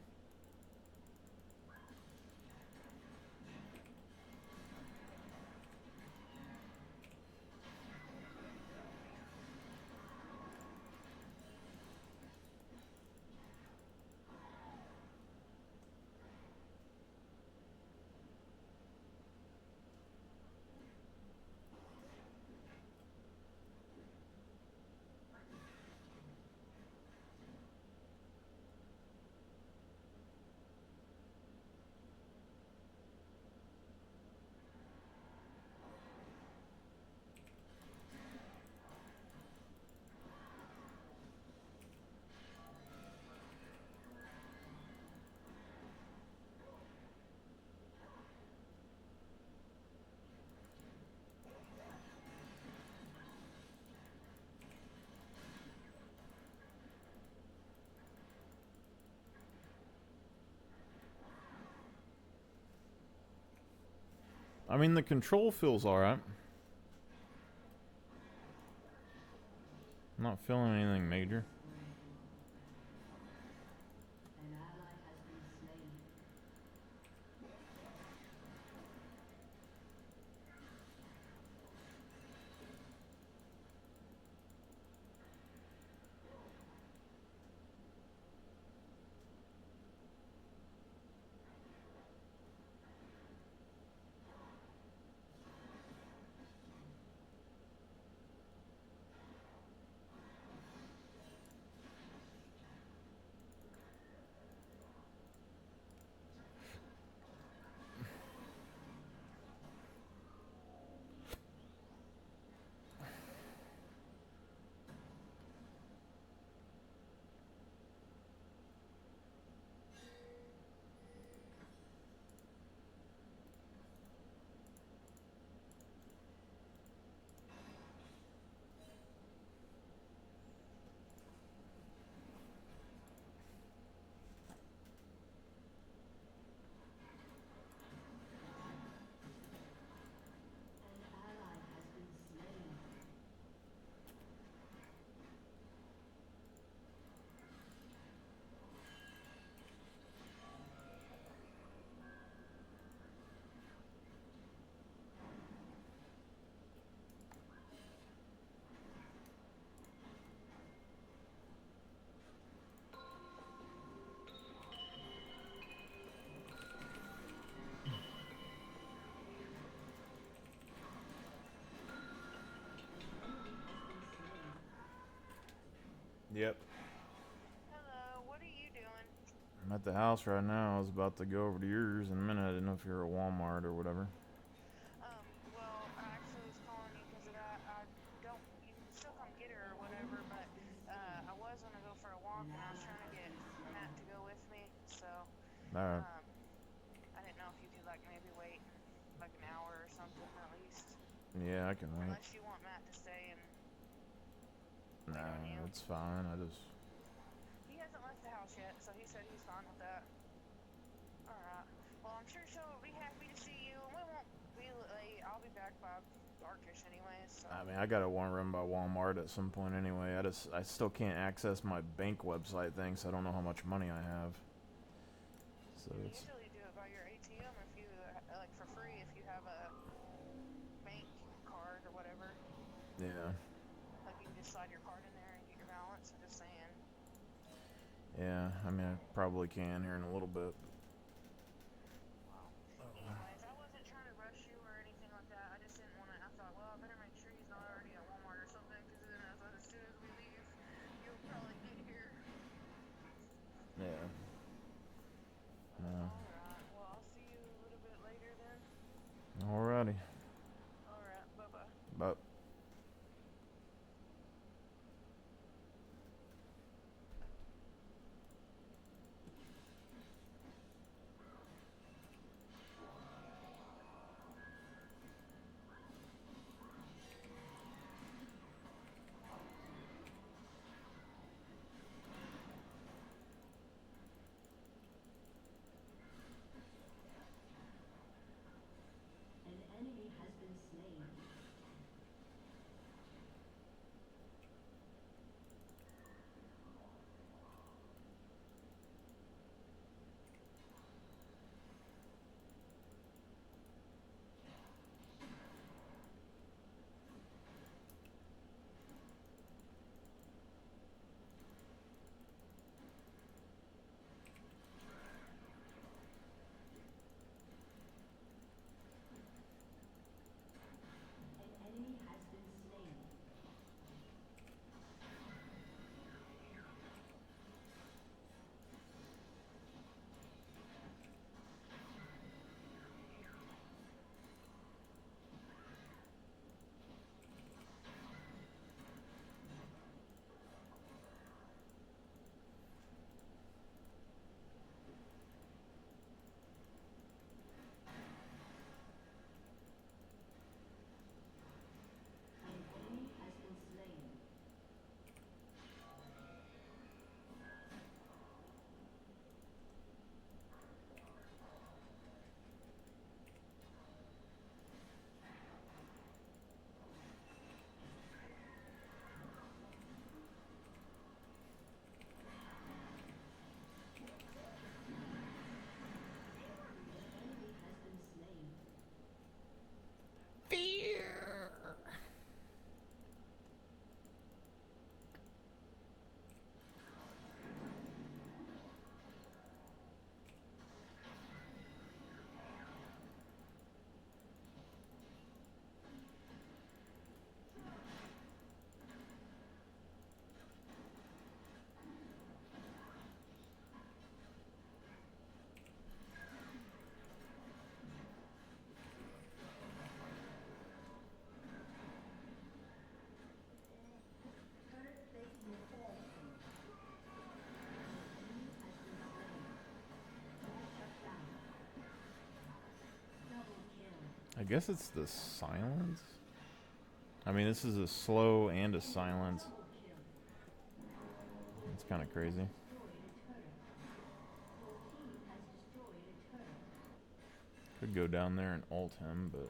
S1: I mean, the control feels alright. I'm not feeling anything major.
S2: An ally has been slain.
S1: Yep.
S10: Hello, what are you doing?
S1: I'm at the house right now. I was about to go over to yours in a minute. I didn't know if you were at Walmart or whatever.
S10: Well, I actually was calling you because of that. You can still come get her or whatever, but I was gonna go for a walk and I was trying to get Matt to go with me, so
S1: Alright.
S10: I didn't know if you could like maybe wait like an hour or something at least.
S1: Yeah, I can wait.
S10: Unless you want Matt to stay and wait on you.
S1: Nah, it's fine.
S10: He hasn't left the house yet, so he said he's fine with that. Alright. Well, I'm sure she'll be happy to see you, and we won't be late. I'll be back by darkish anyways, so.
S1: I mean, I gotta run by Walmart at some point anyway. I still can't access my bank website thing, so I don't know how much money I have. So
S10: You can
S1: it's
S10: usually do it by your ATM if you, like for free if you have a bank card or whatever.
S1: yeah.
S10: Like you can just slide your card in there and get your balance, I'm just saying.
S1: Yeah, I mean, I probably can here in a little bit.
S10: Well, anyways, I wasn't trying to rush you or anything like that. I just didn't want to, I thought, well, I better make sure he's not already at Walmart or something, because then as soon as we leave, you'll probably get here.
S1: Yeah.
S10: Alright, well, I'll see you a little bit later then.
S1: Alrighty.
S10: Alright, bye-bye.
S1: But
S2: An enemy has been slain. An enemy has been slain. An enemy has been slain. An enemy has been slain. Turret plating will fall soon. An enemy has been slain. Shut down. Double kill.
S1: I guess it's the silence. I mean, this is a slow and a silence.
S2: Double kill.
S1: It's kind of crazy.
S2: Destroyed a turret. Your team has destroyed a turret.
S1: Could go down there and ult him, but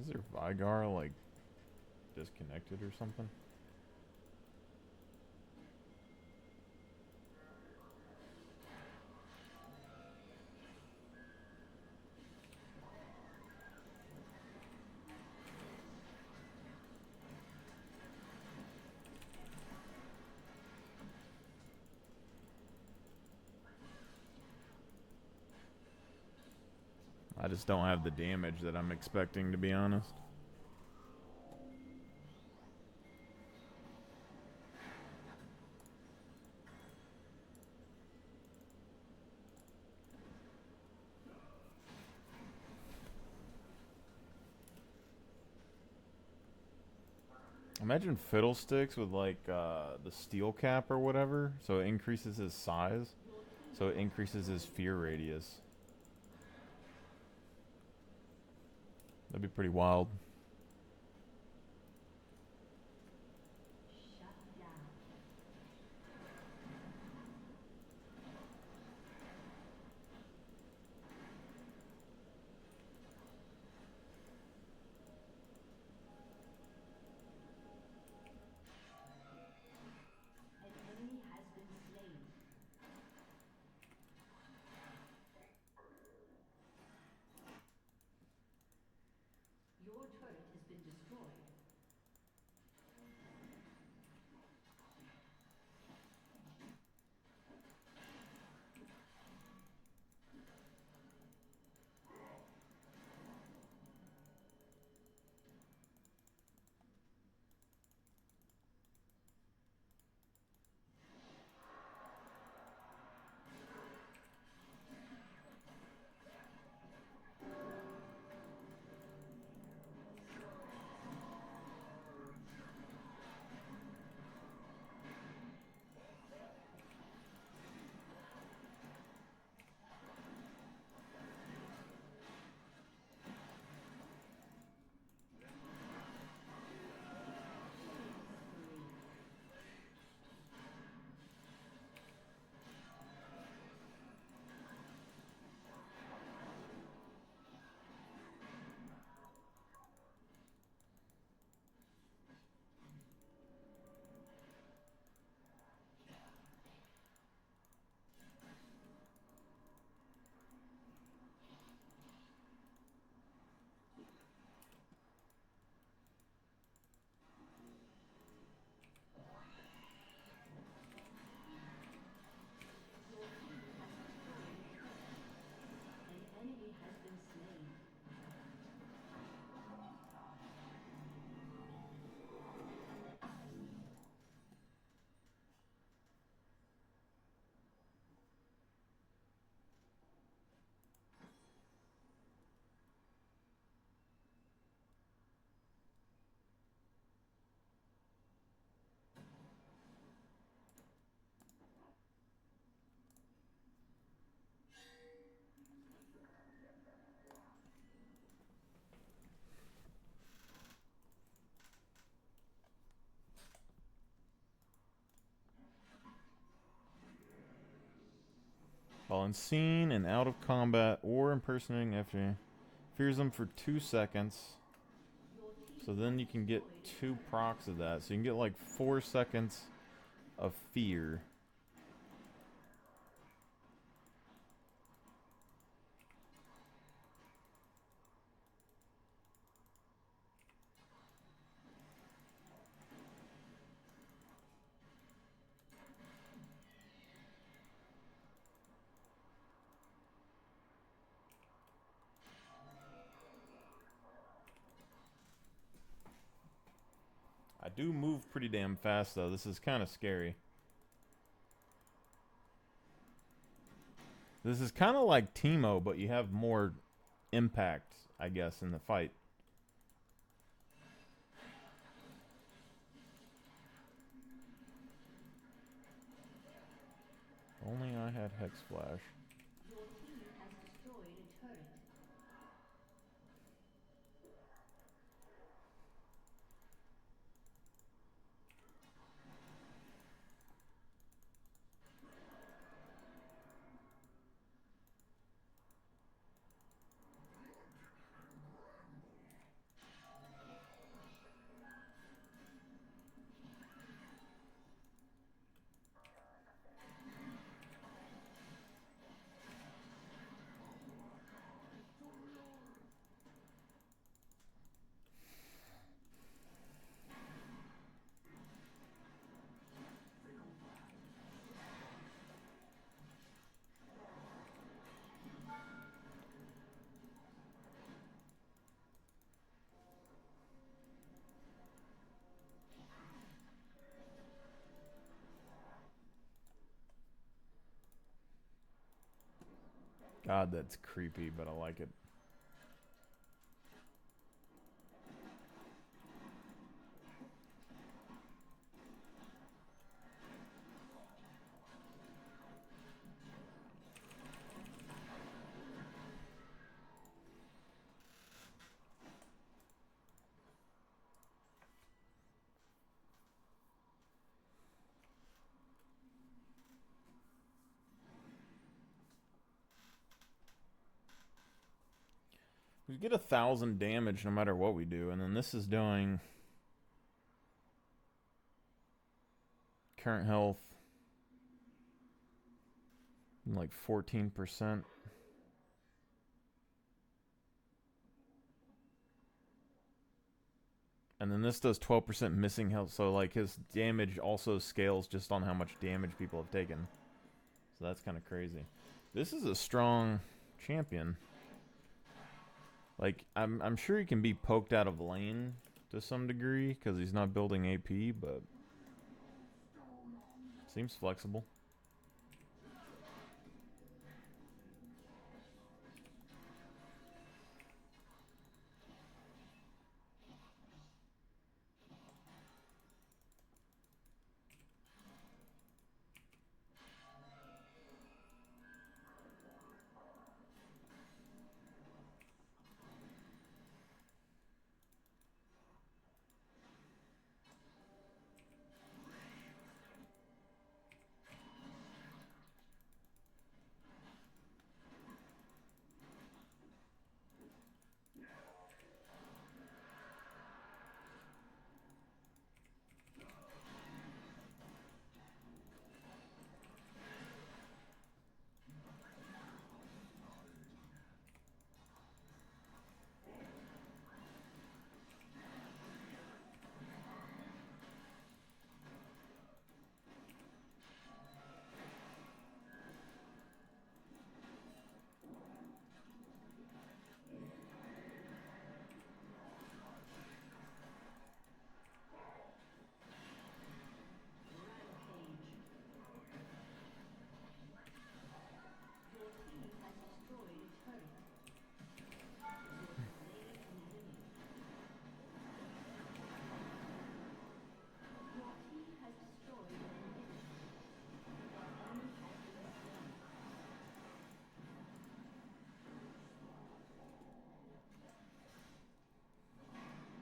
S1: their Vigar like disconnected or something? I just don't have the damage that I'm expecting, to be honest. Imagine Fiddlesticks with like the steel cap or whatever, so it increases his size, so it increases his fear radius. That'd be pretty wild.
S2: Shut down. An enemy has been slain. Your turret has been destroyed. Your team has destroyed a turret. An enemy has been slain.
S1: While unseen and out of combat or impersonating FJ, fears them for 2 seconds.
S2: Your team
S1: So then you can get
S2: destroyed
S1: 2 procs of that. So you can get like 4 seconds of fear. I do move pretty damn fast though. This is kind of scary. This is kind of like Teemo, but you have more impact, I guess, in the fight. Only I had Hex Flash.
S2: Your team has destroyed a turret.
S1: God, that's creepy, but I like it. We get 1,000 damage no matter what we do, and then this is doing current health like 14%. And then this does 12% missing health, so like his damage also scales just on how much damage people have taken. So that's kind of crazy. This is a strong champion. Like I'm sure he can be poked out of lane to some degree because he's not building AP, but seems flexible.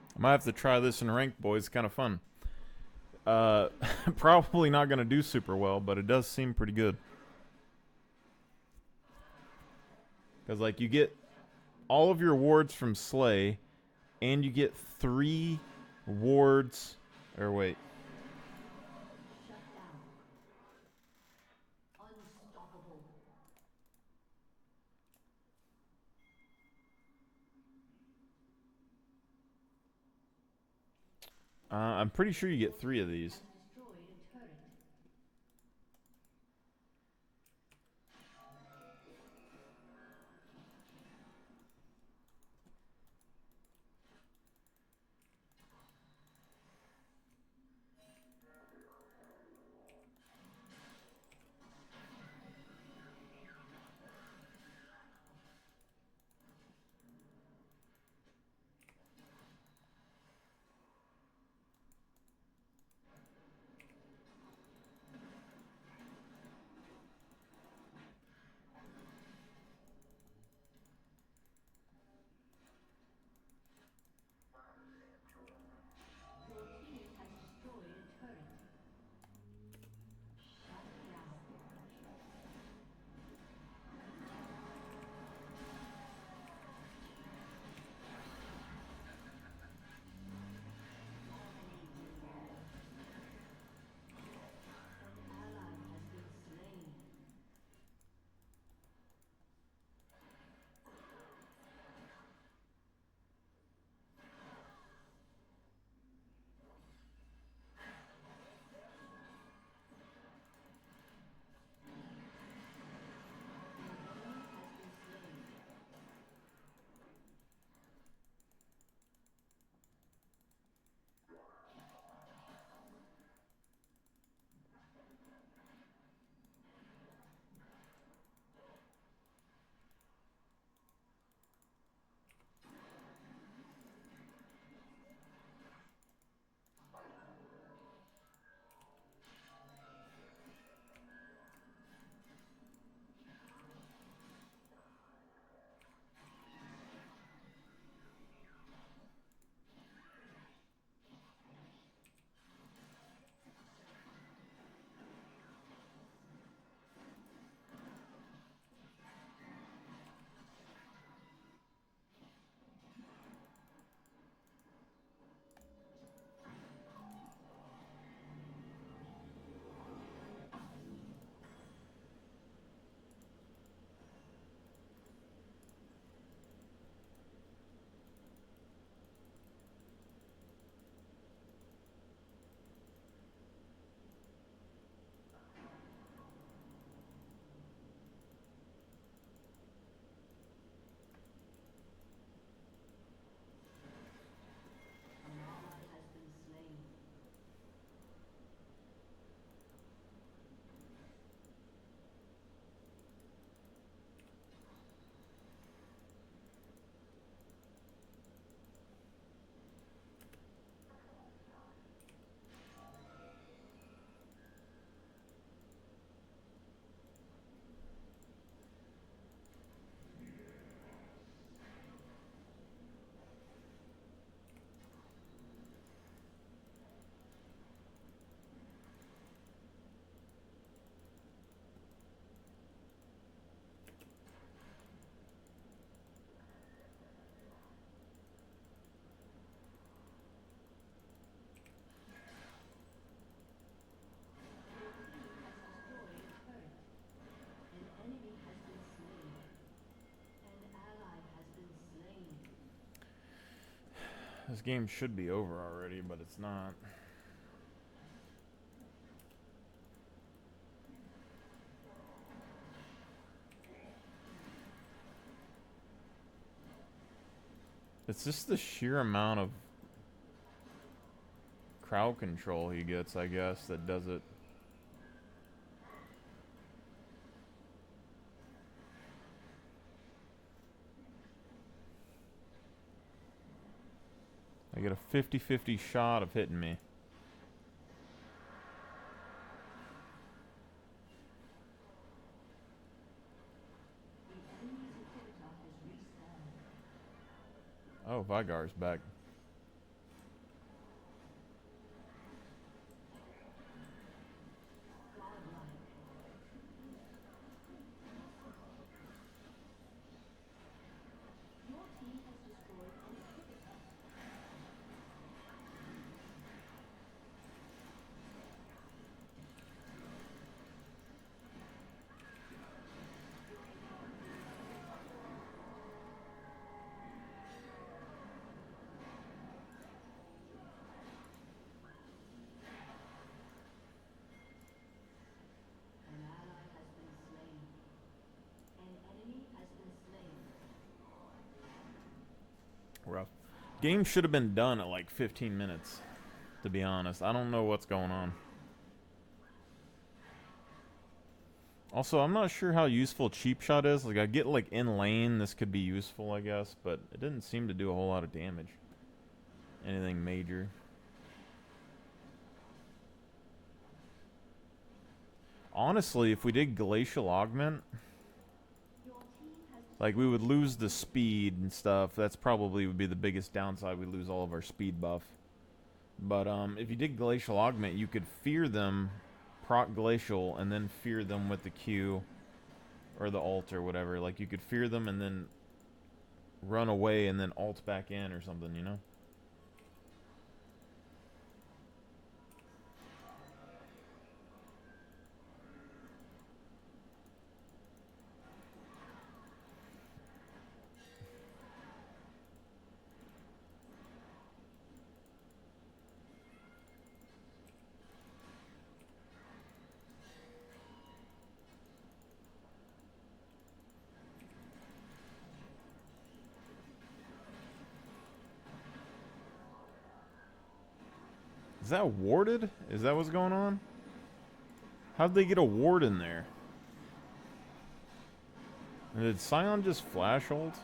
S1: I might have to try this in ranked, boys. It's kind of fun. Probably not going to do super well, but it does seem pretty good. Because, like, you get all of your wards from Slay, and you get 3 wards. Or wait. I'm pretty sure you get 3 of these. This game should be over already, but it's not. It's just the sheer amount of crowd control he gets, I guess, that does it. I get a 50-50 shot of hitting me. Oh, Vygar's back.
S2: An ally has been slain. An enemy has been slain.
S1: Rough. Game should have been done at like 15 minutes, to be honest. I don't know what's going on. Also, I'm not sure how useful Cheap Shot is. Like, I get like in lane, this could be useful, I guess, but it didn't seem to do a whole lot of damage. Anything major. Honestly, if we did Glacial Augment, like, we would lose the speed and stuff. That's probably would be the biggest downside. We lose all of our speed buff. But if you did Glacial Augment, you could fear them, proc Glacial, and then fear them with the Q or the ult or whatever. Like, you could fear them and then run away and then ult back in or something, you know? Is that warded? Is that what's going on? How'd they get a ward in there? And did Scion just flash ult?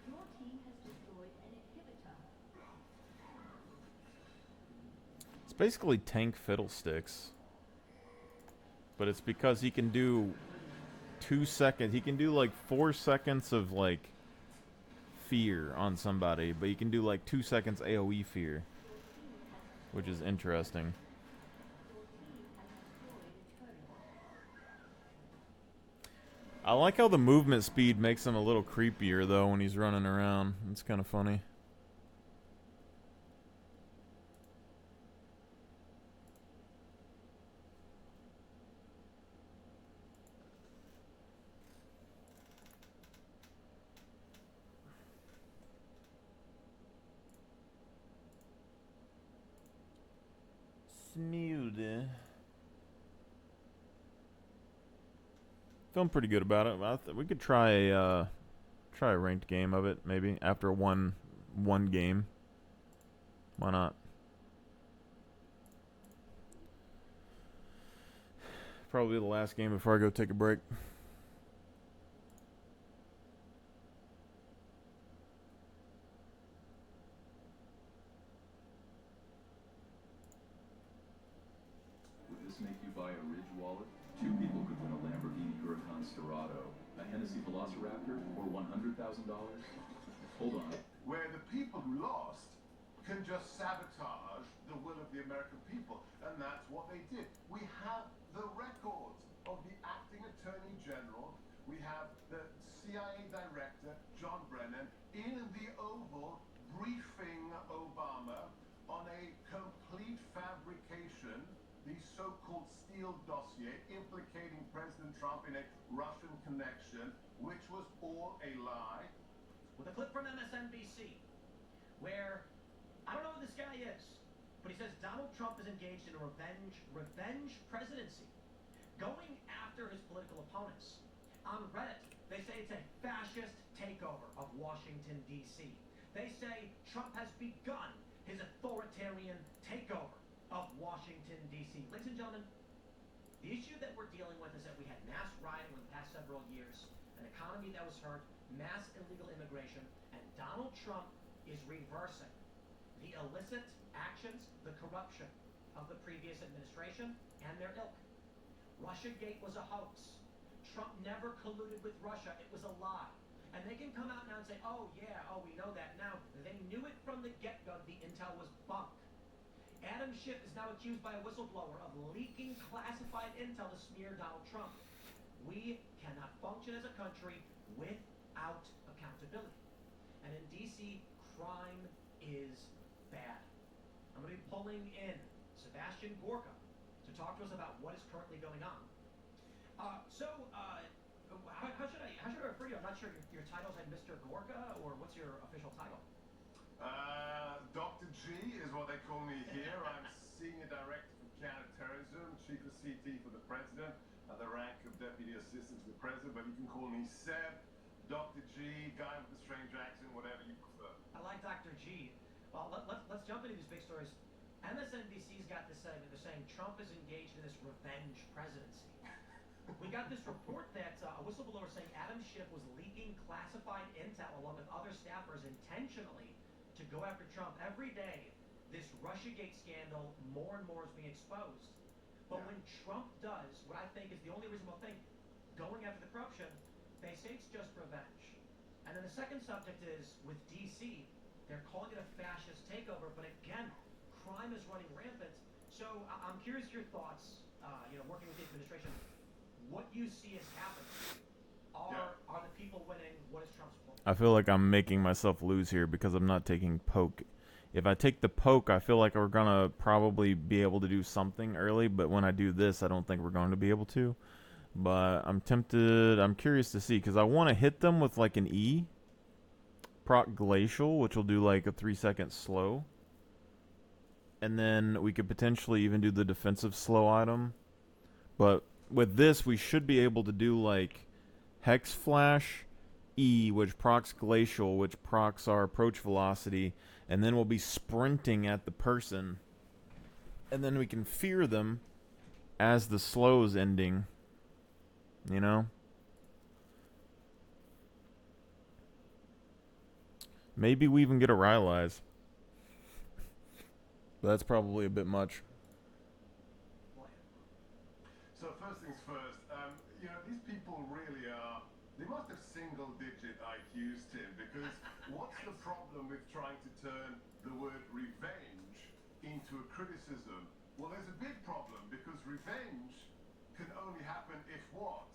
S2: Your team has destroyed an inhibitor.
S1: It's basically tank fiddlesticks. But it's because he can do 2 seconds. He can do like 4 seconds of like fear on somebody, but he can do like 2 seconds AoE fear, which is interesting. I like how the movement speed makes him a little creepier though when he's running around. It's kind of funny. Smooth. Feeling pretty good about it. We could try a ranked game of it maybe after one game. Why not? Probably the last game before I go take a break.
S11: Would this make you buy a Ridge wallet? 2 people could win a Lamborghini Huracan Sterrato, a Hennessy Velociraptor, or $100,000. Hold on.
S6: Where the people who lost can just sabotage the will of the American people. And that's what they did. We have the records. of the acting attorney general. We have the CIA director, John Brennan, in the Oval briefing Obama on a complete fabrication, the so-called Steele dossier implicating President Trump in a Russian connection, which was all a lie.
S12: With a clip from MSNBC, where I don't know who this guy is, but he says Donald Trump is engaged in a revenge presidency, going after his political opponents. On Reddit, they say it's a fascist takeover of Washington, D.C. They say Trump has begun his authoritarian takeover of Washington, D.C. Ladies and gentlemen, the issue that we're dealing with is that we had mass rioting in the past several years, an economy that was hurt, mass illegal immigration, and Donald Trump is reversing the illicit actions, the corruption of the previous administration and their ilk. Russiagate was a hoax. Trump never colluded with Russia. It was a lie. And they can come out now and say, oh yeah, oh we know that now. They knew it from the get-go. The intel was bunk. Adam Schiff is now accused by a whistleblower of leaking classified intel to smear Donald Trump. We cannot function as a country without accountability. And in D.C., crime is bad. I'm going to be pulling in Sebastian Gorka to talk to us about what is currently going on. How should I refer to you? I'm not sure your title's like Mr. Gorka, or what's your official title?
S6: Dr. G is what they call me here. I'm Senior Director for Counterterrorism, Chief of CT for the President, at the rank of Deputy Assistant to the President, but you can call me Seb, Dr. G, guy with the strange accent, whatever you prefer.
S12: I like Dr. G. Well, let's jump into these big stories. MSNBC's got this segment. They're saying Trump is engaged in this revenge presidency. We got this report that a whistleblower saying Adam Schiff was leaking classified intel along with other staffers intentionally to go after Trump. Every day, this Russiagate scandal more and more is being exposed. But when Trump does what I think is the only reasonable thing, going after the corruption, they say it's just revenge. And then the second subject is with D.C., they're calling it a fascist takeover, but again, crime is running rampant. So I'm curious your thoughts, working with the administration, what you see as happening. Are the people winning? What is Trump's point?
S1: I feel like I'm making myself lose here because I'm not taking poke. If I take the poke, I feel like we're going to probably be able to do something early, but when I do this, I don't think we're going to be able to. But I'm tempted, I'm curious to see, because I want to hit them with like an E. Proc Glacial, which will do like a 3-second slow. And then we could potentially even do the defensive slow item. But with this, we should be able to do like Hex Flash, E, which procs Glacial, which procs our approach velocity, and then we'll be sprinting at the person. And then we can fear them as the slow is ending. You know? Maybe we even get a Rylize. But that's probably a bit much.
S6: So first things first, these people really are, they must have single-digit IQs, Tim, because what's the problem with trying to turn the word revenge into a criticism? Well, there's a big problem, because revenge can only happen if what?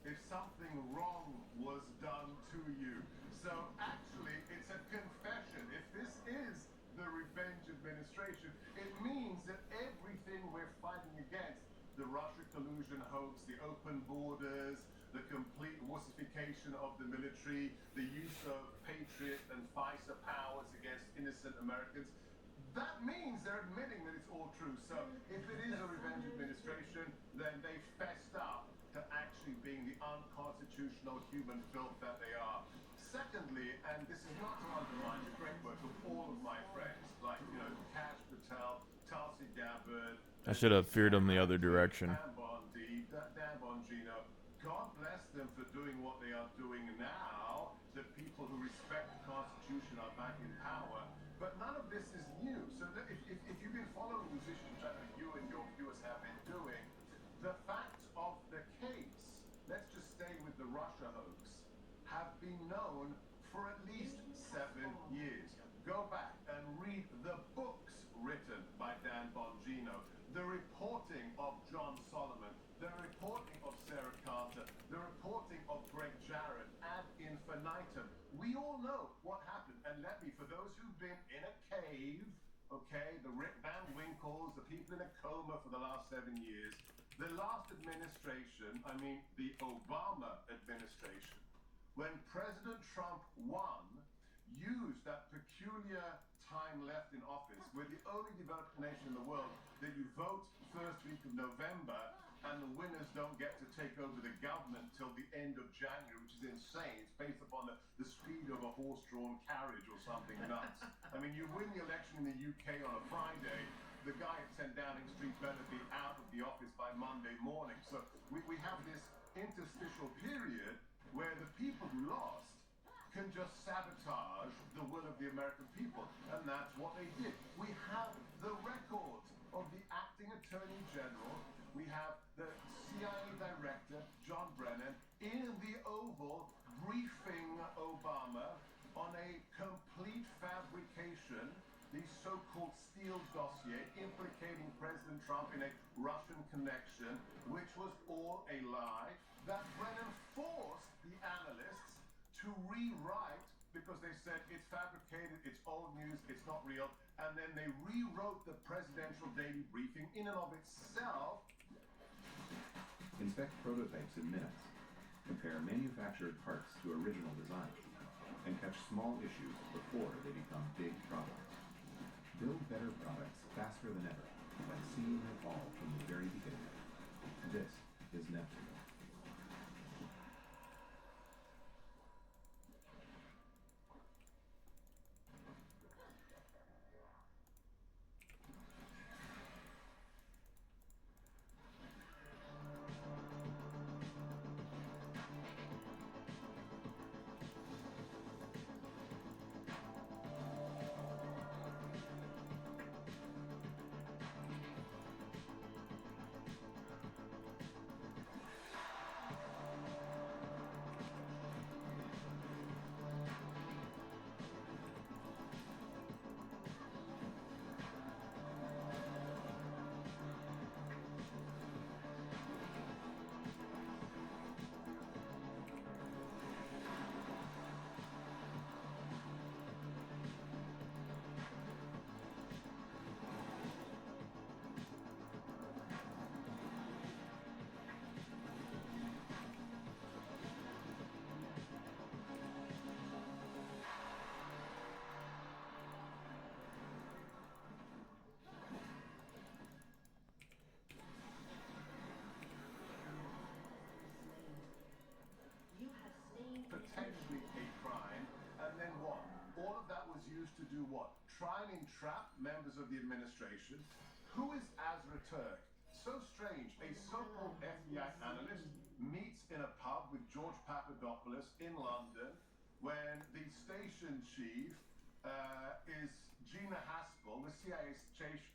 S6: If something wrong was done to you. So actually, it's a confession. If this is the revenge administration, it means that everything we're fighting against, the Russia collusion hoax, the open borders, the complete wussification of the military, the use of Patriot and FISA powers against innocent Americans, that means they're admitting that it's all true. So if it is a revenge administration, then they fessed up to actually being the unconstitutional human filth that they are. Secondly, and this is not to undermine the great work of all of my friends, like, Cash Patel, Tulsi Gabbard.
S1: I should have feared him the other direction.
S6: Dan Bongino. God bless them for doing what they are doing now. The people who respect the Constitution are back in power. But none of this is new. So that if you've been following these issues, I think you and your viewers have been doing, the facts of the case, let's just stay with the Russia hoax, have been known for at least 7 years. Go back and read the books written by Dan Bongino, the reporting of John Solomon, the reporting of infinitum. We all know what happened. And let me, for those who've been in a cave, okay, the Rick Van Winkles, the people in a coma for the last 7 years, the last administration, I mean the Obama administration, when President Trump won, used that peculiar time left in office. We're the only developed nation in the world that you vote first week of November and the winners don't get to take over the government till the end of January, which is insane. It's based upon the speed of a horse-drawn carriage or something nuts. I mean, you win the election in the UK on a Friday, the guy at 10 Downing Street better be out of the office by Monday morning. So we have this interstitial period where the people who lost can just sabotage the will of the American people. And that's what they did. We have the record of the acting attorney general. We have the CIA director, John Brennan, in the Oval briefing Obama on a complete fabrication, the so-called Steele dossier implicating President Trump in a Russian connection, which was all a lie, that Brennan forced the analysts to rewrite because they said it's fabricated, it's old news, it's not real, and then they rewrote the presidential daily briefing in and of itself.
S11: Inspect prototypes in minutes. Compare manufactured parts to original design. And catch small issues before they become big problems. Build better products faster than ever by seeing it all from the very beginning. This is Neptune.
S6: Potentially a crime, and then what? All of that was used to do what? Try and entrap members of the administration. Who is Azra Turk? So strange. A so-called FBI analyst meets in a pub with George Papadopoulos in London when the station chief is Gina Haspel, the CIA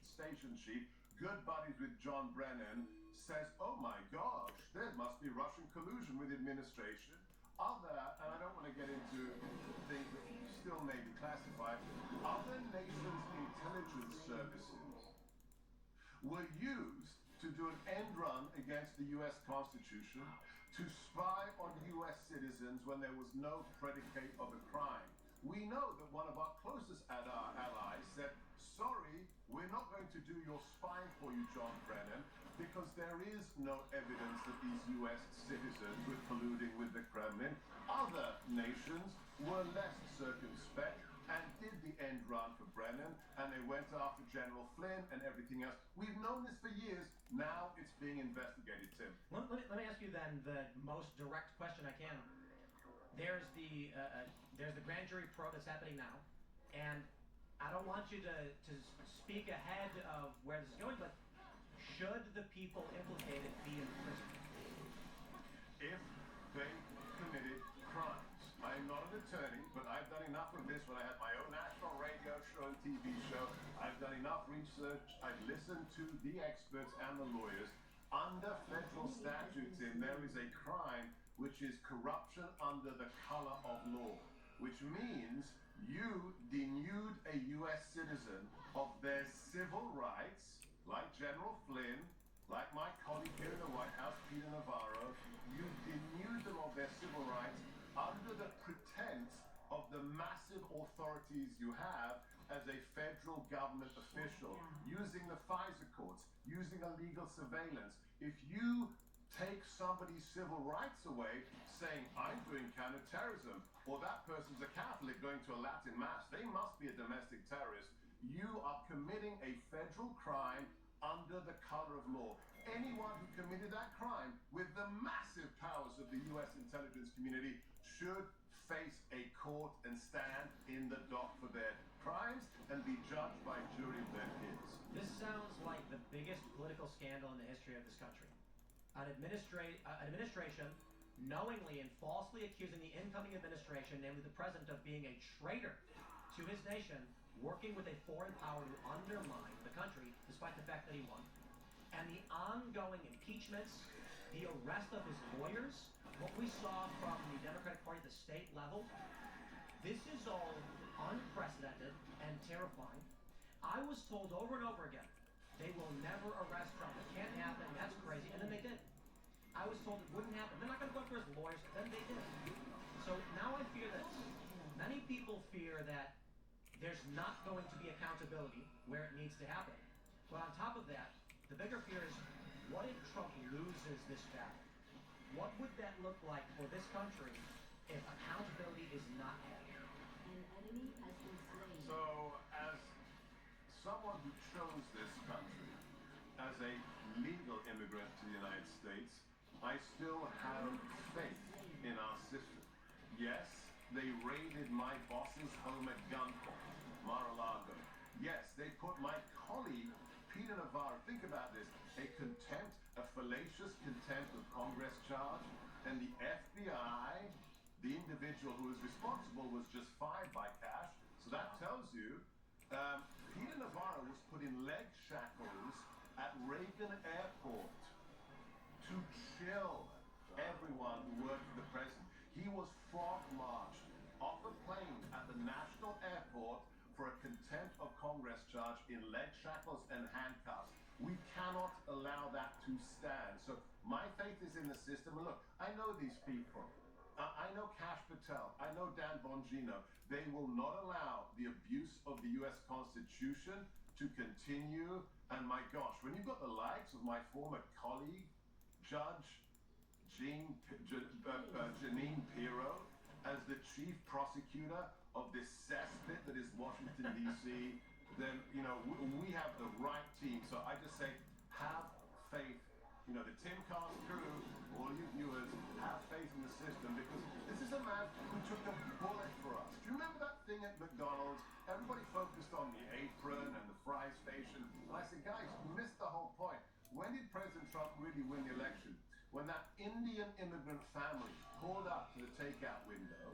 S6: station chief, good buddies with John Brennan, says, oh my gosh, there must be Russian collusion with the administration. Other, and I don't want to get into things that still may be classified, other nations' intelligence services were used to do an end run against the US Constitution, to spy on US citizens when there was no predicate of a crime. We know that one of our closest allies said, sorry, we're not going to do your spying for you, John Brennan, because there is no evidence that these US citizens were colluding with the Kremlin. Other nations were less circumspect and did the end run for Brennan, and they went after General Flynn and everything else. We've known this for years. Now it's being investigated, Tim.
S12: Let me ask you then the most direct question I can. There's the grand jury probe that's happening now, and I don't want you to speak ahead of where this is going, but should the people implicated be in prison?
S6: If they committed crimes. I'm not an attorney, but I've done enough of this when I had my own national radio show and TV show. I've done enough research. I've listened to the experts and the lawyers. Under federal statutes, there is a crime which is corruption under the color of law, which means you denude a U.S. citizen of their civil rights, like General Flynn, like my colleague here in the White House, Peter Navarro. You denude them of their civil rights under the protection sense of the massive authorities you have as a federal government official, using the FISA courts, using illegal surveillance. If you take somebody's civil rights away, saying, I'm doing counterterrorism, or that person's a Catholic going to a Latin mass, they must be a domestic terrorist, you are committing a federal crime under the color of law. Anyone who committed that crime with the massive powers of the U.S. intelligence community should face a court and stand in the dock for their crimes and be judged by a jury of their peers.
S12: This sounds like the biggest political scandal in the history of this country. An administration knowingly and falsely accusing the incoming administration, namely the president, of being a traitor to his nation, working with a foreign power to undermine the country, despite the fact that he won. And the ongoing impeachments, the arrest of his lawyers, what we saw from the Democratic Party at the state level, this is all unprecedented and terrifying. I was told over and over again, they will never arrest Trump. It can't happen. That's crazy. And then they did. I was told it wouldn't happen. They're not going to go after his lawyers. Then they did. So now I fear this. Many people fear that there's not going to be accountability where it needs to happen. But on top of that, the bigger fear is, what if Trump loses this battle? What would that look like for this country if accountability is not had?
S2: An enemy has been slain.
S6: So, as someone who chose this country as a legal immigrant to the United States, I still have faith in our system. Yes, they raided my boss's home at gunpoint, Mar-a-Lago. Yes, they put my colleague, Peter Navarro, think about this, a fallacious contempt of Congress charge, and the FBI, the individual who was responsible, was just fired by cash. So that tells you Peter Navarro was put in leg shackles at Reagan Airport to chill everyone who worked for the president. He was frog-marched off a plane at the National Airport for a contempt of Congress charge in leg shackles and handcuffs. We cannot allow that to stand. So my faith is in the system. And look, I know these people. I know Kash Patel. I know Dan Bongino. They will not allow the abuse of the U.S. Constitution to continue. And my gosh, when you've got the likes of my former colleague, Judge Janine Pirro, as the chief prosecutor of this cesspit that is Washington, D.C., then, you know, we have the right team. So I just say, have faith. You know, the Tim Cast crew, all you viewers, have faith in the system, because this is a man who took a bullet for us. Do you remember that thing at McDonald's? Everybody focused on the apron and the fry station. And I said, guys, you missed the whole point. When did President Trump really win the election? When that Indian immigrant family pulled up to the takeout window,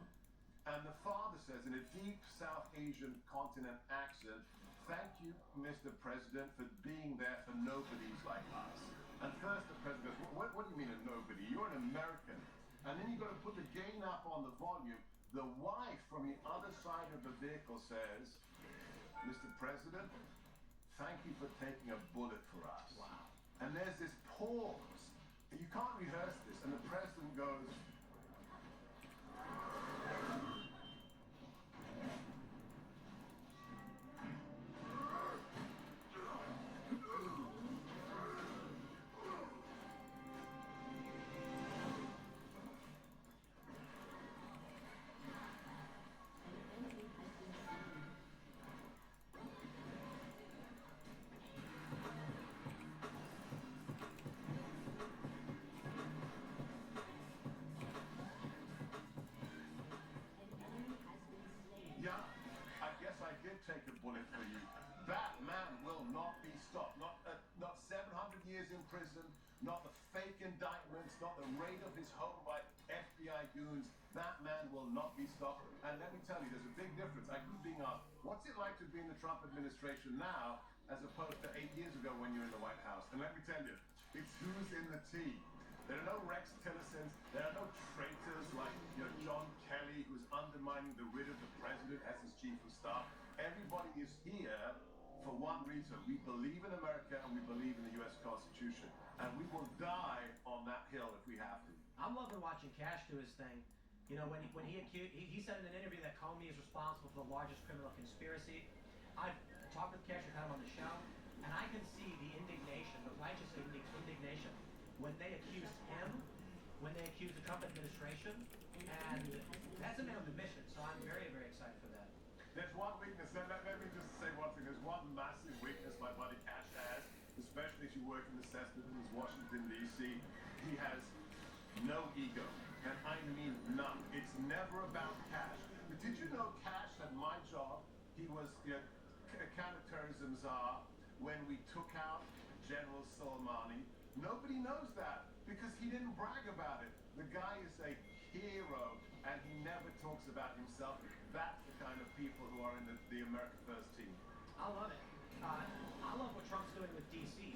S6: and the father says in a deep South Asian continent accent, "Thank you, Mr. President, for being there for nobodies like us." And first the president goes, what do you mean a nobody? You're an American. And then you've got to put the gain up on the volume. The wife from the other side of the vehicle says, "Mr. President, thank you for taking a bullet for us." Wow. And there's this pause. You can't rehearse this. And the president goes, "Yeah, I guess I did take a bullet for you. That man will not be stopped. Not 700 years in prison, not the fake indictments, not the raid of his home by FBI goons. That man will not be stopped." And let me tell you, there's a big difference. I keep being asked, what's it like to be in the Trump administration now as opposed to 8 years ago when you're in the White House? And let me tell you, it's who's in the team. There are no Rex Tillersons. There are no traitors like John Kelly, who's undermining the writ of the president as his chief of staff. Everybody is here for one reason. We believe in America and we believe in the U.S. Constitution. And we will die on that hill if we have to.
S12: I'm loving watching Cash do his thing. You know, when he said in an interview that Comey is responsible for the largest criminal conspiracy. I've talked with Cash, we've had him on the show, and I can see the indignation, the righteous indignation, when they accused him, when they accused the Trump administration, and that's a man on the mission. So I'm very, very excited for that.
S6: There's one weakness. Let me just say one thing. There's one massive weakness my buddy Cash has, especially if you work in the Cessnas, Washington, D.C. He has no ego, and I mean none. It's never about Cash. But did you know Cash had my job? He was counterterrorism czar when we took out General Soleimani. Nobody knows that because he didn't brag about it. The guy is a hero, and he never talks about himself. That's the kind of people who are in the America First team.
S12: I love it. I love what Trump's doing with D.C.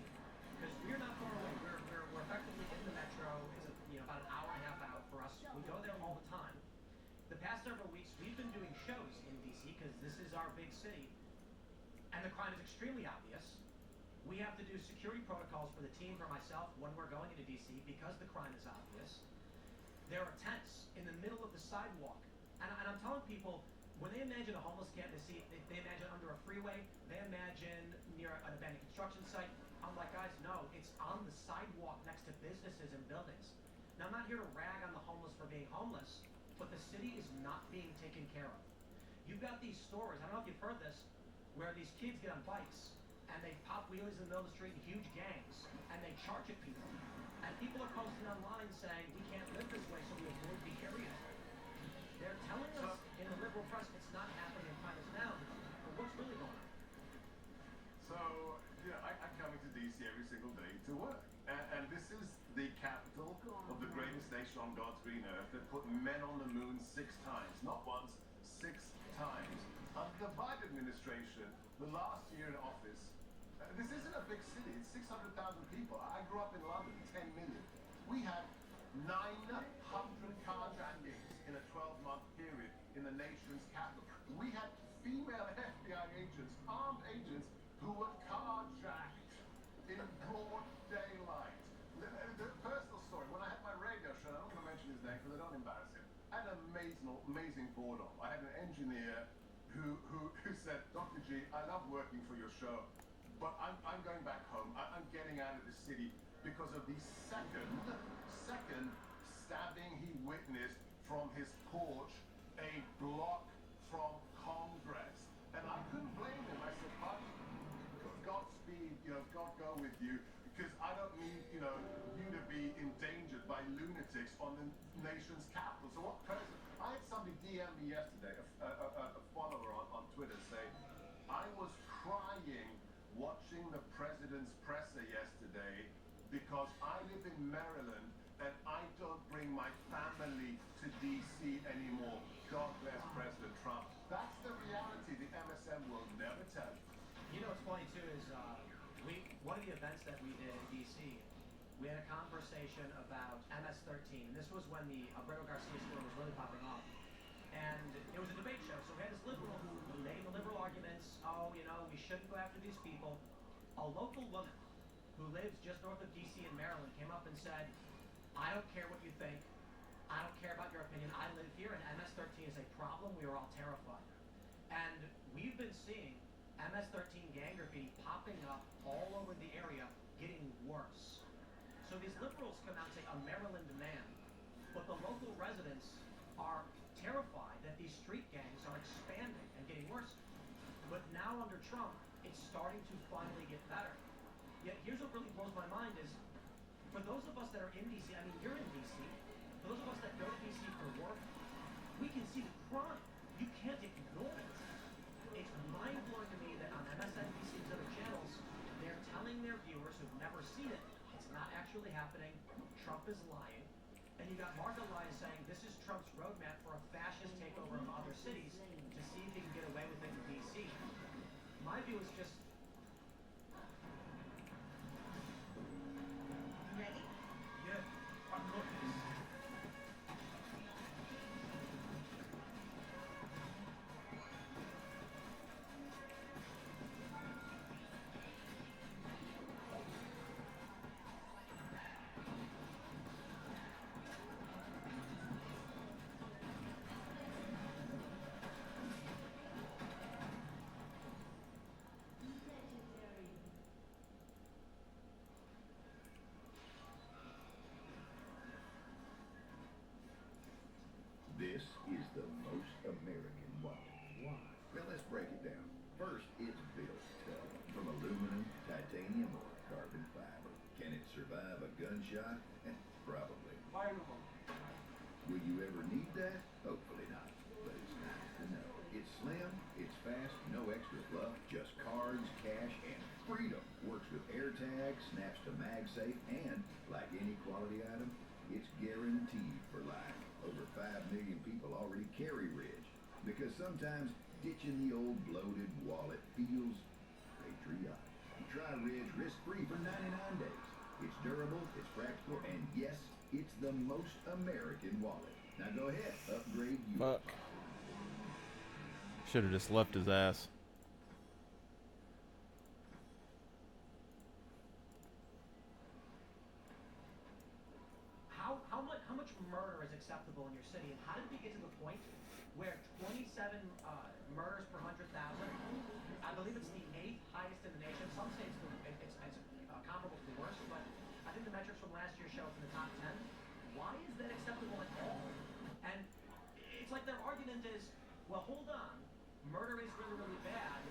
S12: because we're not far away. We're effectively in the metro. It's about an hour and a half out for us. We go there all the time. The past several weeks, we've been doing shows in D.C. because this is our big city, and the crime is extremely obvious. We have to do security protocols for the team, for myself, when we're going into D.C. because the crime is obvious. There are tents in the middle of the sidewalk. And I'm telling people, when they imagine a homeless camp, they imagine under a freeway, they imagine near an abandoned construction site. I'm like, guys, no, it's on the sidewalk next to businesses and buildings. Now, I'm not here to rag on the homeless for being homeless, but the city is not being taken care of. You've got these stores, I don't know if you've heard this, where these kids get on bikes, and they pop wheelies in the middle of the street in huge gangs, and they charge at people. And people are posting online saying, we can't live this way, so we avoid the area. They're telling us in the liberal press it's not happening in crime is down, but what's really going on?
S6: So, I come into D.C. every single day to work. And this is the capital of the greatest nation on God's green earth that put men on the moon 6 times. Not once, 6 times. Under the Biden administration, the last year in office, this isn't a big city. It's 600,000 people. I grew up in London, 10 million. We had 900 carjackings in a 12-month period in the nation's capital. We had female FBI agents, armed agents, who were carjacked in broad daylight. The personal story, when I had my radio show, I'm not going to mention his name because I don't embarrass him. I had an amazing boredom. I had an engineer who said, Dr. G, I love working for your show, but I'm going back home. I'm getting out of the city because of the second stabbing he witnessed from his porch a block from Congress. And I couldn't blame him. I said, Buddy, Godspeed, God go with you, because I don't need, you to be endangered by lunatics on the nation's capital. So what person? I had somebody DM me yesterday, a follower on Twitter, say, I was crying watching the president's presser yesterday because I live in Maryland and I don't bring my family to D.C. anymore. God bless President Trump. That's the reality the MSM will never tell you.
S12: You know what's funny too is one of the events that we did in D.C., we had a conversation about MS-13, and this was when the Alberto Garcia story was really popping off. And it was a debate show, so we had this liberal who made the liberal arguments, we shouldn't go after these people. A local woman who lives just north of D.C. in Maryland came up and said, I don't care what you think, I don't care about your opinion, I live here, and MS-13 is a problem, we are all terrified. And we've been seeing MS-13 gang graffiti popping up all over the area, getting worse. So these liberals come out and say, a Maryland man, but the local residents are terrified that these street gangs are expanding and getting worse. But now under Trump, it's starting to finally get better. Yet here's what really blows my mind is, for those of us that are in D.C., I mean, you're in D.C., for those of us that go to D.C. for work, we can see the crime. You can't ignore it. It's mind-blowing to me that on MSNBC and other channels, they're telling their viewers who've never seen it, it's not actually happening, Trump is lying, and you got Mark Elias saying this is Trump's roadmap for a fascist takeover of other cities to see if he can get away with it in D.C. My view is just...
S10: Ready?
S12: Yeah, I'm looking.
S13: This is the most American wallet. Why? Well, let's break it down. First, it's built tough. From aluminum, titanium, or carbon fiber. Can it survive a gunshot? Probably. Will you ever need that? Hopefully not. But it's nice to know. It's slim, it's fast, no extra fluff, just cards, cash, and freedom. Works with AirTag, snaps to MagSafe, and, like any quality item, it's guaranteed for life. Over 5 million people already carry Ridge. Because sometimes ditching the old bloated wallet feels patriotic. Try Ridge risk-free for 99 days. It's durable, it's practical, and yes, it's the most American wallet. Now go ahead, upgrade yours.
S1: Fuck. Should have just left his ass.
S12: How much murder is acceptable in your city, and how did we get to the point where 27 murders per 100,000? I believe it's the 8th highest in the nation. Some states it's comparable to the worst, but I think the metrics from last year show it's in the top 10. Why is that acceptable at all? And it's like their argument is, well, hold on, murder is really, really bad.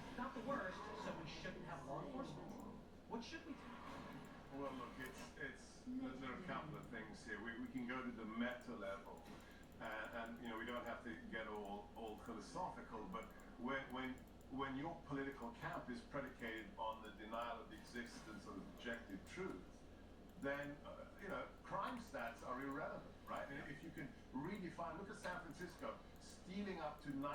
S12: It's not the worst, so we shouldn't have law enforcement. What should we do?
S6: Well, look, there are a couple of things here. We can go to the meta level, and we don't have to get all philosophical, but when your political camp is predicated on the denial of the existence of objective truth, then crime stats are irrelevant, right? And if you can redefine, look at San Francisco, stealing up to $900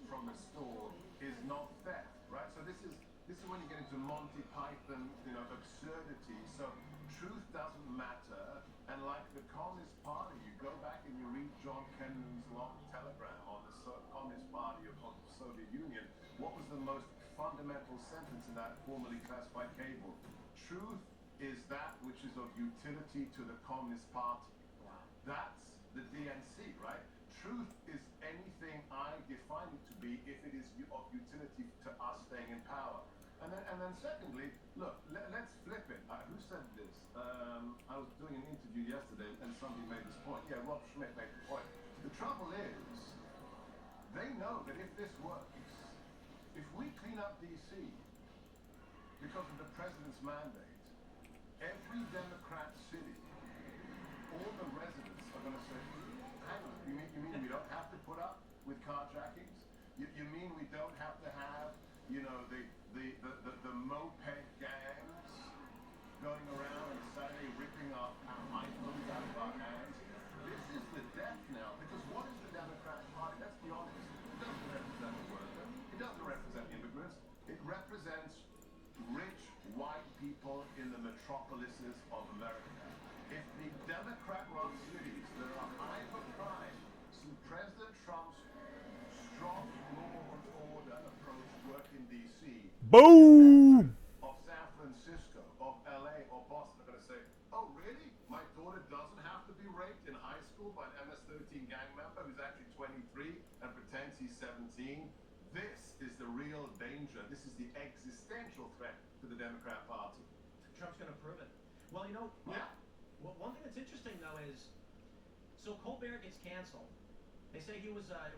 S6: from a store is not theft, right? So this is when you get into Monty Python, absurdity. So truth doesn't matter, and like the Communist Party, you go back and you read John Kennan's long telegram on the Communist Party of the Soviet Union. What was the most fundamental sentence in that formerly classified cable? Truth is that which is of utility to the Communist Party.
S12: Wow.
S6: That's the DNC, right? Truth is anything I define it to be if it is of utility to us staying in power. And then secondly, look, let's flip it. Who said this? I was doing an interview yesterday and somebody made this point. Yeah, Rob Schmidt made the point. The trouble is, they know that if this works, if we clean up DC because of the president's mandate, every Democrat city, all the residents are going to say, hang on, you mean we don't have to put up with carjackings? You mean we don't have to have, the moped gangs going around and Saturday ripping our iPhones out of our hands? This is the death knell, because what is the Democrat Party? Let's be honest. It doesn't represent the worker. It doesn't represent immigrants. It represents rich white people in the metropolises of America. If the Democrat-run cities that are high for crime see President Trump's strong law and order approach work in D.C.,
S1: Boom!
S6: of San Francisco, of L.A., or Boston, are going to say, oh, really? My daughter doesn't have to be raped in high school by an MS-13 gang member who's actually 23 and pretends he's 17? This is the real danger. This is the existential threat to the Democrat Party.
S12: Trump's going to prove it. Well,
S6: Yeah.
S12: Well, one thing that's interesting though is, so Colbert gets canceled. They say it was $100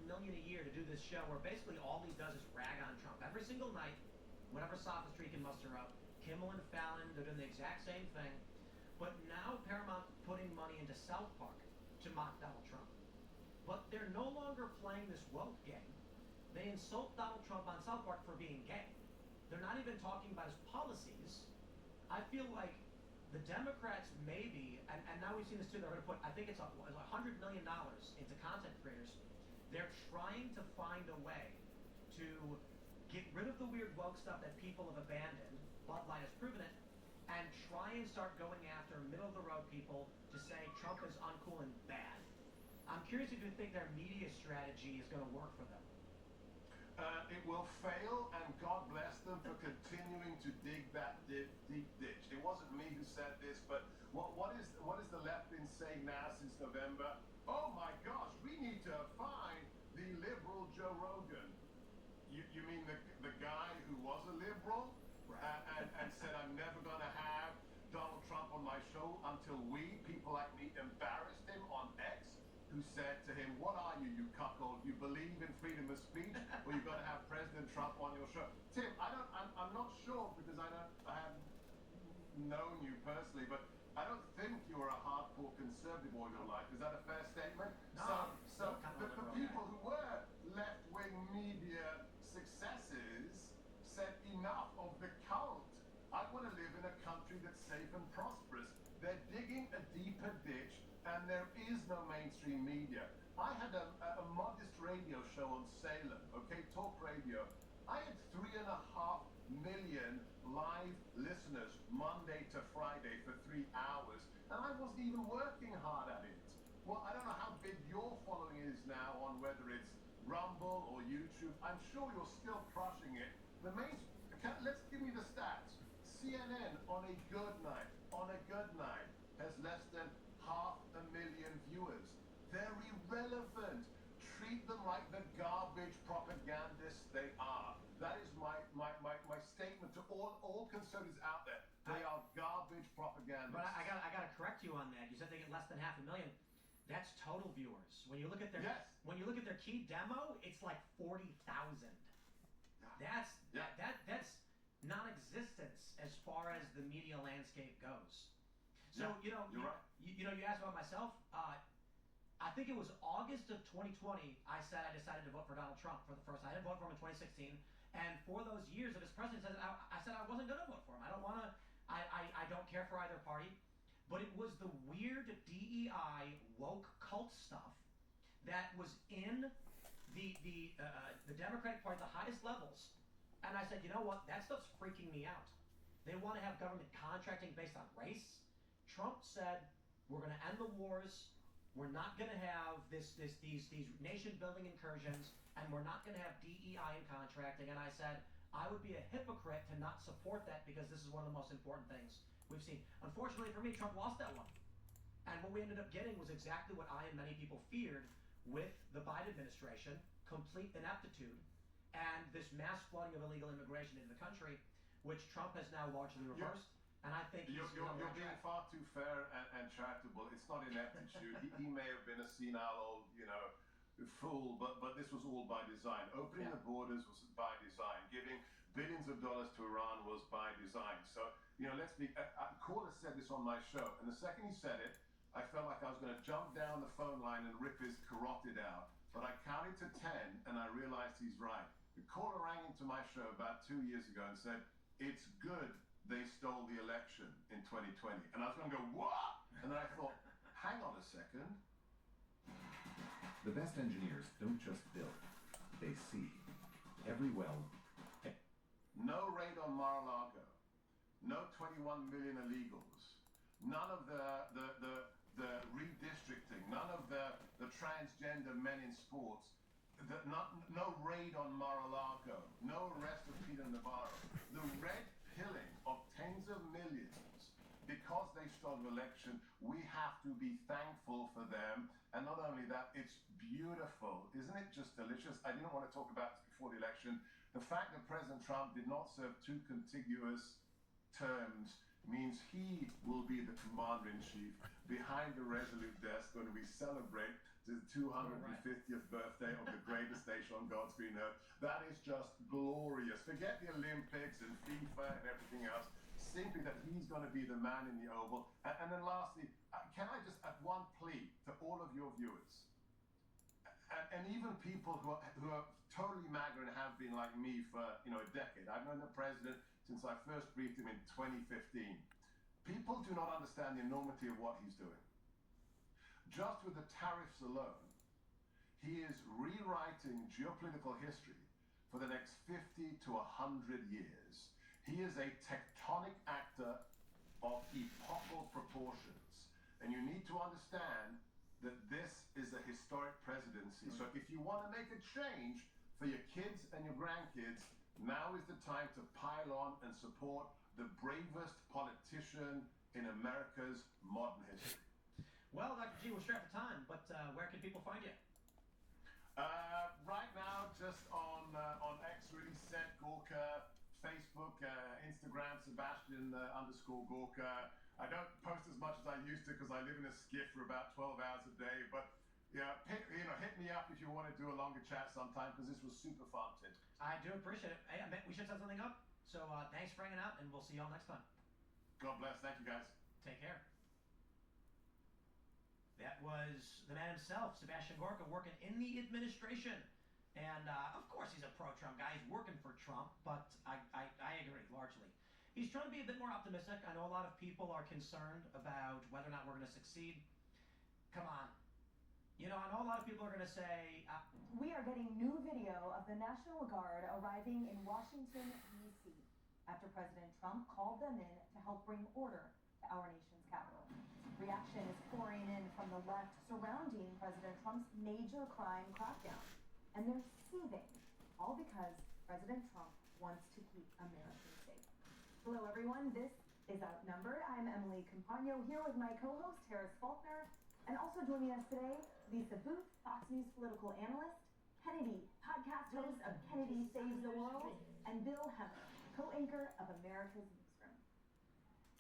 S12: million a year to do this show where basically all he does is rag on Trump every single night, whatever sophistry he can muster up. Kimmel and Fallon, they're doing the exact same thing. But now Paramount's putting money into South Park to mock Donald Trump. But they're no longer playing this woke game. They insult Donald Trump on South Park for being gay. They're not even talking about his policies. I feel like the Democrats maybe, and now we've seen this too, they're going to put, I think it's $100 million into content creators. They're trying to find a way to get rid of the weird woke stuff that people have abandoned, Bud Light has proven it, and try and start going after middle-of-the-road people to say Trump is uncool and bad. I'm curious if you think their media strategy is going to work for them.
S6: It will fail, and God bless them for continuing to dig that deep ditch. It wasn't me who said this, but what is the left been saying now since November? Oh my gosh, we need to find the liberal Joe Rogan. You mean the guy who was a liberal and said I'm never going to have Donald Trump on my show until we, people like me, embarrassed him who said to him, "What are you, you cuckold? You believe in freedom of speech, or you've got to have President Trump on your show?" Tim, I'm not sure because I haven't known you personally, but I don't think you were a hardcore conservative all your life. Is that a fair statement?
S12: No,
S6: So
S12: kind of
S6: the
S12: liberal
S6: people
S12: guy.
S6: who were left-wing media successes said enough of the cult. I want to live in a country that's safe and prosperous. They're digging a deeper ditch, and there is no mainstream media. I had a modest radio show on Salem, okay, talk radio. I had 3.5 million live listeners Monday to Friday for 3 hours, and I wasn't even working hard at it. Well, I don't know how big your following is now on whether it's Rumble or YouTube. I'm sure you're still crushing it. Let's give me the stats. CNN on a good night, has less than 500,000 viewers. They're irrelevant. Treat them like the garbage propagandists they are. That is my statement to all conservatives out there. They are garbage propagandists.
S12: But I gotta correct you on that. You said they get less than 500,000. That's total viewers. When you look at their key demo, it's like 40,000. That's non-existence as far as the media landscape goes. So
S6: you're right.
S12: You asked about myself. I think it was August of 2020. I said I decided to vote for Donald Trump for the first time. I didn't vote for him in 2016, and for those years of his presidency, I said I wasn't going to vote for him. I don't want to. I don't care for either party. But it was the weird DEI woke cult stuff that was in the Democratic Party at the highest levels. And I said, you know what? That stuff's freaking me out. They want to have government contracting based on race. Trump said, we're going to end the wars. We're not going to have these nation-building incursions, and we're not going to have DEI in contracting. And I said, I would be a hypocrite to not support that because this is one of the most important things we've seen. Unfortunately for me, Trump lost that one. And what we ended up getting was exactly what I and many people feared with the Biden administration, complete ineptitude, and this mass flooding of illegal immigration into the country, which Trump has now largely reversed. And I think
S6: you're being far too fair and charitable. It's not ineptitude. he may have been a senile old, fool, but this was all by design. Opening the borders was by design. Giving billions of dollars to Iran was by design. So, let's be. Caller said this on my show, and the second he said it, I felt like I was going to jump down the phone line and rip his carotid out. But I counted to 10, and I realized he's right. The caller rang into my show about 2 years ago and said, "It's good they stole the election in 2020. And I was going to go, what? And then I thought, hang on a second.
S11: The best engineers don't just build, they see. Every well.
S6: No raid on Mar-a-Lago. No 21 million illegals. None of the redistricting. None of the transgender men in sports. No raid on Mar-a-Lago. No arrest of Peter Navarro. The red pilling of tens of millions because they stole the election. We have to be thankful for them. And not only that, it's beautiful. Isn't it just delicious? I didn't want to talk about this before the election. The fact that President Trump did not serve 2 contiguous terms means he will be the commander-in-chief behind the Resolute desk when we celebrate the 250th birthday of the greatest nation on God's green earth. That is just glorious. Forget the Olympics and FIFA and everything else. Simply that he's going to be the man in the Oval. And then lastly, can I just add one plea to all of your viewers, and even people who are totally MAGA and have been like me for a decade. I've known the president since I first briefed him in 2015. People do not understand the enormity of what he's doing. Just with the tariffs alone, he is rewriting geopolitical history for the next 50 to 100 years. He is a tectonic actor of epochal proportions. And you need to understand that this is a historic presidency. So if you want to make a change for your kids and your grandkids, now is the time to pile on and support the bravest politician in America's modern history.
S12: Well, Dr. G, we're strapped for time, but where can people find you?
S6: Right now, just on X, really set Gorka, Facebook, Instagram, Sebastian_Gorka. I don't post as much as I used to because I live in a skiff for about 12 hours a day, but to do a longer chat sometime because this was super fun, Tim.
S12: I do appreciate it. Hey, I bet we should set something up. So thanks for hanging out, and we'll see y'all next time.
S6: God bless. Thank you, guys.
S12: Take care. That was the man himself, Sebastian Gorka, working in the administration. And of course he's a pro-Trump guy. He's working for Trump, but I agree largely. He's trying to be a bit more optimistic. I know a lot of people are concerned about whether or not we're going to succeed. Come on. You know, I know a lot of people are going to say...
S14: We are getting new video of the National Guard arriving in Washington, D.C. after President Trump called them in to help bring order to our nation's capital. Reaction is pouring in from the left surrounding President Trump's major crime crackdown. And they're seething, all because President Trump wants to keep Americans safe. Hello, everyone. This is Outnumbered. I'm Emily Compagno here with my co-host, Harris Faulkner. And also joining us today, Lisa Booth, Fox News political analyst, Kennedy, podcast host of Kennedy Saves the World, and Bill Hemmer, co-anchor of America's Newsroom.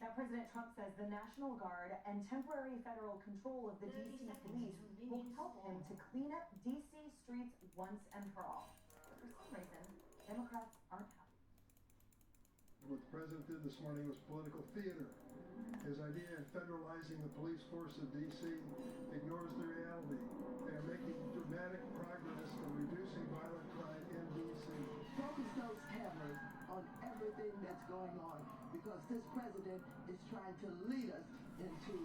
S14: Now, President Trump says the National Guard and temporary federal control of the D.C. police will help him to clean up D.C. streets once and for all. But for some reason, Democrats aren't happy.
S15: What the president did this morning was political theater. His idea of federalizing the police force of D.C. ignores the reality. They are making dramatic progress in reducing violent crime in D.C.
S16: Focus those cameras on everything that's going on, because this president is trying to lead us into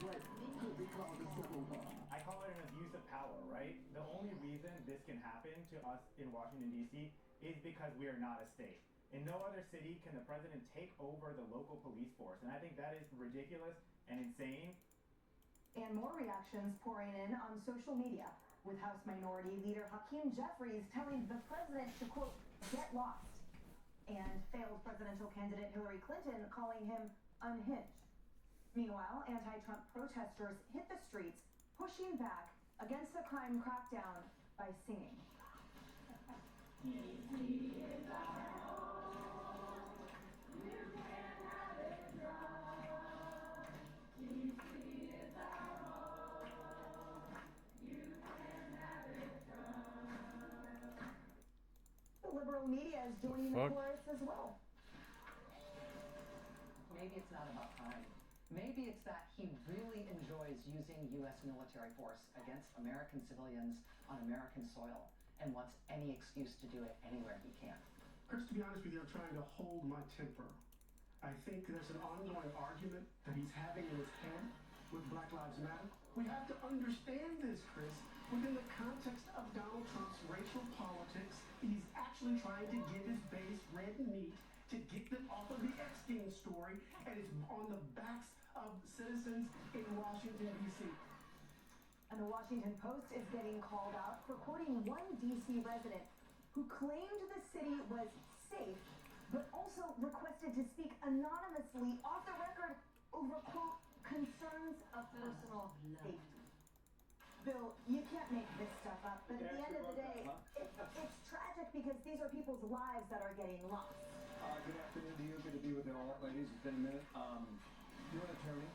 S16: what could be called a civil war.
S17: I call it an abuse of power, right? The only reason this can happen to us in Washington, D.C. is because we are not a state. In no other city can the president take over the local police force, and I think that is ridiculous and insane.
S14: And more reactions pouring in on social media, with House Minority Leader Hakeem Jeffries telling the president to, quote, get lost, and failed presidential candidate Hillary Clinton calling him unhinged. Meanwhile, anti-Trump protesters hit the streets, pushing back against the crime crackdown by singing. The liberal media is joining the chorus as well.
S18: Maybe it's not about time. Maybe it's that he really enjoys using U.S. military force against American civilians on American soil and wants any excuse to do it anywhere he can.
S19: Chris, to be honest with you, I'm trying to hold my temper. I think there's an ongoing argument that he's having in his head with Black Lives Matter. We have to understand this, Chris. Within the context of Donald Trump's racial politics, he's actually trying to give his base red meat to get them off of the Epstein story, and it's on the backs of citizens in Washington, D.C.
S14: And the Washington Post is getting called out for quoting one D.C. resident who claimed the city was safe, but also requested to speak anonymously off the record over, quote, concerns of personal safety. Bill, you can't make this stuff up, but at the end of the day, it's tragic because these are people's lives that are getting lost.
S20: Good afternoon to you. Good to be with you all, ladies. It's been a minute. You're an attorney.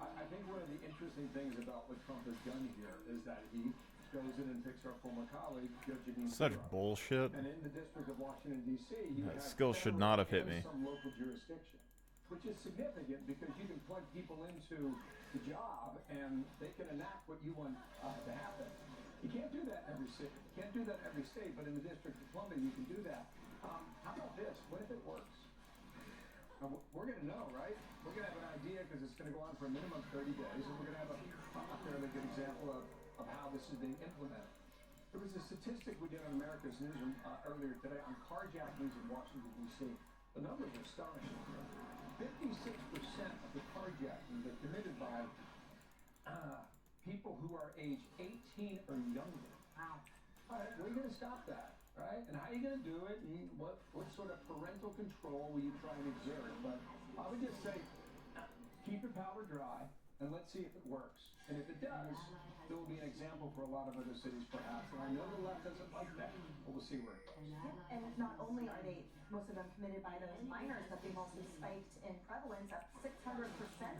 S20: I think one of the interesting things about what Trump has done here is that he goes in and picks our former colleague, Judge Janine
S1: Such
S20: Pirro.
S1: bullshit.
S20: And in the District of Washington, D.C., you
S1: That
S20: have
S1: skill should not have hit me.
S20: some local jurisdiction, which is significant because you can plug people into the job and they can enact what you want to happen. You can't do that in every city. You can't do that in every state, but in the District of Columbia, you can do that. How about this? What if it works? We're going to know, right? We're going to have an idea because it's going to go on for a minimum of 30 days, and we're going to have a fairly good example of how this is being implemented. There was a statistic we did on America's Newsroom earlier today on carjackings in Washington, D.C. The numbers are astonishing. 56% of the carjackings are committed by people who are age 18 or younger. Wow. All right, we're going to stop that. Right? And how are you going to do it? And what sort of parental control will you try and exert? But I would just say, keep your powder dry, and let's see if it works. And if it does, there will be an example for a lot of other cities, perhaps. And I know the left doesn't like that, but we'll see where it goes.
S14: And not only are they, most of them committed by those minors, but they've also spiked in prevalence up 600%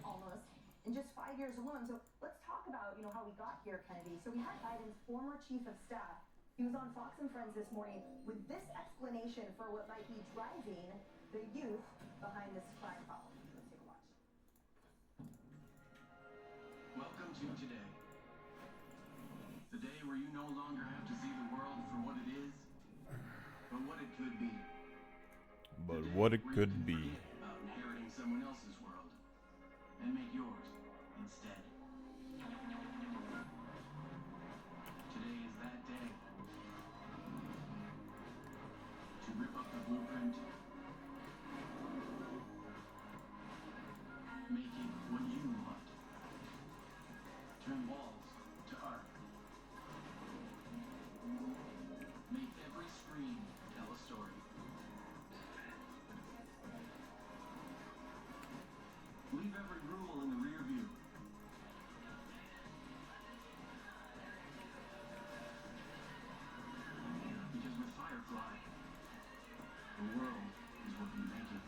S14: almost in just 5 years alone. So let's talk about, how we got here, Kennedy. So we had Biden's former chief of staff He was on Fox and Friends this morning with this explanation for what might be driving the youth behind this crime problem. Let's take a watch.
S21: Welcome to today. The day where you no longer have to see the world for what it is, but what it could be.
S1: But what it could be.
S21: About inheriting someone else's world and make yours instead. Today is that day. To rip up the blueprint, make it what you want. Turn walls to art. Make every screen tell a story. Leave every rule in the rear view. Because with Firefly, the world is what you make it.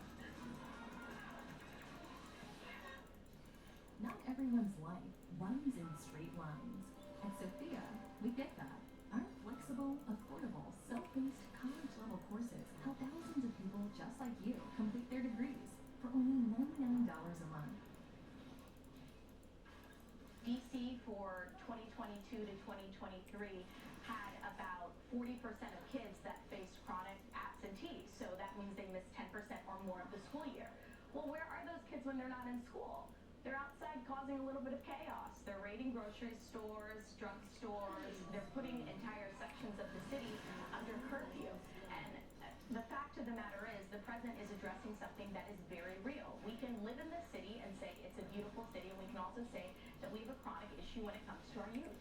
S22: Not everyone's life runs in straight lines. At Sophia, we get that. Our flexible, affordable, self-paced college-level courses help thousands of people just like you complete their degrees for only $99 a month.
S23: DC for 2022 to 2023 had about 40% of kids that faced chronic absentees. So that means they missed 10% or more of the school year. Well, where are those kids when they're not in school? They're outside causing a little bit of chaos. They're raiding grocery stores, drugstores. They're putting entire sections of the city under curfew. And the fact of the matter is, the president is addressing something that is very real. We can live in this city and say it's a beautiful city, and we can also say that we have a chronic issue when it comes to our youth.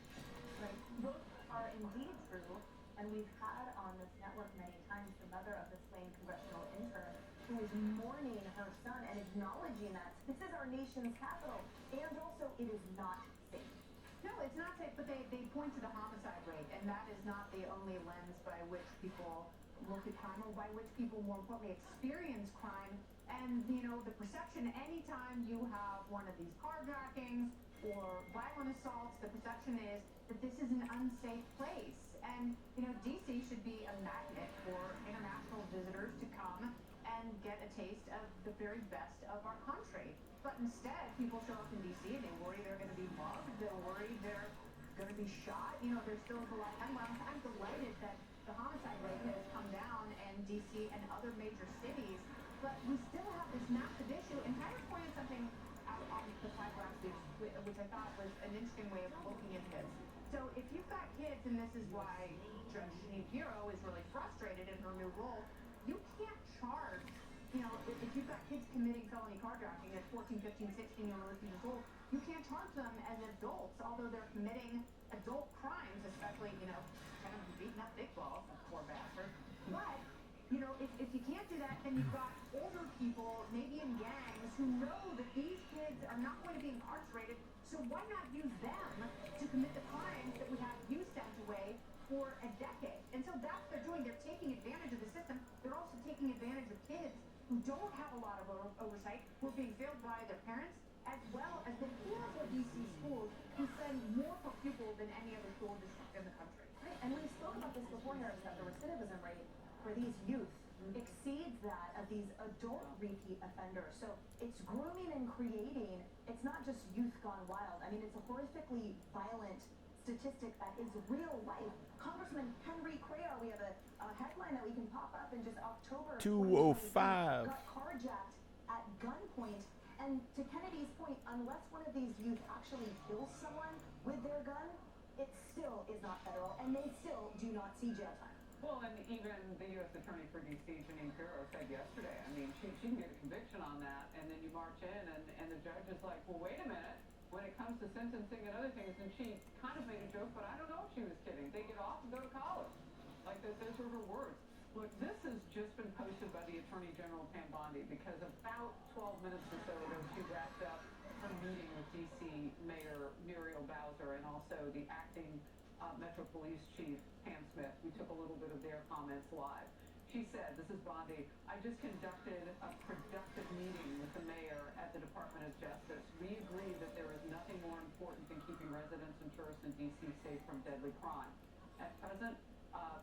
S14: Right. Both are indeed true, and we've had on this network many times the mother of the slain congressional intern who is mourning her son and acknowledging that this is our nation's capital, and also it is not safe.
S24: No, it's not safe, but they point to the homicide rate, and that is not the only lens by which people look at crime, or by which people, more importantly, experience crime. And, you know, the perception anytime you have one of these carjackings or violent assaults, the perception is that this is an unsafe place. And, you know, DC should be a magnet for international visitors to come and get a taste of the very best of our country. But instead, people show up in DC and they worry they're going to be mugged, they're worried they're going to be shot. You know, there's still a lot of time. I'm delighted that the homicide rate has come down in DC and other major cities, but we still have this massive issue. And Tyler pointed something out on the fiber which I thought was an interesting way of looking at this. So if you've got kids, and this is why Judge Jeanine Pirro is really frustrated in her new role, you can't charge, you know, if you've got kids committing felony carjacking at 14, 15, 16 years old, you can't charge them as adults, although they're committing adult crimes, especially, you know, kind of beating up big balls, poor bastard. But, you know, if you can't do that, then you've got older people, maybe in gangs, who know that these kids are not going to be incarcerated, so why not use them to commit the crimes that we have you sent away for a decade? And so that's what they're doing. They're taking advantage of the system. They're also taking advantage of kids who don't have a lot of oversight, who are being failed by their parents, as well as the horrible DC schools who send more per pupil than any other school district in the country.
S14: Right. And we spoke about this before, Harris, that the recidivism rate for these youth exceeds that of these adult repeat offenders. So it's grooming and creating, it's not just youth gone wild. I mean, it's a horrifically violent statistic that is real life. Congressman Henry Cuellar, we have a headline that we can pop up in just October
S1: 205
S14: got carjacked at gunpoint. And to Kennedy's point, unless one of these youth actually kills someone with their gun, it still is not federal, and they still do not see jail time.
S25: Well, and even the U.S. Attorney for D.C., Jeanine Pirro, said yesterday, I mean, she can get a conviction on that, and then you march in, and the judge is like, well, wait a minute, when it comes to sentencing and other things, and she kind of made a joke, but I don't know if she was kidding. They get off and go to college. Like, those were her words. Look, this has just been posted by the Attorney General Pam Bondi, because about 12 minutes or so ago, she wrapped up her meeting with D.C. Mayor Muriel Bowser and also the acting Metro Police Chief Pam Smith. We took a little bit of their comments live. She said, this is Bondi, I just conducted a productive meeting with the mayor at the Department of Justice. We agree that there is nothing more important than keeping residents and tourists in D.C. safe from deadly crime. At present,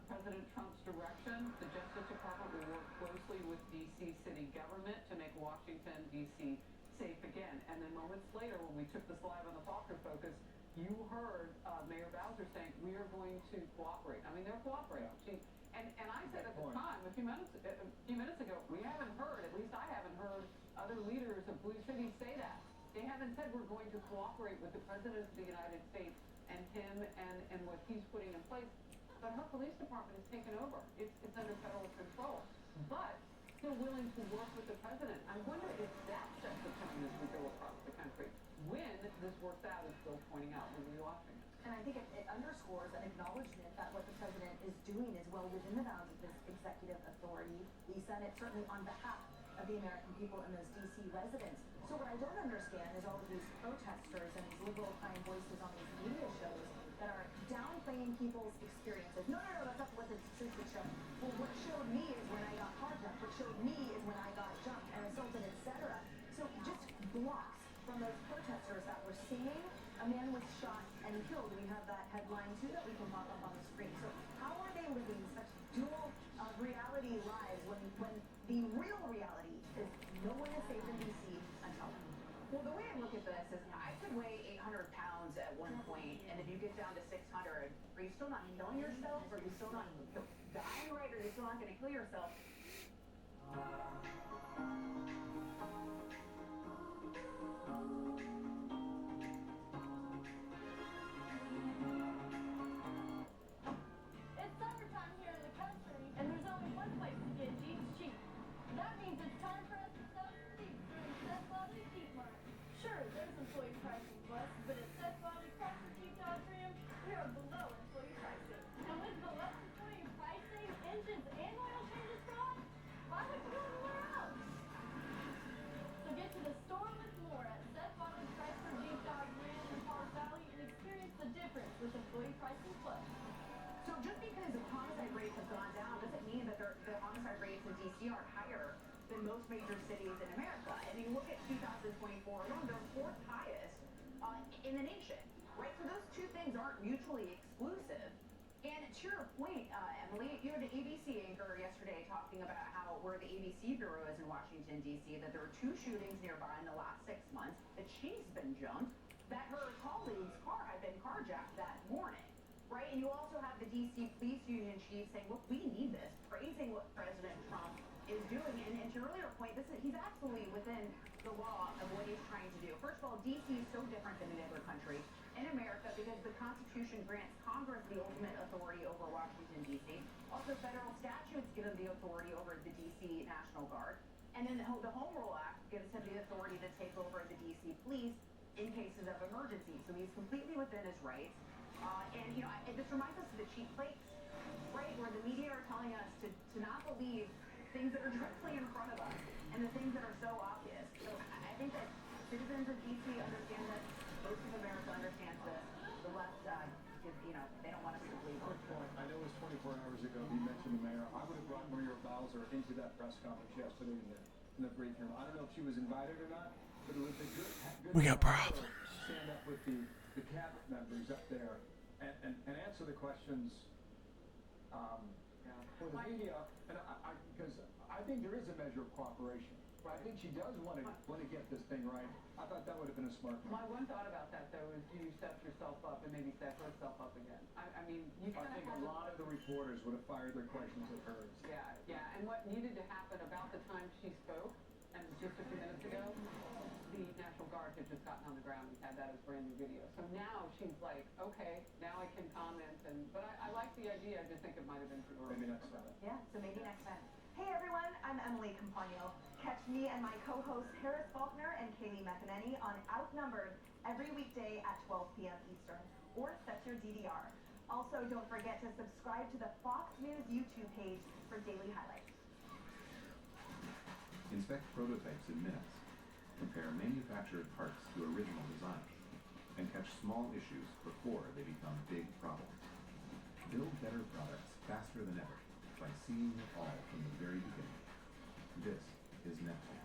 S25: President Trump's direction, the Justice Department will work closely with D.C. city government to make Washington, D.C. safe again. And then moments later, when we took this live on the Fokker Focus, you heard Mayor Bowser saying, we are going to cooperate. I mean, they're cooperating. And I said at the time, a few minutes ago, we haven't heard, at least I haven't heard, other leaders of blue cities say that. They haven't said we're going to cooperate with the President of the United States and him and what he's putting in place. But her police department is taken over. It's under federal control. But still willing to work with the president. I wonder if that sets the tone as we go across the country. When this works out, as Bill's pointing out, when we're watching.
S14: And I think it underscores an acknowledgement that what the president is doing is well within the bounds of his executive authority, Lisa, and it's certainly on behalf of the American people and those D.C. residents. So what I don't understand is all of these protesters and these liberal kind voices on these media shows that are downplaying people's experiences. No, that's not what the statistics show. Well, what showed me is when I got carjacked. What showed me is when I got jumped and assaulted, etc. So just blocks from those protesters that were seeing a man was shot and killed. We have that headline too that we can pop up on the screen. So how are they living such dual reality lives when the real reality is no one is safe in D.C. until then?
S3: Well, the way I look at this is I could weigh 800 pounds at one point, and if you get down to 600, are you still not killing yourself? Are you still not dying right? Or are you still not going to kill yourself?
S4: It's summertime here in the country, and there's only one place to get Jeeps cheap. That means it's time for us to sell some Jeeps during Seth Bobby Jeep Mart. Sure, there's employee pricing plus, but at Seth Bobby Chrysler Jeep Dodge Ram, we are below employee pricing. And with below employee pricing, engines and oil changes fraud, why would you go anywhere else? So get to the store with more at Seth Bobby Chrysler Jeep Dodge Ram in Park Valley and experience the difference with employee pricing plus.
S3: So just because homicide rates have gone down doesn't mean that the homicide rates in D.C. are higher than most major cities in America. And you look at 2024 alone, they're fourth highest in the nation, right? So those two things aren't mutually exclusive. And to your point, Emily, you had an ABC anchor yesterday talking about how where the ABC bureau is in Washington, D.C., that there were 2 shootings nearby in the last 6 months, that she's been jumped, that her colleague's car had been carjacked that morning. Right, and you also have the D.C. Police Union chief saying, look, we need this, praising what President Trump is doing. And to your earlier point, he's absolutely within the law of what he's trying to do. First of all, D.C. is so different than any other country in America because the Constitution grants Congress the ultimate authority over Washington, D.C. Also, federal statutes give him the authority over the D.C. National Guard. And then the Home Rule Act gives him the authority to take over the D.C. police in cases of emergency. So he's completely within his rights. And, this reminds us of the cheap plates, right, where the media are telling us to not believe things that are directly in front of us and the things that are so obvious. So I think that citizens of D.C. understand this. Most of America understands this. The left, they don't want us to believe it.
S20: I know it was 24 hours ago he mentioned the mayor. I would have brought Maria Bowser into that press conference yesterday in the brief room. I don't know if she was invited or not, but it was a good
S1: We got problems.
S20: Stand up with the cabinet members up there and answer the questions for the media. And because I think there is a measure of cooperation. I think she does want to get this thing right. I thought that would have been a smart move.
S25: My one thought about that, though, is you set yourself up and maybe set herself up again. I mean, you kind of
S20: think a lot of the reporters would have fired their questions at hers.
S25: Yeah. And what needed to happen about the time she spoke, and just a few minutes ago, the National Guard had just gotten on the ground and had that as brand new video. So now she's like, okay, now I can comment. But I like the idea. I just think it might have been too early.
S20: Maybe next time.
S14: Yeah, so maybe next time. Hey everyone, I'm Emily Campagno. Catch me and my co-hosts Harris Faulkner and Kaylee McEnany on Outnumbered every weekday at 12 p.m. Eastern, or set your DDR. Also, don't forget to subscribe to the Fox News YouTube page for daily highlights.
S11: Inspect prototypes in minutes. Compare manufactured parts to original design. And catch small issues before they become big problems. Build better products faster than ever by seeing it all from the very beginning. This is Netflix.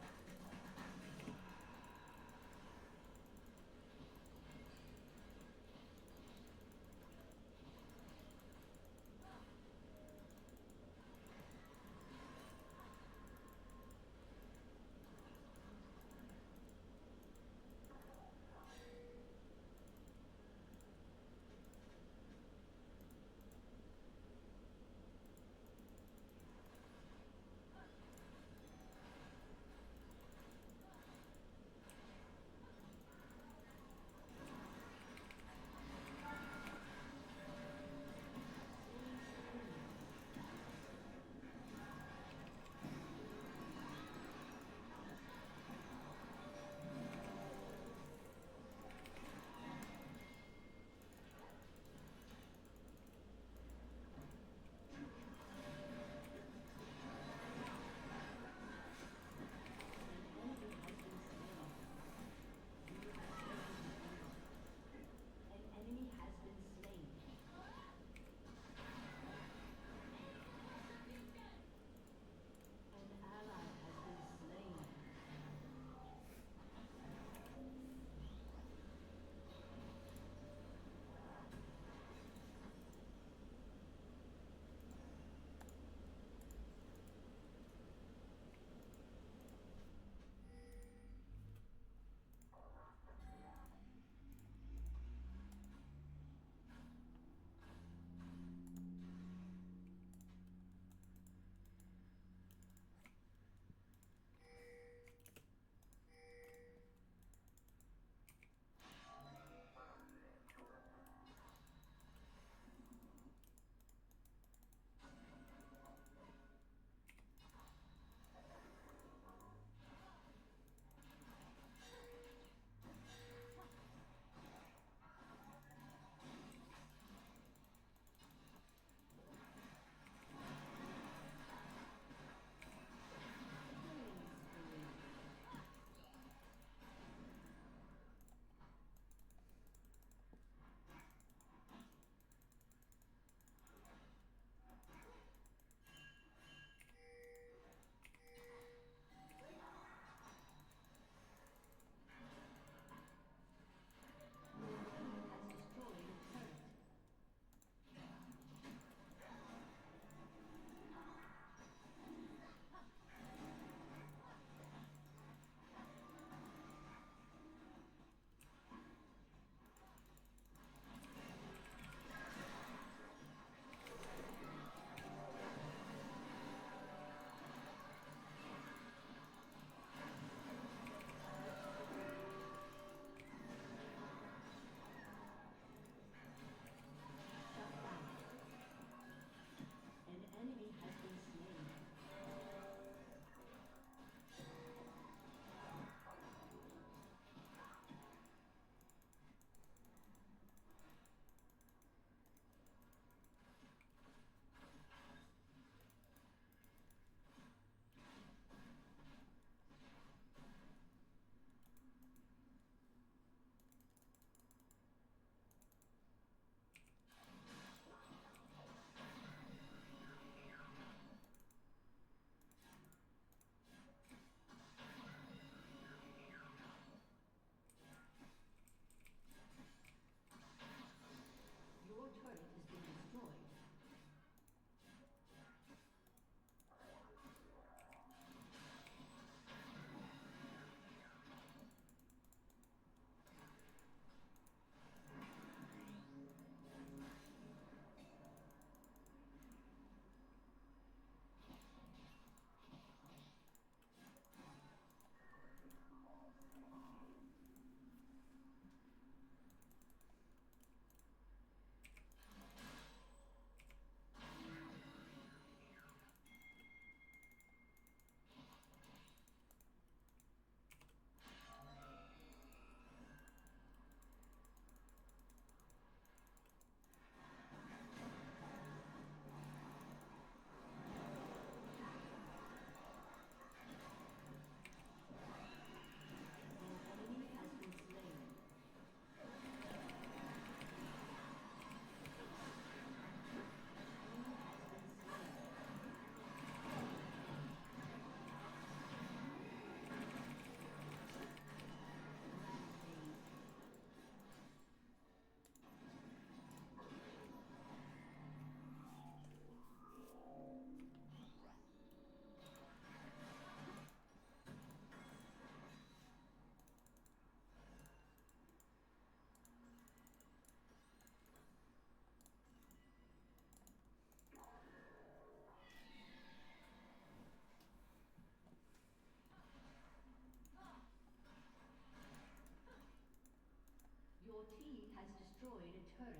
S22: turret.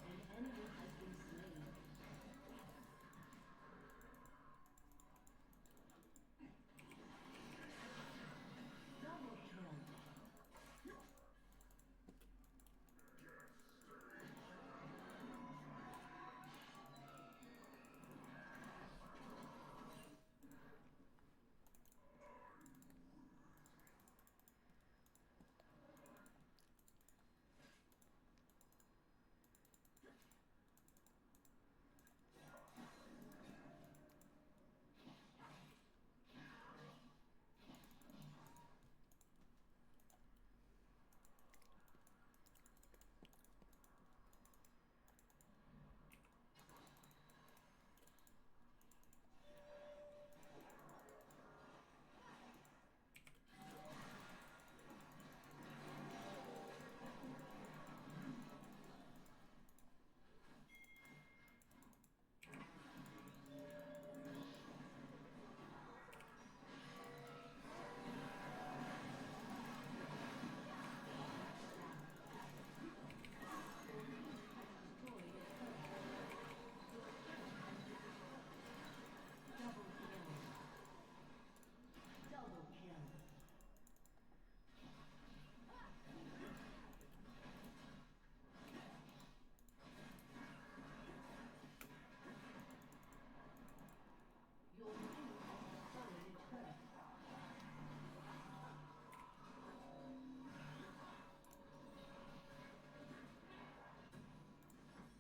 S22: An enemy has been slain. Double kill.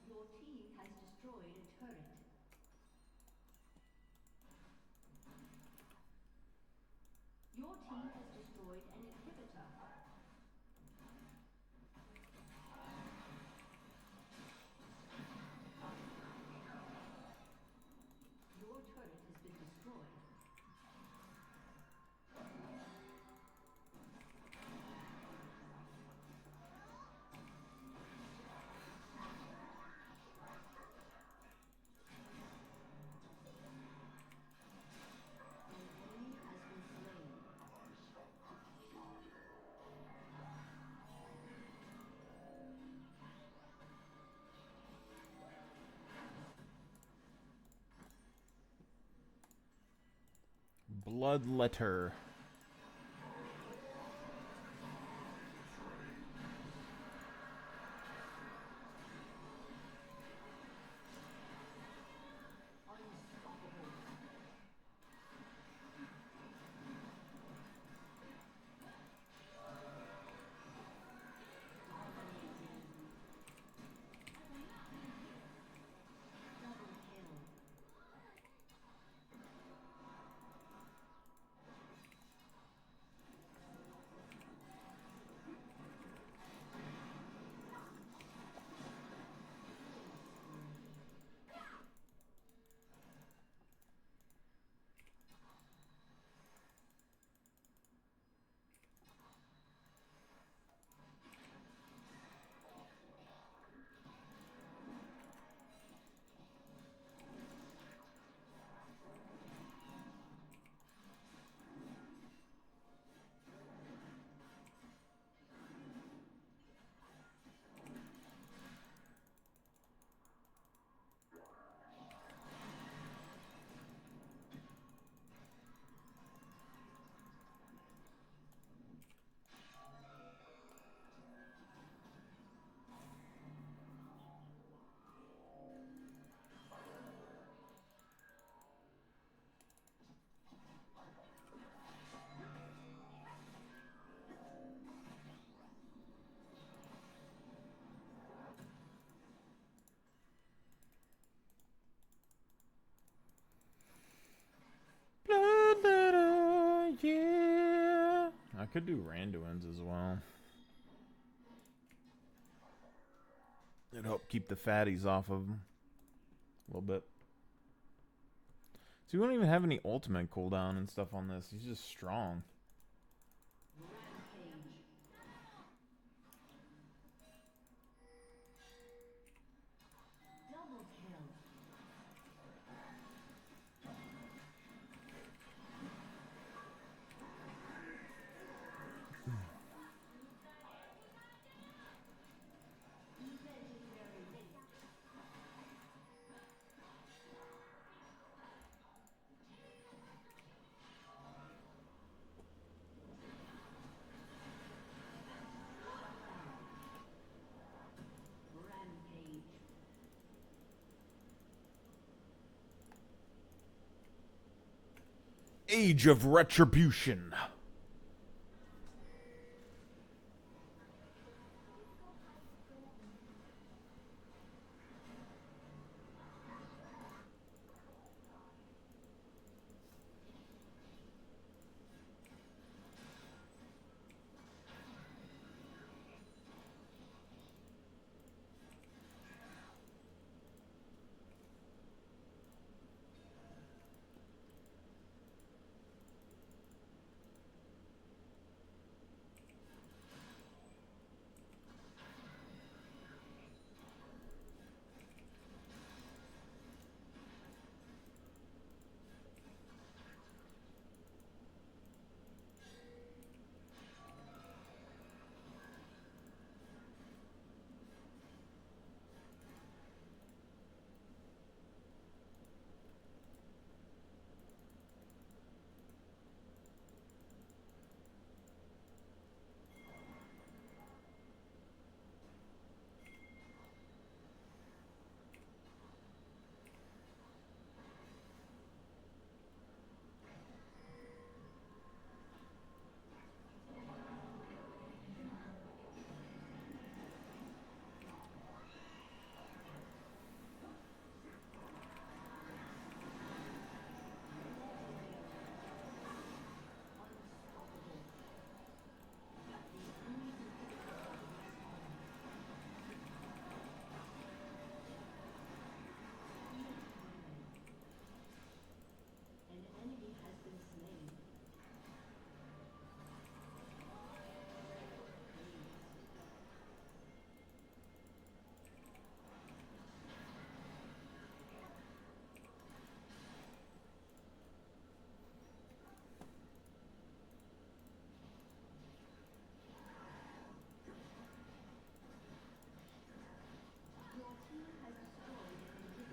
S22: Your team has destroyed a turret. Your team has destroyed an inhibitor. Your turret has been destroyed.
S1: Bloodletter. could do Randuin's as well. It'd help keep the fatties off of him a little bit. So you won't even have any ultimate cooldown and stuff on this. He's just strong.
S22: Double kill. Rampage.
S1: Age of Retribution.
S22: An enemy has been slain. Your team has destroyed an inhibitor. Your team has destroyed a turret.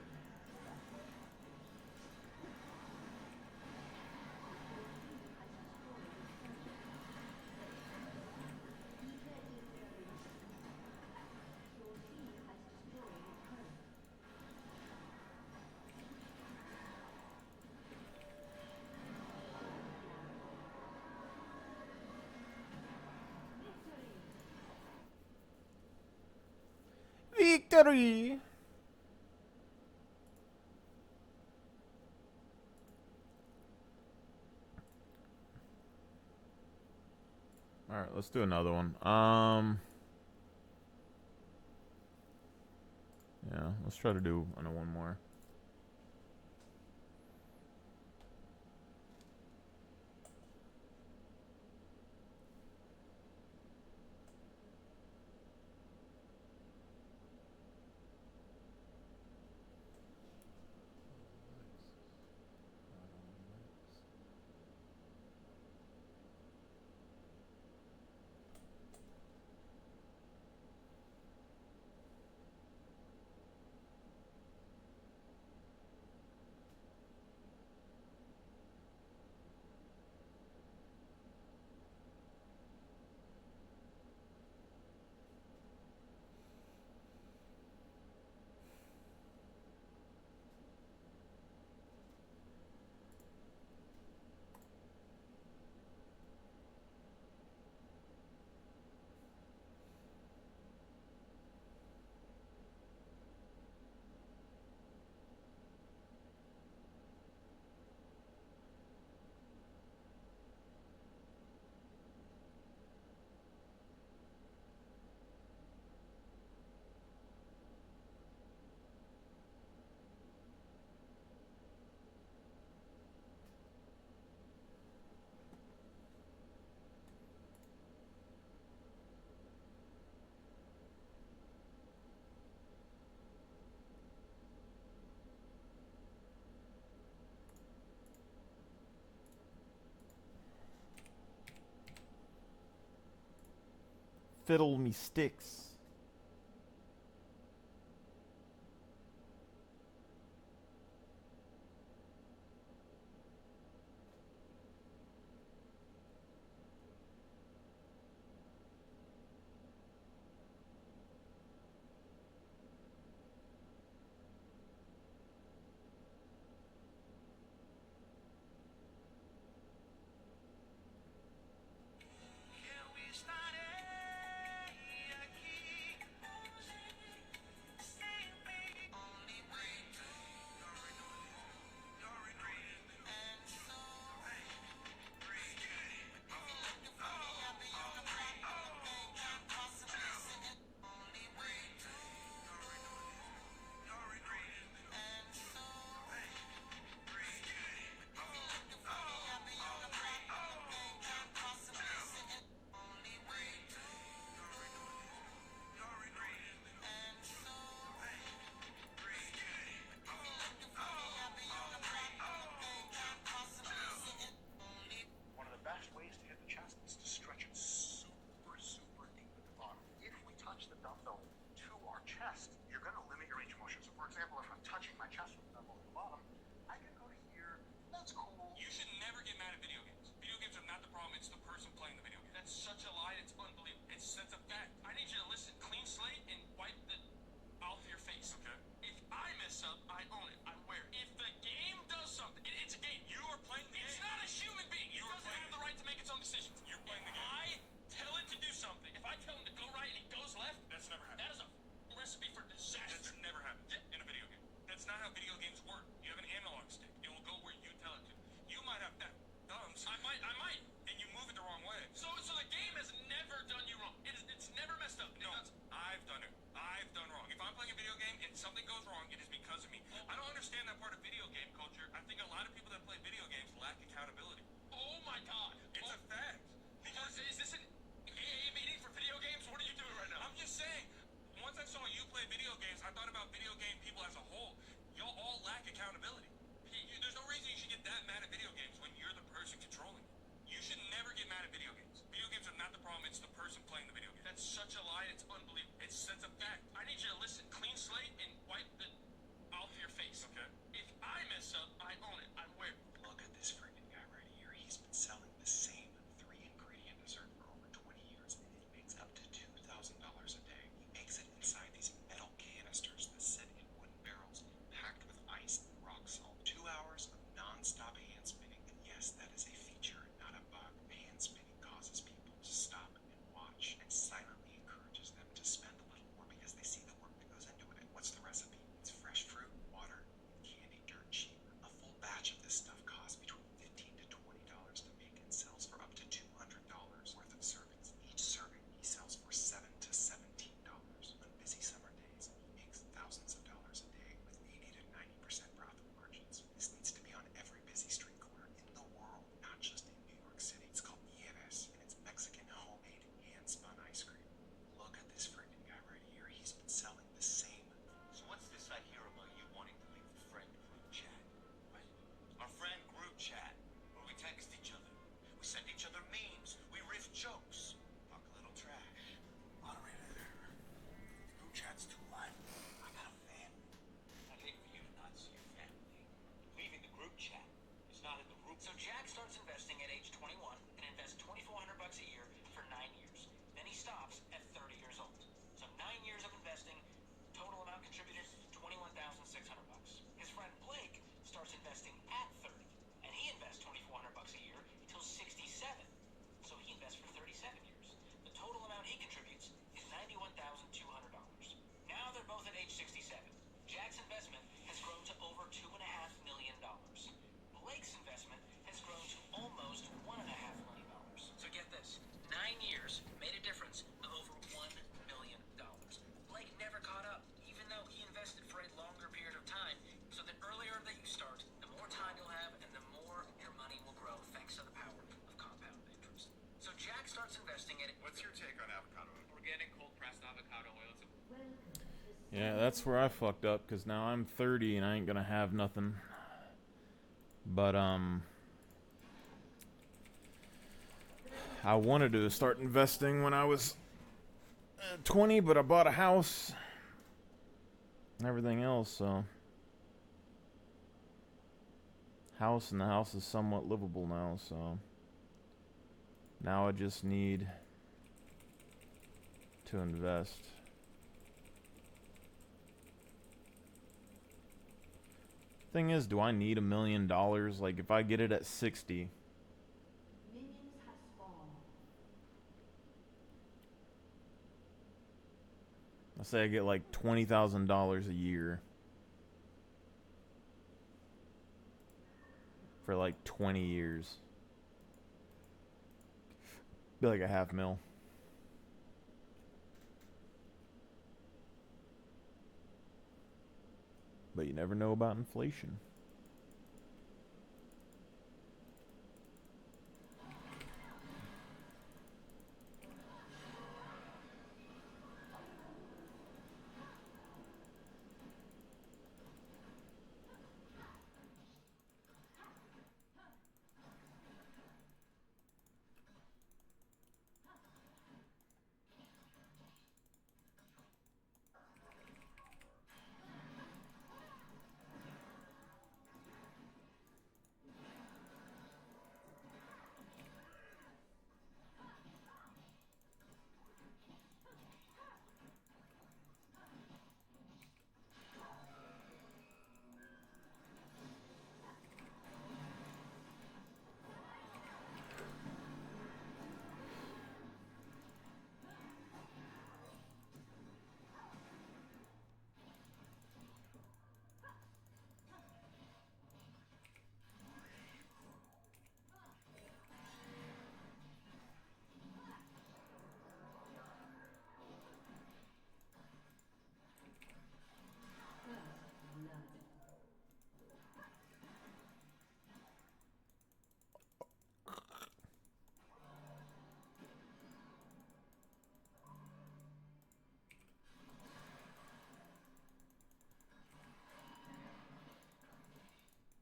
S1: Victory! Alright, let's do another one. Yeah, let's try to do one more. fiddle me sticks.
S2: One of the best ways to hit the chest is to stretch it super, super deep at the bottom. If we touch the dumbbell to our chest, you're going to limit your range of motion. So, for example, if I'm touching my chest with the dumbbell at the bottom, I can go to here. That's cool.
S5: You should never get mad at video games. Video games are not the problem. It's the person playing the video game. That's such a lie. It's unbelievable. That's a fact. I need you to listen. Clean slate and wipe the off your face. Okay. If I mess up, I own it. I wear it. If the game does something, it's a game. You are playing the game. It's not a human being. It doesn't have the right to make its own decisions. You're playing the game. I tell it to do something. If I tell him to go right and he goes left, that's never happened. That is a recipe for disaster. That's never happened in a video game. That's not how video games work. You have an analog stick. It will go where you tell it to. You might have thumbs. I might. And you move it the wrong way. So the game has never done you wrong. It's never messed up. No, I've done it. I've done wrong. If I'm playing a video game and something goes wrong, it is because of me. I don't understand that part of video game culture. I think a lot of people that play video games lack accountability. Oh my God. It's a fact. Because is this an AA meeting for video games? What are you doing right now? I'm just saying, once I saw you play video games, I thought about video game people as a whole. Y'all all lack accountability. There's no reason you should get that mad at video games when you're the person controlling it. You should never get mad at video games. Video games are not the problem. It's the person playing the video game. That's such a lie. It's unbelievable. That's a fact. I need you to listen. Clean slate and wipe the off your face. Okay. If I mess up, I own it. I wear it.
S2: Look at this freaking guy right here. He's been selling the same 3-ingredient dessert for over 20 years, and he makes up to $2,000 a day. He makes it inside these metal canisters that sit in wooden barrels packed with ice and rock salt. 2 hours of non-stop hand spinning, and yes, that is a feature, not a bug. Hand spinning causes people to stop and watch and silently encourages them to spend a little more because they see the work that goes into it. What's the recipe? It's fresh fruit, water, and candy, dirt cheap. A full batch of this stuff costs between $15 to $20 to make and sells for up to $200 worth of servings. Each serving he sells for $7 to $17. On busy summer days, he makes thousands of dollars a day with 80 to 90% profit margins. This needs to be on every busy street corner in the world, not just in New York City. It's called Nieves, and it's Mexican homemade hand-spun ice cream. Look at this freaking guy right here. He's been selling the same.
S7: So what's this I hear about you wanting to leave the friend group chat? What? Our friend group chat, where we text each other. We send each other memes. We riff jokes. Talk a little trash.
S2: Moderator, group chat's too light. I got a family.
S7: I'd hate for you to not see your family. Leaving the group chat is not in the group. So Jack starts investing at age 21 and invests $2,400 a year for 9 years. Then he stops at 30 years old. So 9 years of investing, total amount contributed $21,600. His friend Blake starts investing at 30, and he invests $2,400 a year until 67. So he invests for 37 years. The total amount he contributes is $91,200. Now they're both at age 67. Jack's investment has grown to over $2.5 million. Blake's investment has grown to almost $1.5 million. So get this, 9 years made a difference of over $1 million. Blake never caught up, even though he invested for a longer period of time. So the earlier that you start, the more time you'll have and the more your money will grow thanks to the power of compound interest. So Jack starts investing in it.
S2: What's your take on avocado oil?
S7: Organic cold-pressed avocado oil.
S1: Yeah, that's where I fucked up, because now I'm 30 and I ain't gonna have nothing. But, I wanted to start investing when I was 20, but I bought a house and everything else, so house, and the house is somewhat livable now, so now I just need to invest. Thing is, do I need $1 million? Like, if I get it at 60, let's say I get like $20,000 a year for like 20 years. Be like a $500,000. But you never know about inflation.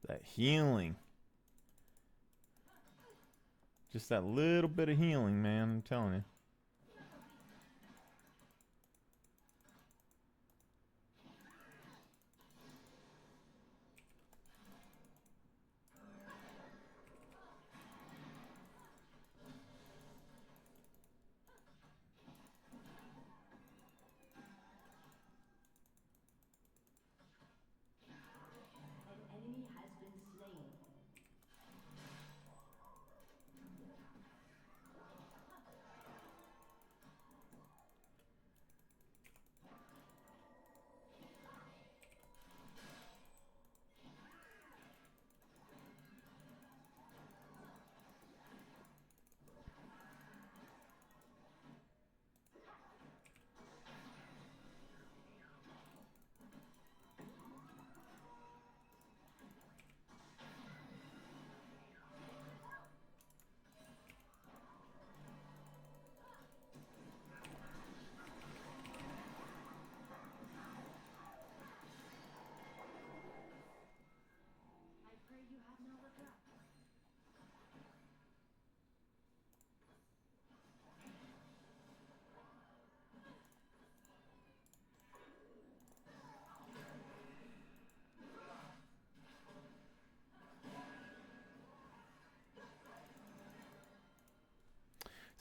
S1: That healing. Just that little bit of healing, man, I'm telling you.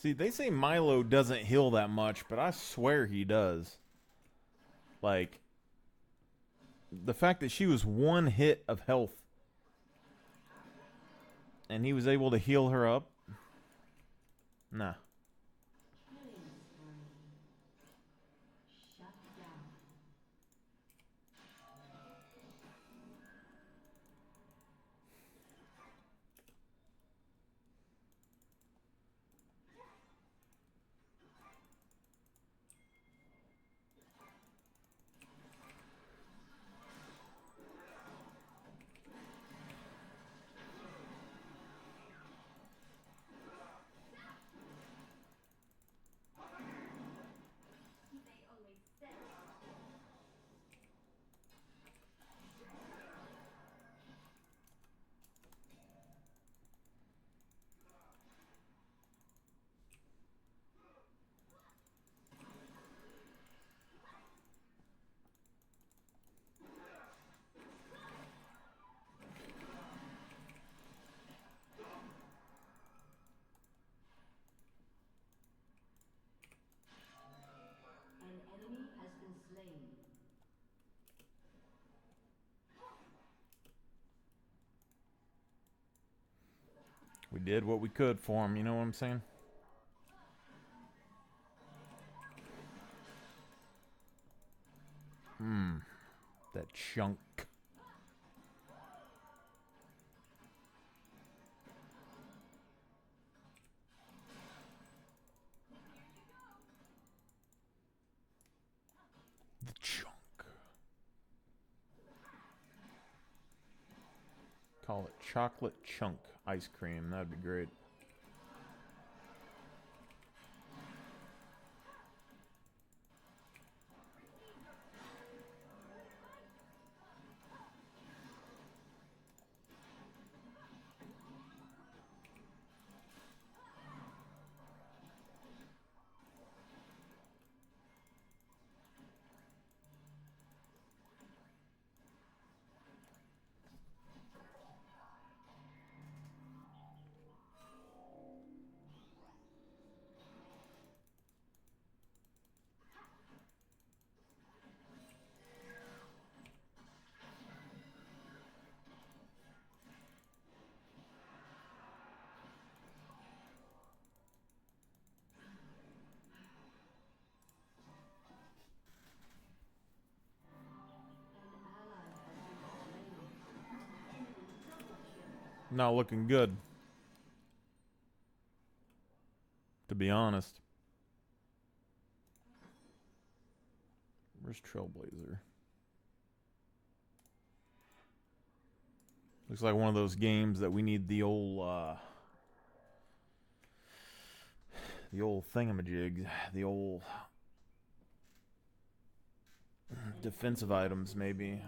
S1: See, they say Milo doesn't heal that much, but I swear he does. Like, the fact that she was one hit of health and he was able to heal her up. Nah. did what we could for him, you know what I'm saying? That chunk. The chunk. Call it chocolate chunk ice cream. That'd be great. Not looking good, to be honest. Where's Trailblazer? Looks like one of those games that we need the old thingamajig, the old defensive items, maybe.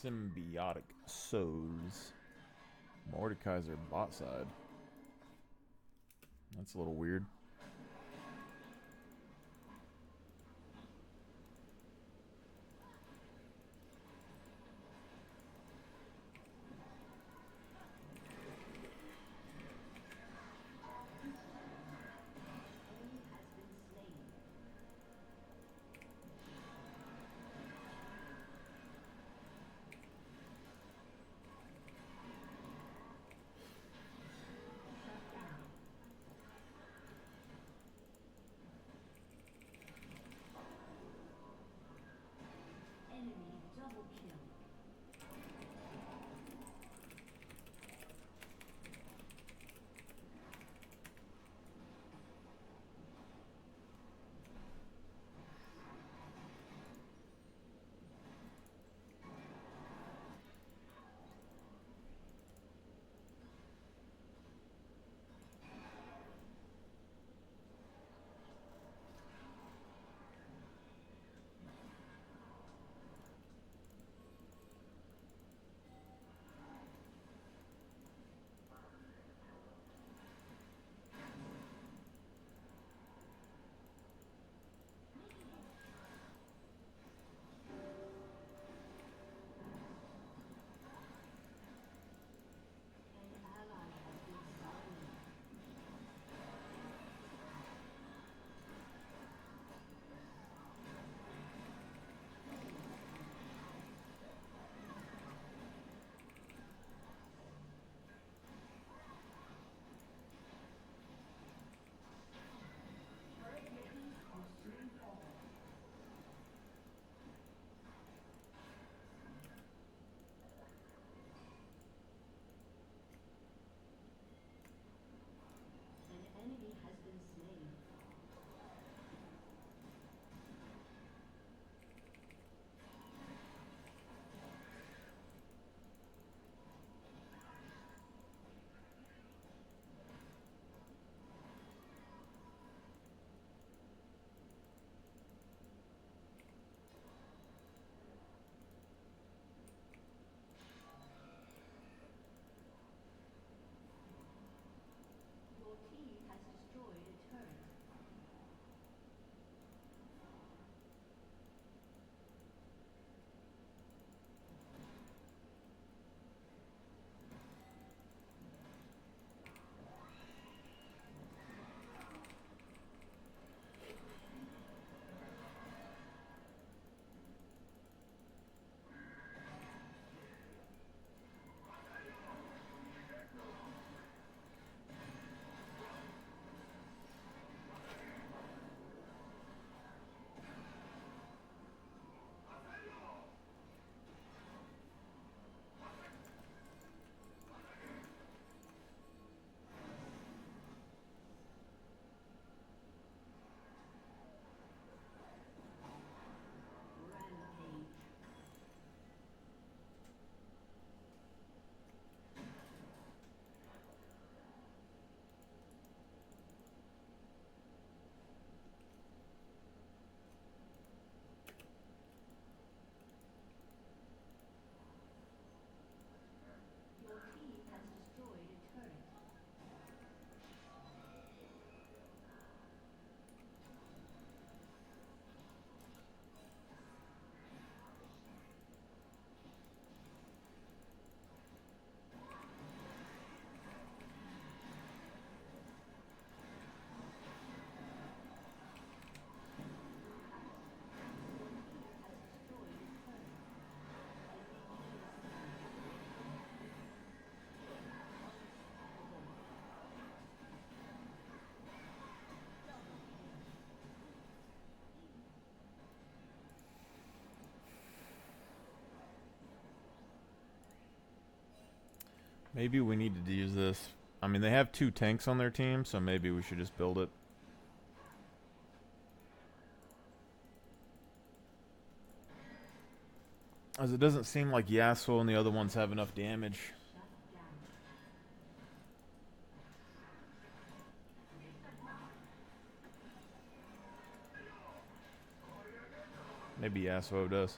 S1: Symbiotic souls. Mordekaiser bot side. That's a little weird. Maybe we needed to use this. I mean, they have 2 tanks on their team, so maybe we should just build it. As it doesn't seem like Yasuo and the other ones have enough damage. Maybe Yasuo does.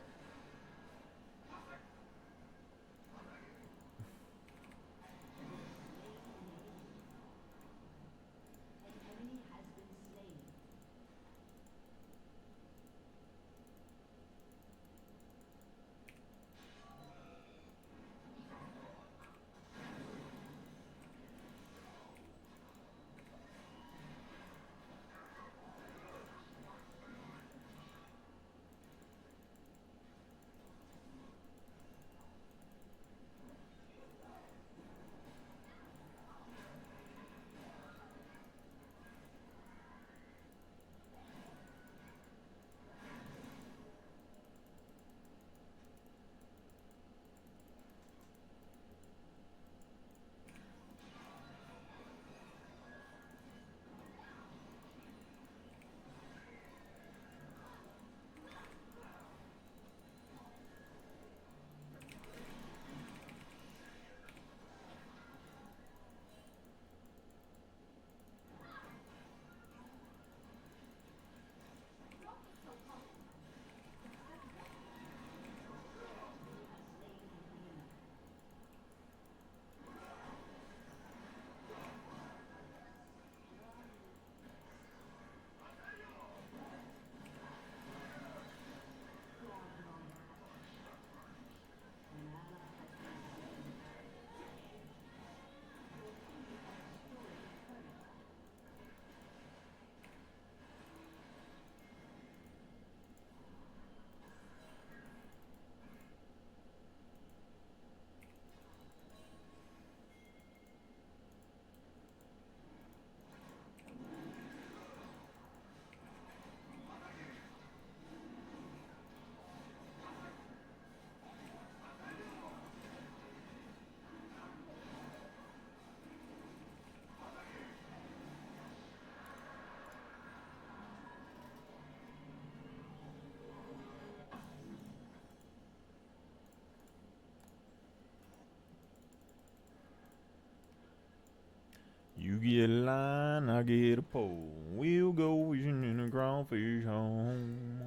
S1: You get a line, I get a pole. We'll go fishing in a crawfish home.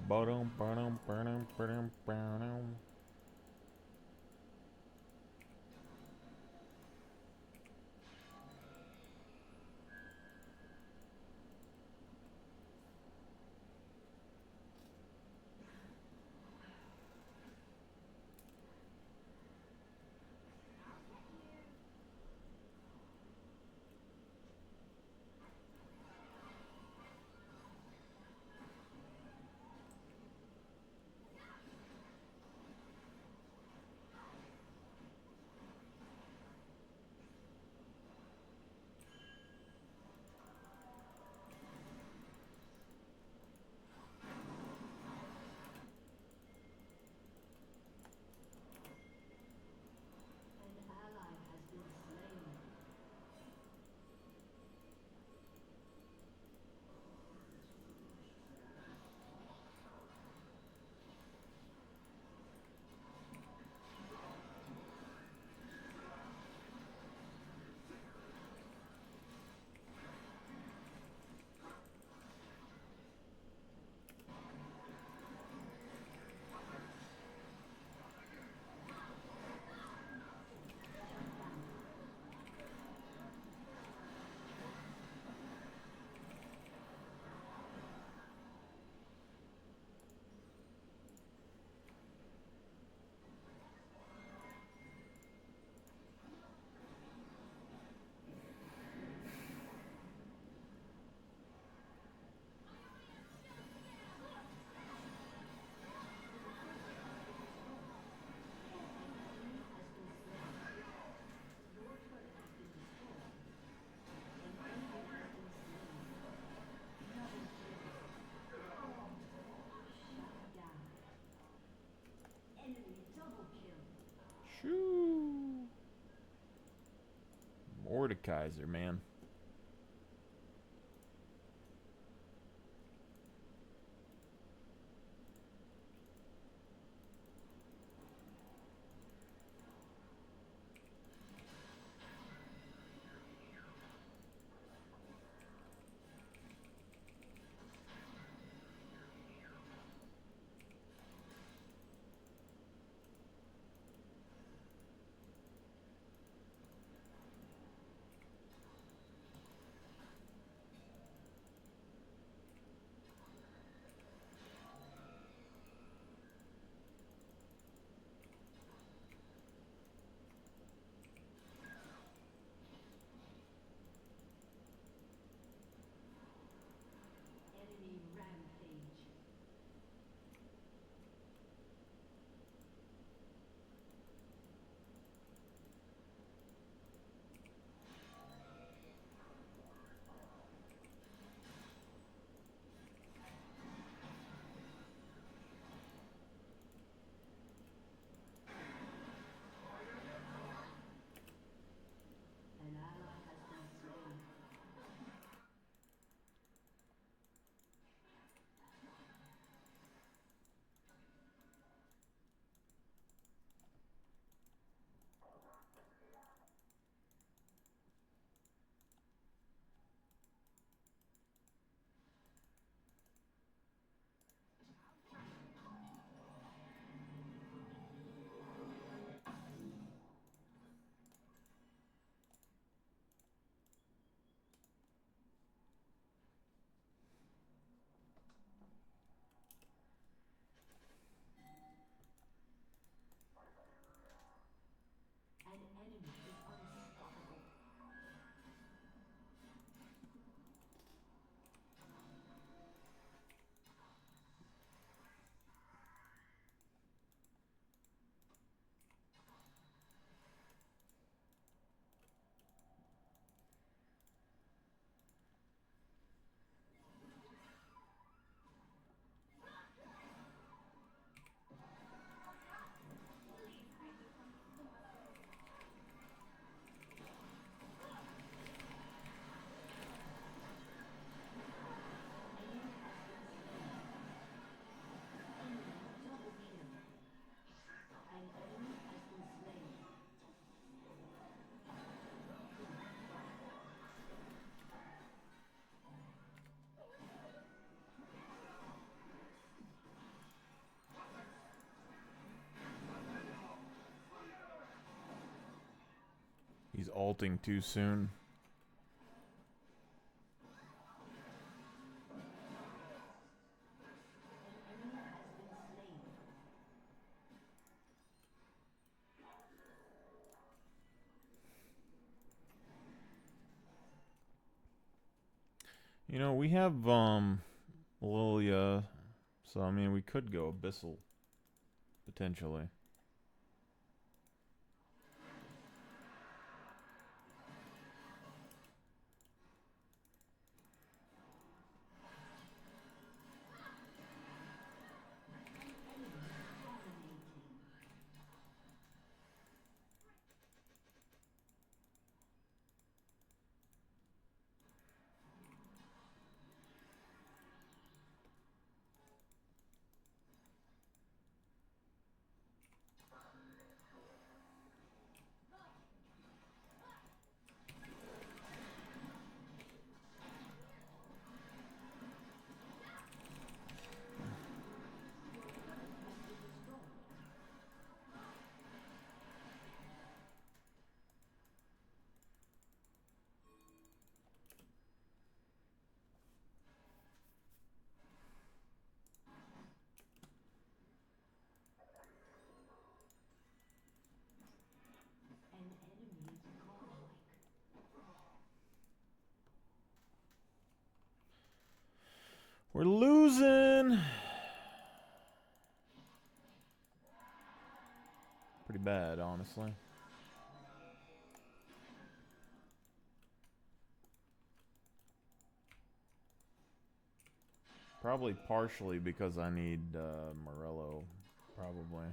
S1: Ba-dum, ba-dum, ba-dum, ba-dum, ba-dum. Shoo. Mordekaiser, man. alting too soon. You know, we have Lilia, so I mean we could go Abyssal potentially. We're losing. Pretty bad, honestly. Probably partially because I need Morello, probably.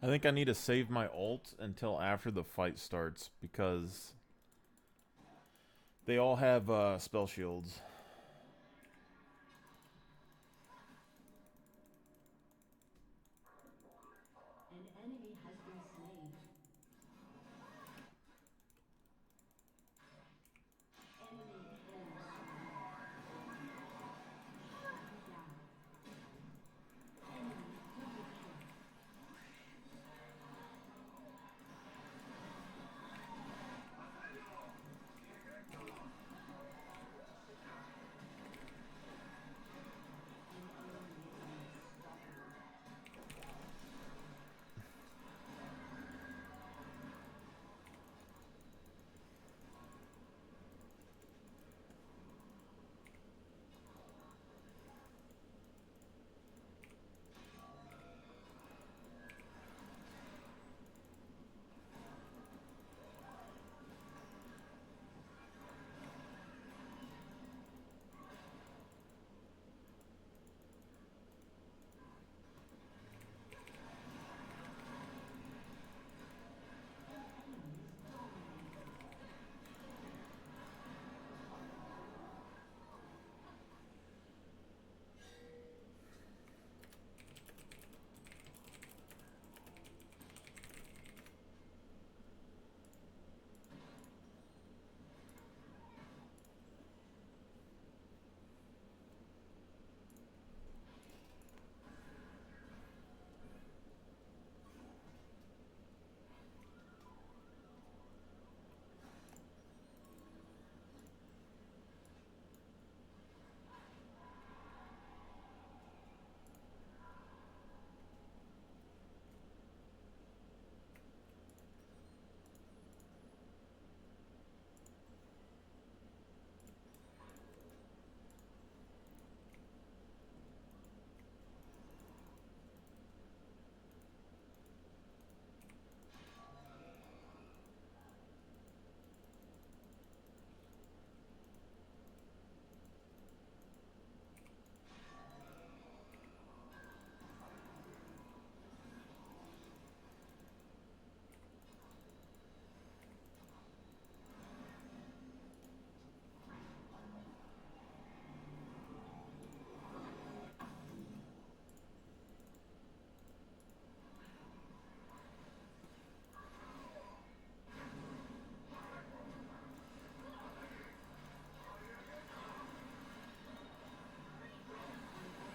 S1: I think I need to save my ult until after the fight starts because they all have spell shields.
S22: An enemy has been slain. Enemy killing spree. Shut down. Enemy double kill. An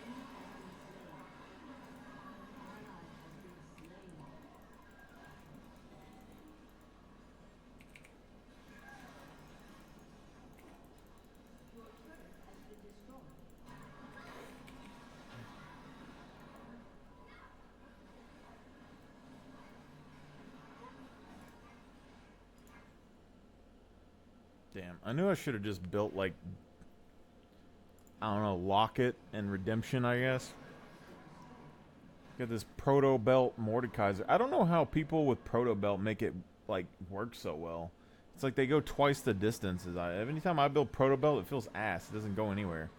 S22: enemy is unstoppable. Your turret has been destroyed.
S1: Damn, I knew I should have just built like, I don't know, Locket and Redemption, I guess. Got this Proto Belt Mordekaiser. I don't know how people with Proto Belt make it like work so well. It's like they go twice the distance as I. Every time I build Proto Belt, it feels ass. It doesn't go anywhere.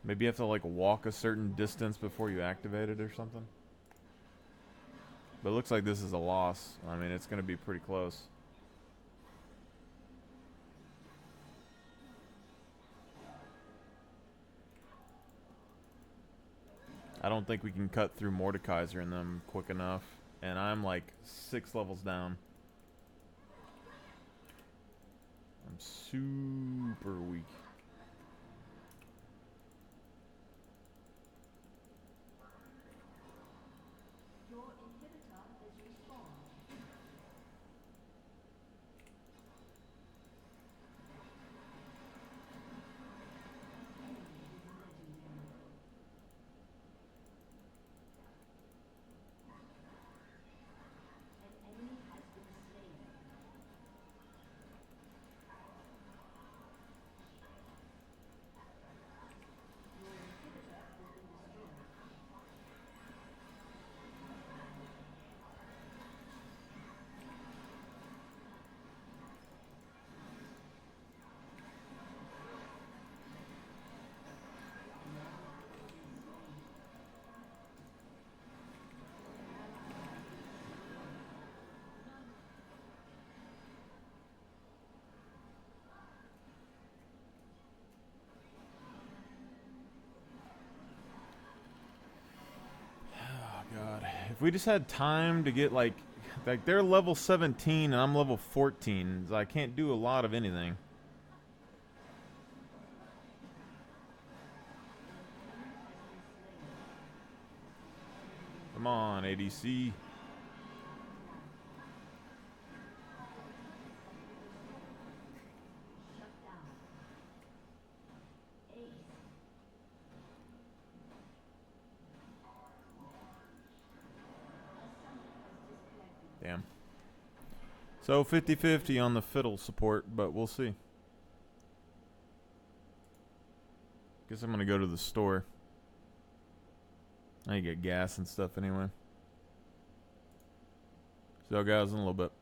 S1: Maybe you have to like walk a certain distance before you activate it or something. But it looks like this is a loss. I mean, it's going to be pretty close. I don't think we can cut through Mordekaiser in them quick enough. And I'm like 6 levels down. I'm super weak.
S22: Your inhibitor is respawned. Enemy is legendary. An enemy has been slain.
S1: if we just had time to get like they're level 17 and I'm level 14, so I can't do a lot of anything. Come on, ADC. Damn. So 50-50 on the fiddle support, but we'll see. Guess I'm gonna go to the store. I need to get gas and stuff anyway. So guys, in a little bit.